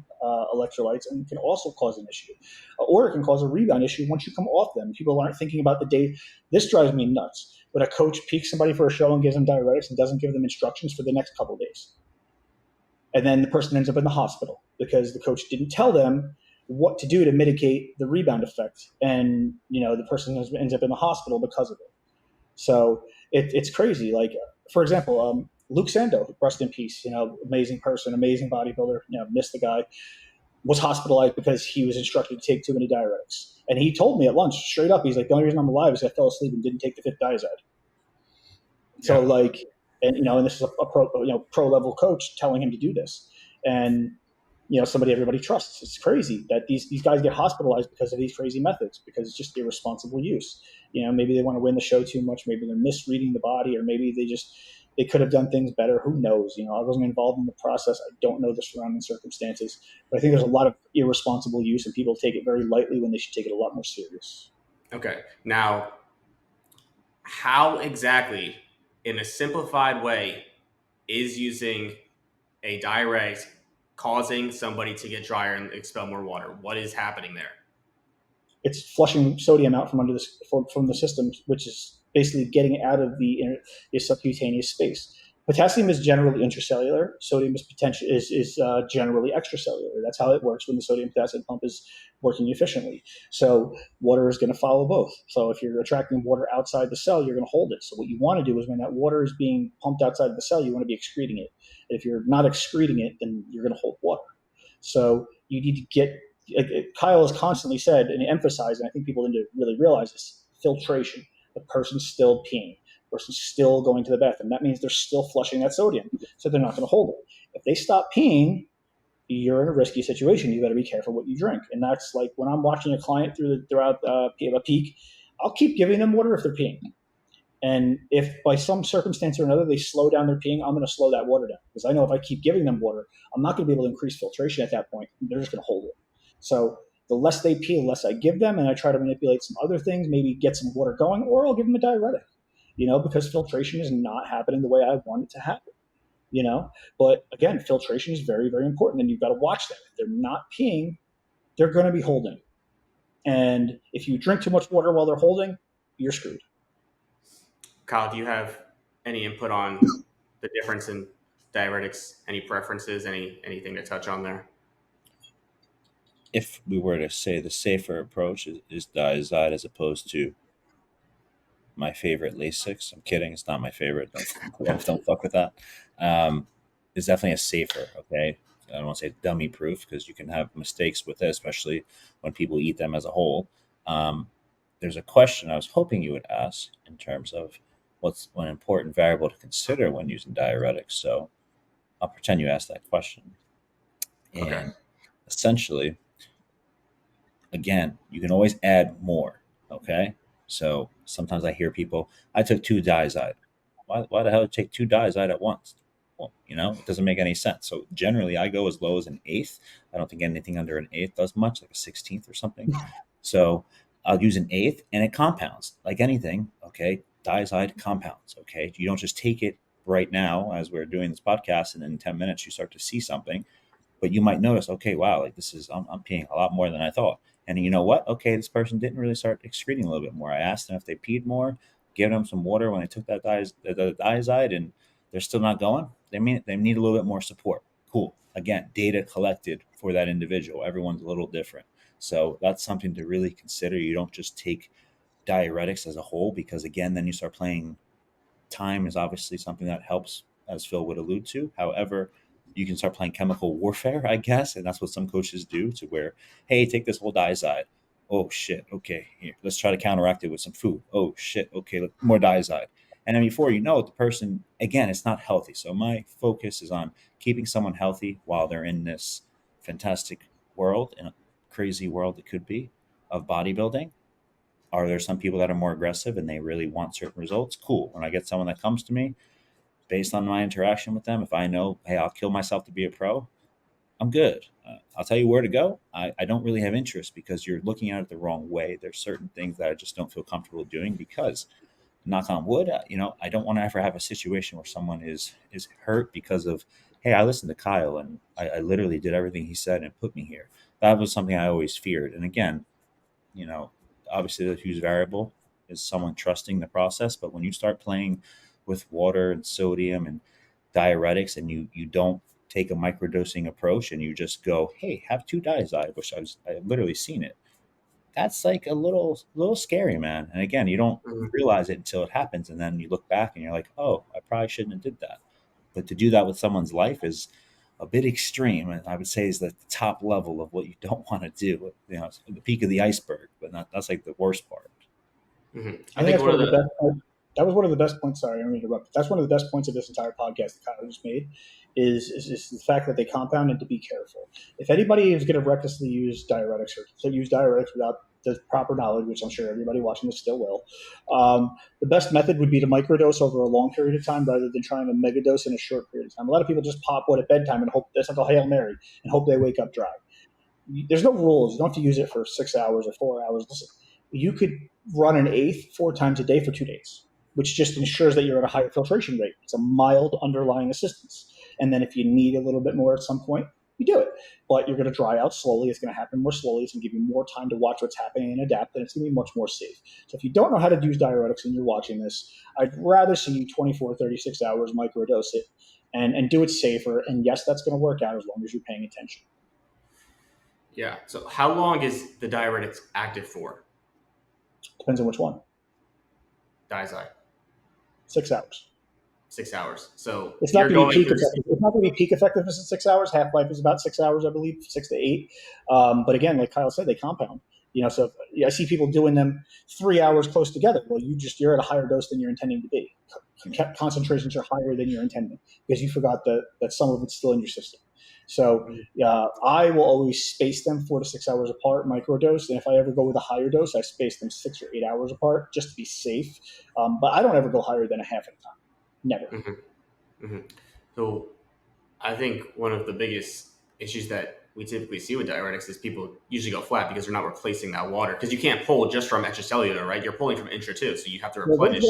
Speaker 2: electrolytes and can also cause an issue. Or it can cause a rebound issue once you come off them. People aren't thinking about the day. This drives me nuts. When a coach peaks somebody for a show and gives them diuretics and doesn't give them instructions for the next couple of days. And then the person ends up in the hospital because the coach didn't tell them what to do to mitigate the rebound effect. And, the person ends up in the hospital because of it. So it's crazy. Like, for example, Luke Sando, rest in peace, amazing person, amazing bodybuilder, missed the guy, was hospitalized because he was instructed to take too many diuretics. And he told me at lunch straight up, he's like, the only reason I'm alive is I fell asleep and didn't take the fifth diazide. So
Speaker 1: Yeah.
Speaker 2: like, and this is a pro level coach telling him to do this. And somebody everybody trusts. It's crazy that these guys get hospitalized because of these crazy methods, because it's just irresponsible use. Maybe they want to win the show too much, maybe they're misreading the body, or maybe they could have done things better. Who knows? I wasn't involved in the process. I don't know the surrounding circumstances, but I think there's a lot of irresponsible use, and people take it very lightly when they should take it a lot more serious.
Speaker 1: Okay. Now, how exactly, in a simplified way, is using a diuretic causing somebody to get drier and expel more water? What is happening there?
Speaker 2: It's flushing sodium out from from the system, which is basically getting it out of the subcutaneous space. Potassium is generally intracellular. Sodium is generally extracellular. That's how it works when the sodium potassium pump is working efficiently. So water is going to follow both. So if you're attracting water outside the cell, you're going to hold it. So what you want to do is, when that water is being pumped outside of the cell, you want to be excreting it. If you're not excreting it, then you're going to hold water. So you need to get, Kyle has constantly said and emphasized, and I think people need to really realize this: filtration. The person's still peeing. The person's still going to the bathroom. That means they're still flushing that sodium, so they're not going to hold it. If they stop peeing, you're in a risky situation. You got to be careful what you drink. And that's like when I'm watching a client throughout a peak, I'll keep giving them water if they're peeing. And if by some circumstance or another they slow down their peeing, I'm going to slow that water down, because I know if I keep giving them water, I'm not going to be able to increase filtration at that point. They're just going to hold it. So the less they pee, the less I give them, and I try to manipulate some other things, maybe get some water going, or I'll give them a diuretic, because filtration is not happening the way I want it to happen. But again, filtration is very, very important, and you've got to watch them. If they're not peeing, they're going to be holding. And if you drink too much water while they're holding, you're screwed.
Speaker 1: Kyle, do you have any input on the difference in diuretics? Any preferences? Anything to touch on there?
Speaker 3: If we were to say the safer approach is diazide as opposed to my favorite Lasix. I'm kidding. It's not my favorite. Don't fuck with that. It's definitely a safer. Okay. I don't want to say dummy proof, because you can have mistakes with it, especially when people eat them as a whole. There's a question I was hoping you would ask in terms of what's one important variable to consider when using diuretics. So I'll pretend you asked that question. And
Speaker 1: Okay.
Speaker 3: essentially, again, you can always add more. Okay. So sometimes I hear people, I took 2 diazide. Why the hell take 2 diazide at once? Well, it doesn't make any sense. So generally I go as low as an eighth. I don't think anything under an eighth does much, like a 16th or something. So I'll use an eighth, and it compounds like anything. Okay. Diazide compounds. Okay. You don't just take it right now as we're doing this podcast, and in 10 minutes you start to see something. But you might notice, okay, wow, like I'm peeing a lot more than I thought. And you know what? Okay, this person didn't really start excreting a little bit more. I asked them if they peed more, gave them some water when they took that the diazide, and they're still not going. They need a little bit more support. Cool. Again, data collected for that individual. Everyone's a little different. So that's something to really consider. You don't just take diuretics as a whole, because again, then you start playing. Time is obviously something that helps, as Phil would allude to. However, you can start playing chemical warfare, I guess, and that's what some coaches do, to where, hey, take this whole diazide. Oh shit, okay, here, let's try to counteract it with some food. Oh shit, okay, more diazide. And then before you know it, the person, again, it's not healthy. So my focus is on keeping someone healthy while they're in this fantastic world, in a crazy world it could be, of bodybuilding. Are there some people that are more aggressive and they really want certain results? Cool. When I get someone that comes to me, based on my interaction with them, if I know, hey, I'll kill myself to be a pro, I'm good. I'll tell you where to go. I don't really have interest, because you're looking at it the wrong way. There's certain things that I just don't feel comfortable doing, because, knock on wood, I don't want to ever have a situation where someone is hurt because of, hey, I listened to Kyle and I literally did everything he said and put me here. That was something I always feared. And again, you know, obviously the huge variable is someone trusting the process. But when you start playing with water and sodium and diuretics, and you don't take a microdosing approach, and you just go, hey, have 2 diazide, which I've literally seen it. That's like a little scary, man. And again, you don't
Speaker 1: Mhm.
Speaker 3: realize it until it happens, and then you look back and you're like, oh, I probably shouldn't have did that. But to do that with someone's life is a bit extreme, and I would say is the top level of what you don't want to do. You know, it's the peak of the iceberg, but that's like the worst part.
Speaker 1: Mm-hmm.
Speaker 2: I think that's one of the best. That was one of the best points. Sorry, I'm interrupt. That's one of the best points of this entire podcast that Kyle just made is the fact that they compound and to be careful. If anybody is going to recklessly use diuretics or to use diuretics without the proper knowledge, which I'm sure everybody watching this still will, the best method would be to microdose over a long period of time rather than trying to megadose in a short period of time. A lot of people just pop one at bedtime and hope that's like a Hail Mary and hope they wake up dry. There's no rules. You don't have to use it for 6 hours or 4 hours. Listen, you could run an eighth 4 times a day for 2 days, which just ensures that you're at a higher filtration rate. It's a mild underlying assistance. And then if you need a little bit more at some point, you do it. But you're going to dry out slowly. It's going to happen more slowly. It's going to give you more time to watch what's happening and adapt, and it's going to be much more safe. So if you don't know how to use diuretics and you're watching this, I'd rather see you 24, 36 hours microdose it and do it safer. And yes, that's going to work out as long as you're paying attention.
Speaker 1: Yeah. So how long is the diuretics active for?
Speaker 2: Depends on which one.
Speaker 1: Diazide.
Speaker 2: 6 hours.
Speaker 1: 6 hours. So
Speaker 2: it's not going to be peak effective. It's not going to be peak effectiveness in 6 hours. Half-life is about 6 hours, I believe, 6 to 8. But again, like Kyle said, they compound. You know, so I see people doing them 3 hours close together. Well, you're at a higher dose than you're intending to be. Concentrations are higher than you're intending because you forgot that some of it's still in your system. So I will always space them 4 to 6 hours apart, microdose. And if I ever go with a higher dose, I space them 6 or 8 hours apart just to be safe. But I don't ever go higher than a half at a time. Never.
Speaker 1: Mm-hmm. Mm-hmm. So I think one of the biggest issues that we typically see with diuretics is people usually go flat because they're not replacing that water. Because you can't pull just from extracellular, right? You're pulling from intra too, so you have to replenish.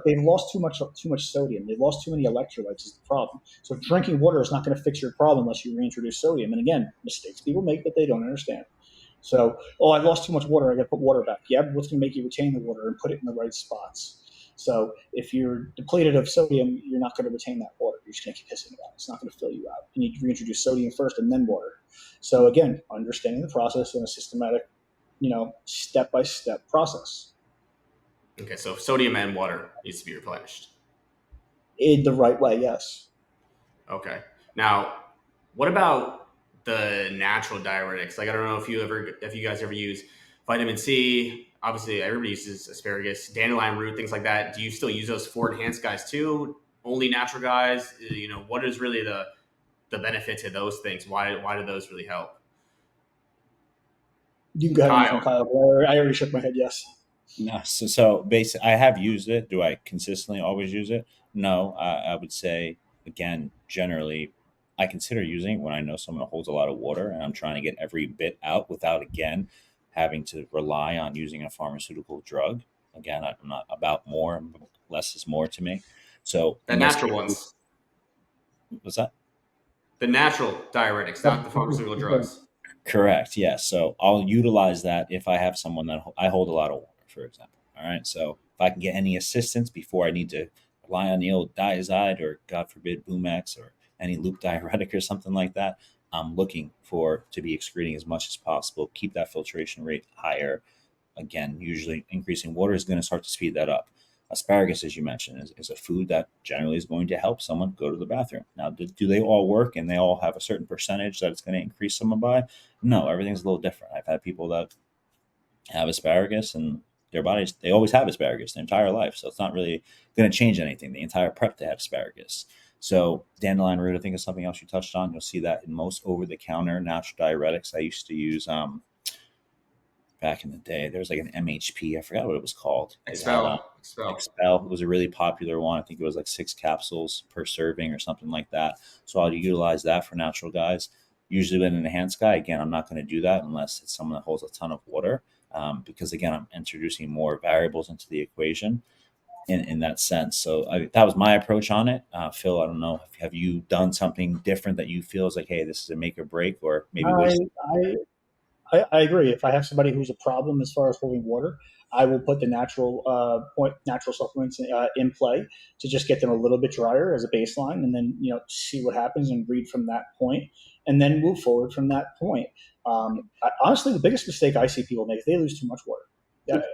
Speaker 2: They've lost too much sodium. They've lost too many electrolytes is the problem. So drinking water is not going to fix your problem unless you reintroduce sodium. And again, mistakes people make that they don't understand. So, I lost too much water. I got to put water back. Yeah, but what's going to make you retain the water and put it in the right spots? So if you're depleted of sodium, you're not going to retain that water. You're just going to keep pissing it out. It's not going to fill you out. You need to reintroduce sodium first and then water. So again, understanding the process in a systematic, step-by-step process.
Speaker 1: Okay, so sodium and water needs to be replenished.
Speaker 2: In the right way, yes.
Speaker 1: Okay. Now, what about the natural diuretics? Like, I don't know if you guys ever use vitamin C. Obviously, everybody uses asparagus, dandelion root, things like that. Do you still use those for enhanced guys too? Only natural guys? What is really the benefit to those things? Why do those really help?
Speaker 2: You can go ahead, Kyle. I already shook my head. Yes.
Speaker 3: No. So basically, I have used it. Do I consistently always use it? No. I would say again, generally, I consider using it when I know someone holds a lot of water and I'm trying to get every bit out without again having to rely on using a pharmaceutical drug. Again, I'm not about more, less is more to me. So
Speaker 1: the natural ones.
Speaker 3: What's that?
Speaker 1: The natural diuretics, not the pharmaceutical drugs.
Speaker 3: Correct. Yes. So I'll utilize that if I have someone that I hold a lot of water, for example. All right. So if I can get any assistance before I need to rely on the old Diazide or God forbid Bumex or any loop diuretic or something like that, I'm looking to be excreting as much as possible, keep that filtration rate higher. Again, usually increasing water is going to start to speed that up. Asparagus, as you mentioned, is a food that generally is going to help someone go to the bathroom. Now, do they all work and they all have a certain percentage that it's going to increase someone by? No, everything's a little different. I've had people that have asparagus and their bodies, they always have asparagus their entire life. So it's not really going to change anything. The entire prep, they have asparagus. So dandelion root, I think, is something else you touched on. You'll see that in most over-the-counter natural diuretics. I used to use back in the day. There was like an MHP. I forgot what it was called.
Speaker 1: Expel.
Speaker 3: It was a really popular one. I think it was like 6 capsules per serving or something like that. So I'll utilize that for natural guys. Usually with an enhanced guy, again, I'm not going to do that unless it's someone that holds a ton of water because, again, I'm introducing more variables into the equation. In that sense. So that was my approach on it. Phil, I don't know. Have you done something different that you feel is like, hey, this is a make or break, or maybe
Speaker 2: I agree. If I have somebody who's a problem as far as holding water, I will put the natural supplements in play to just get them a little bit drier as a baseline, and then see what happens and read from that point, and then move forward from that point. Honestly, the biggest mistake I see people make is they lose too much water.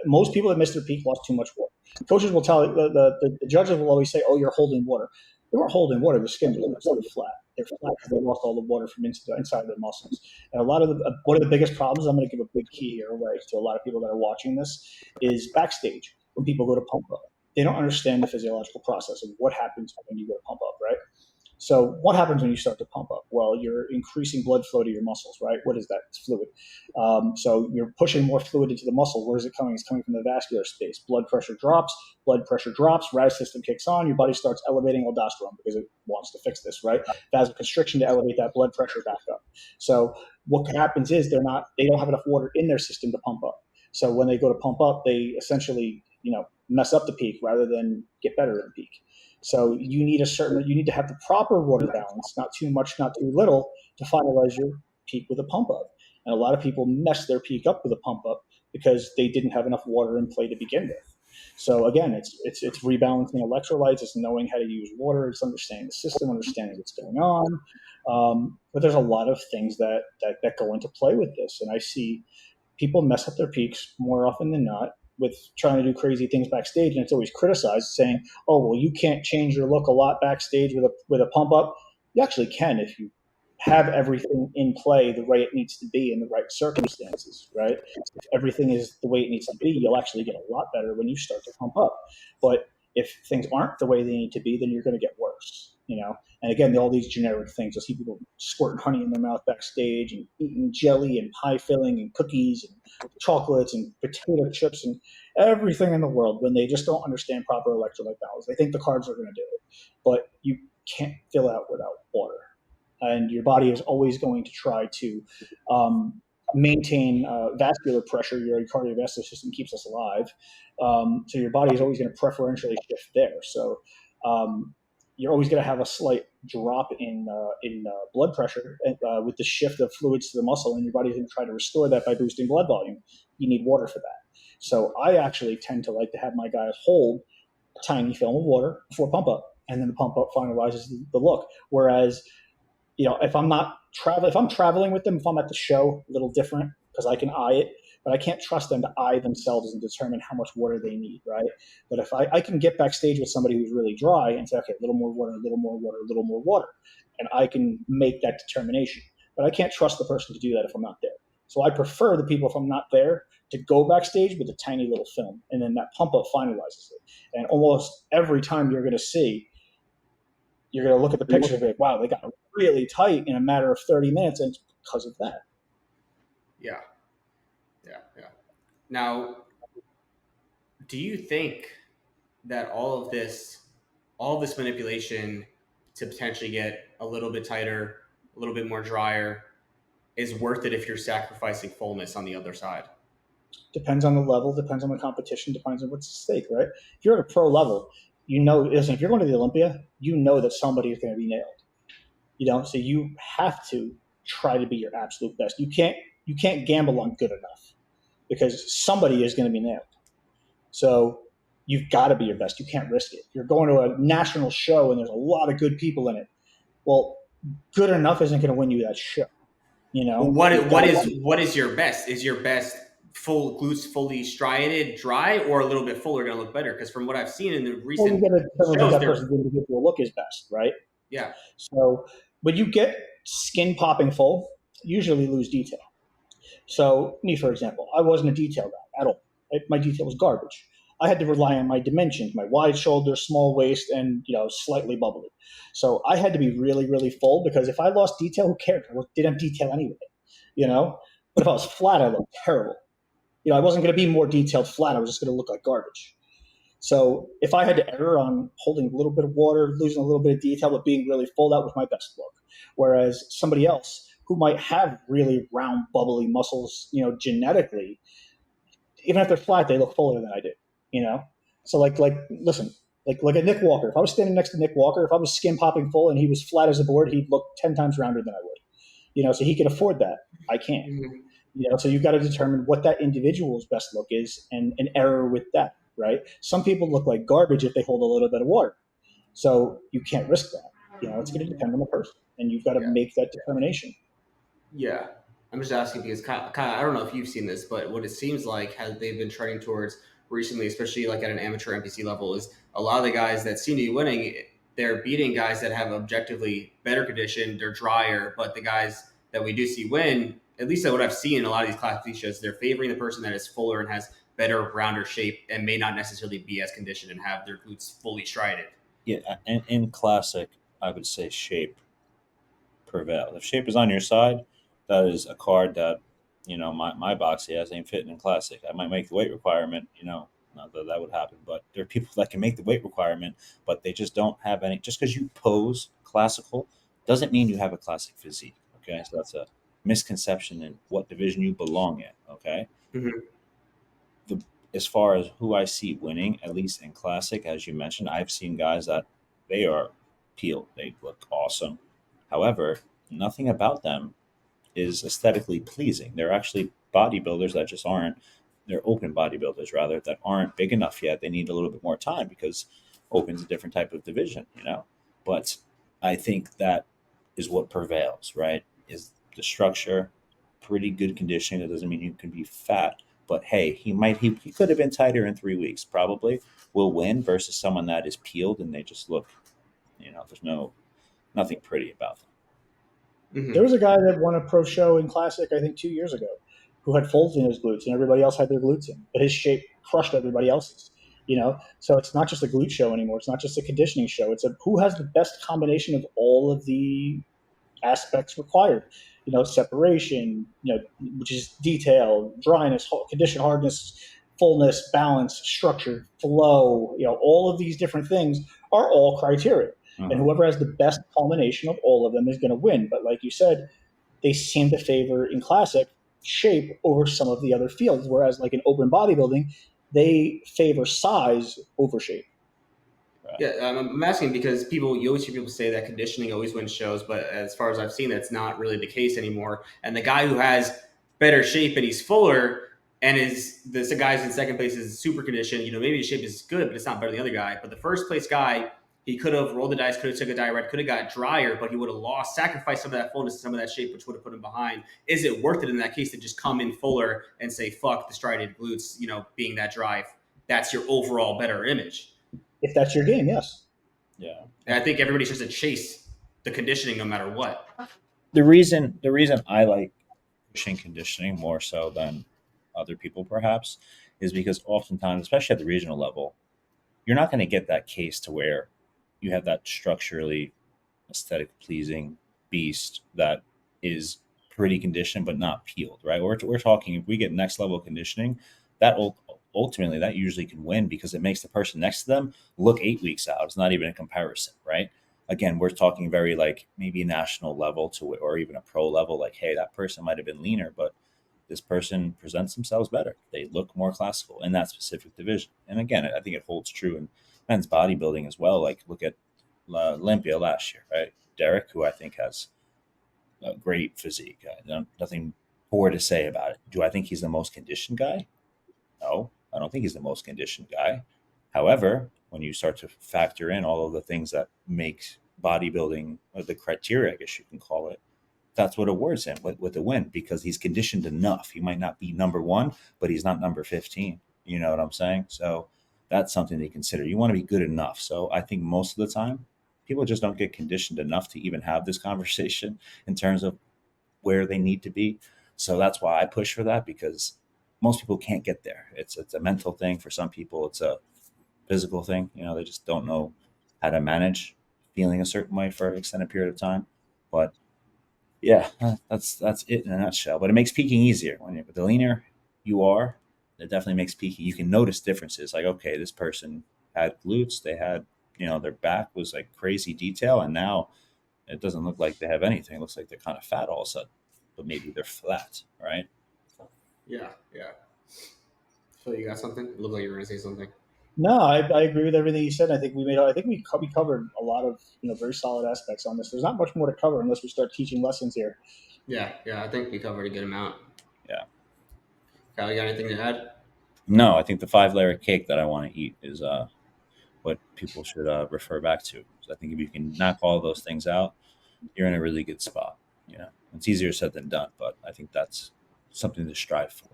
Speaker 2: Most people that miss their peak lost too much water. Coaches will tell the judges will always say, "Oh, you're holding water." They weren't holding water. The skin was completely flat. They're flat because they lost all the water from inside their muscles. And a lot of one of the biggest problems, I'm going to give a big key here, right, to a lot of people that are watching this, is backstage when people go to pump up. They don't understand the physiological process of what happens when you go to pump up, right? So what happens when you start to pump up? Well, you're increasing blood flow to your muscles, right? What is that? It's fluid. So you're pushing more fluid into the muscle. Where is it coming? It's coming from the vascular space. Blood pressure drops, RAS system kicks on, your body starts elevating aldosterone because it wants to fix this, right? Vasoconstriction to elevate that blood pressure back up. So what happens is they don't have enough water in their system to pump up. So when they go to pump up, they essentially, mess up the peak rather than get better at the peak. So you need to have the proper water balance, not too much, not too little, to finalize your peak with a pump up. And a lot of people mess their peak up with a pump up because they didn't have enough water in play to begin with. So again, it's rebalancing electrolytes, it's knowing how to use water, it's understanding the system, understanding what's going on. But there's a lot of things that go into play with this. And I see people mess up their peaks more often than not with trying to do crazy things backstage, and it's always criticized, saying, "Oh, well, you can't change your look a lot backstage with a pump up." You actually can if you have everything in play the way it needs to be in the right circumstances, right? If everything is the way it needs to be, you'll actually get a lot better when you start to pump up. But if things aren't the way they need to be, then you're going to get worse. And again, all these generic things. I see people squirting honey in their mouth backstage and eating jelly and pie filling and cookies and chocolates and potato chips and everything in the world when they just don't understand proper electrolyte balance. They think the carbs are going to do it, but you can't fill out without water. And your body is always going to try to maintain vascular pressure. Your cardiovascular system keeps us alive. So your body is always going to preferentially shift there. So you're always going to have a slight drop in blood pressure with the shift of fluids to the muscle, and your body's going to try to restore that by boosting blood volume. You need water for that. So I actually tend to like to have my guys hold a tiny film of water before pump up, and then the pump up finalizes the look. Whereas, if I'm traveling with them, if I'm at the show, a little different because I can eye it, but I can't trust them to eye themselves and determine how much water they need, right? But if I can get backstage with somebody who's really dry and say, okay, a little more water, a little more water, a little more water, and I can make that determination. But I can't trust the person to do that if I'm not there. So I prefer the people, if I'm not there, to go backstage with a tiny little film, and then that pump up finalizes it. And almost every time you're going to look at the picture and be like, wow, they got really tight in a matter of 30 minutes, and it's because of that.
Speaker 1: Yeah. Now, do you think that all of this manipulation to potentially get a little bit tighter, a little bit more drier, is worth it if you're sacrificing fullness on the other side?
Speaker 2: Depends on the level, depends on the competition, depends on what's at stake, right? If you're at a pro level, listen, if you're going to the Olympia, that somebody is going to be nailed. So you have to try to be your absolute best. You can't gamble on good enough because somebody is going to be nailed. So you've got to be your best. You can't risk it. If you're going to a national show and there's a lot of good people in it, well, good enough isn't going to win you that show.
Speaker 1: Well, what is your best? Is your best full glutes fully striated, dry, or a little bit fuller going to look better? Because from what I've seen in the recent
Speaker 2: you got to determine that person's individual look is best, right?
Speaker 1: Yeah.
Speaker 2: So when you get skin popping full, usually lose detail. So me, for example, I wasn't a detail guy at all. My detail was garbage. I had to rely on my dimensions, my wide shoulders, small waist, and slightly bubbly. So I had to be really, really full because if I lost detail, who cared? I didn't have detail anyway, But if I was flat, I looked terrible. I wasn't going to be more detailed flat. I was just going to look like garbage. So if I had to err on holding a little bit of water, losing a little bit of detail, but being really full, that was my best look. Whereas somebody else who might have really round, bubbly muscles, genetically, even if they're flat, they look fuller than I do, So listen, like a Nick Walker. If I was standing next to Nick Walker, if I was skin popping full and he was flat as a board, he'd look 10 times rounder than I would, so he can afford that. I can't, so you've got to determine what that individual's best look is and error with that, right? Some people look like garbage if they hold a little bit of water. So you can't risk that. It's going to depend on the person and you've got to make that determination.
Speaker 1: Yeah. I'm just asking because kind of, I don't know if you've seen this, but what it seems like has they've been trending towards recently, especially like at an amateur NPC level, is a lot of the guys that seem to be winning they're beating guys that have objectively better condition. They're drier, but the guys that we do see win, at least what I've seen in a lot of these classic shows, they're favoring the person that is fuller and has better, rounder shape and may not necessarily be as conditioned and have their glutes fully strided.
Speaker 3: Yeah, and in classic, I would say shape prevails. If shape is on your side, that is a card that, my box has ain't fitting in classic. I might make the weight requirement, not that that would happen, but there are people that can make the weight requirement, but they just don't have any. Just because you pose classical doesn't mean you have a classic physique. Okay, so that's a misconception in what division you belong in. Okay,
Speaker 1: Mm-hmm.
Speaker 3: the as far as who I see winning, at least in classic, as you mentioned, I've seen guys that they are peeled. They look awesome. However, nothing about them is aesthetically pleasing. They're actually bodybuilders that just aren't. They're open bodybuilders rather that aren't big enough yet. They need a little bit more time because open's a different type of division. But I think that is what prevails, right? Is the structure, pretty good conditioning. That doesn't mean you can be fat, but hey, he could have been tighter in 3 weeks. Probably will win versus someone that is peeled and they just look, there's nothing pretty about them.
Speaker 2: There
Speaker 1: Mm-hmm.
Speaker 2: was a guy that won a pro show in Classic, I think 2 years ago, who had folds in his glutes, and everybody else had their glutes in, but his shape crushed everybody else's. So it's not just a glute show anymore. It's not just a conditioning show. It's a who has the best combination of all of the aspects required. Separation, which is detail, dryness, condition hardness, fullness, balance, structure, flow. All of these different things are all criteria, and
Speaker 3: Mhm.
Speaker 2: whoever has the best culmination of all of them is going to win. But like you said, they seem to favor in classic shape over some of the other fields, whereas like in open bodybuilding, they favor size over shape.
Speaker 3: Right.
Speaker 1: Yeah, I'm asking because you always hear people say that conditioning always wins shows, but as far as I've seen, that's not really the case anymore. And the guy who has better shape and he's fuller, and the guy who's in second place is super conditioned. Maybe his shape is good, but it's not better than the other guy. But the first place guy, he could have rolled the dice, could have took a diuretic, could have got drier, but he would have sacrificed some of that fullness, some of that shape, which would have put him behind. Is it worth it in that case to just come in fuller and say fuck the strided glutes? Being that dry, that's your overall better image.
Speaker 2: If that's your game, yes.
Speaker 3: Yeah.
Speaker 1: And I think everybody's just to chase the conditioning no matter what.
Speaker 3: The reason I like pushing conditioning more so than other people perhaps is because oftentimes, especially at the regional level, you're not going to get that case to where you have that structurally aesthetic pleasing beast that is pretty conditioned but not peeled, right? We're talking if we get next level conditioning, that ultimately that usually can win because it makes the person next to them look 8 weeks out. It's not even a comparison, right? Again, we're talking very like maybe a national level to or even a pro level. Like, hey, that person might have been leaner, but this person presents themselves better. They look more classical in that specific division. And again, I think it holds true in men's bodybuilding as well. Like, look at Olympia last year, right? Derek, who I think has a great physique. Nothing poor to say about it. Do I think he's the most conditioned guy? No, I don't think he's the most conditioned guy. However, when you start to factor in all of the things that make bodybuilding, or the criteria, I guess you can call it, that's what awards him with the win because he's conditioned enough. He might not be number one, but he's not number 15. You know what I'm saying? So that's something to consider. You want to be good enough. So I think most of the time, people just don't get conditioned enough to even have this conversation in terms of where they need to be. So that's why I push for that because most people can't get there. It's a mental thing for some people. It's a physical thing. They just don't know how to manage feeling a certain way for an extended period of time. But yeah, that's it in a nutshell. But it makes peaking easier but the leaner you are, it definitely makes peaking. You can notice differences. Like, okay, this person had glutes, they had, their back was like crazy detail, and now it doesn't look like they have anything. It looks like they're kind of fat all of a sudden, but maybe they're flat, right?
Speaker 1: Yeah, yeah. So you got something? It looked like you were going to say something.
Speaker 2: No, I agree with everything you said. I think we covered a lot of very solid aspects on this. There's not much more to cover unless we start teaching lessons here.
Speaker 1: Yeah, yeah. I think we covered a good amount.
Speaker 3: Yeah.
Speaker 1: Kyle, you got anything to add?
Speaker 3: No, I think the 5 layer cake that I want to eat is what people should refer back to. So I think if you can knock all those things out, you're in a really good spot. It's easier said than done, but I think that's something to strive for.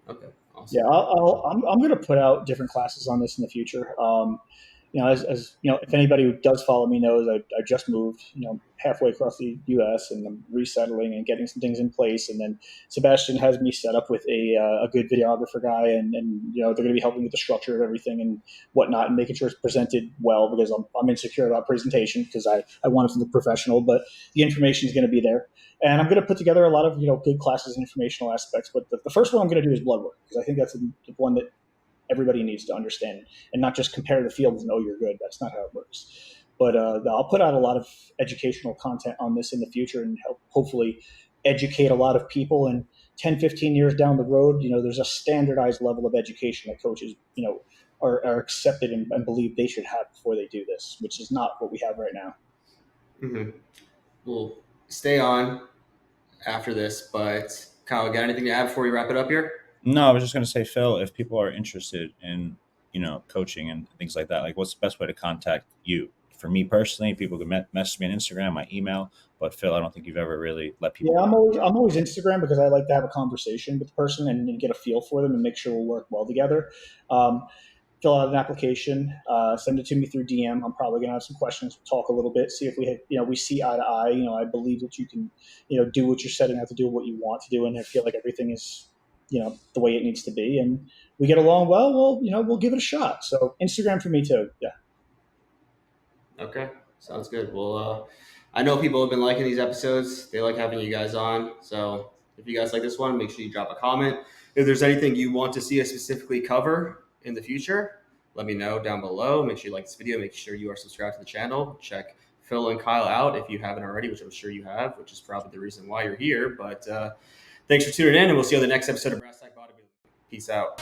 Speaker 1: Okay, awesome.
Speaker 2: Yeah, I'm going to put out different classes on this in the future. as you know, if anybody who does follow me knows, I just moved, halfway across the U.S. and I'm resettling and getting some things in place. And then Sebastian has me set up with a good videographer guy, and they're going to be helping with the structure of everything and whatnot, and making sure it's presented well, because I'm insecure about presentation, because I want it to look professional, but the information is going to be there. And I'm going to put together a lot of good classes and informational aspects. But the first one I'm going to do is blood work, because I think that's the one that everybody needs to understand, and not just compare the fields and, oh, you're good. That's not how it works. But I'll put out a lot of educational content on this in the future, and hopefully educate a lot of people. And 10, 15 years down the road, there's a standardized level of education that coaches, are accepted and believe they should have before they do this, which is not what we have right now.
Speaker 1: Mm-hmm. We'll stay on after this, but Kyle, got anything to add before we wrap it up here?
Speaker 3: No, I was just going to say, Phil, if people are interested in, coaching and things like that, like what's the best way to contact you? For me personally, people can message me on Instagram, my email. But Phil, I don't think you've ever really let people.
Speaker 2: Yeah, I'm always Instagram, because I like to have a conversation with the person and get a feel for them and make sure we'll work well together. Fill out an application, send it to me through DM. I'm probably gonna have some questions, talk a little bit, see if we see eye to eye. I believe that you can, do what you're setting out to do, what you want to do, and I feel like everything is, the way it needs to be, and we get along well. We'll give it a shot. So Instagram for me too. Yeah.
Speaker 1: Okay, sounds good. Well, I know people have been liking these episodes. They like having you guys on. So if you guys like this one, make sure you drop a comment. If there's anything you want to see us specifically cover in the future, let me know down below. Make sure you like this video. Make sure you are subscribed to the channel. Check Phil and Kyle out if you haven't already, which I'm sure you have, which is probably the reason why you're here. But thanks for tuning in, and we'll see you on the next episode of Brass Tack Bodybuilding. Peace out.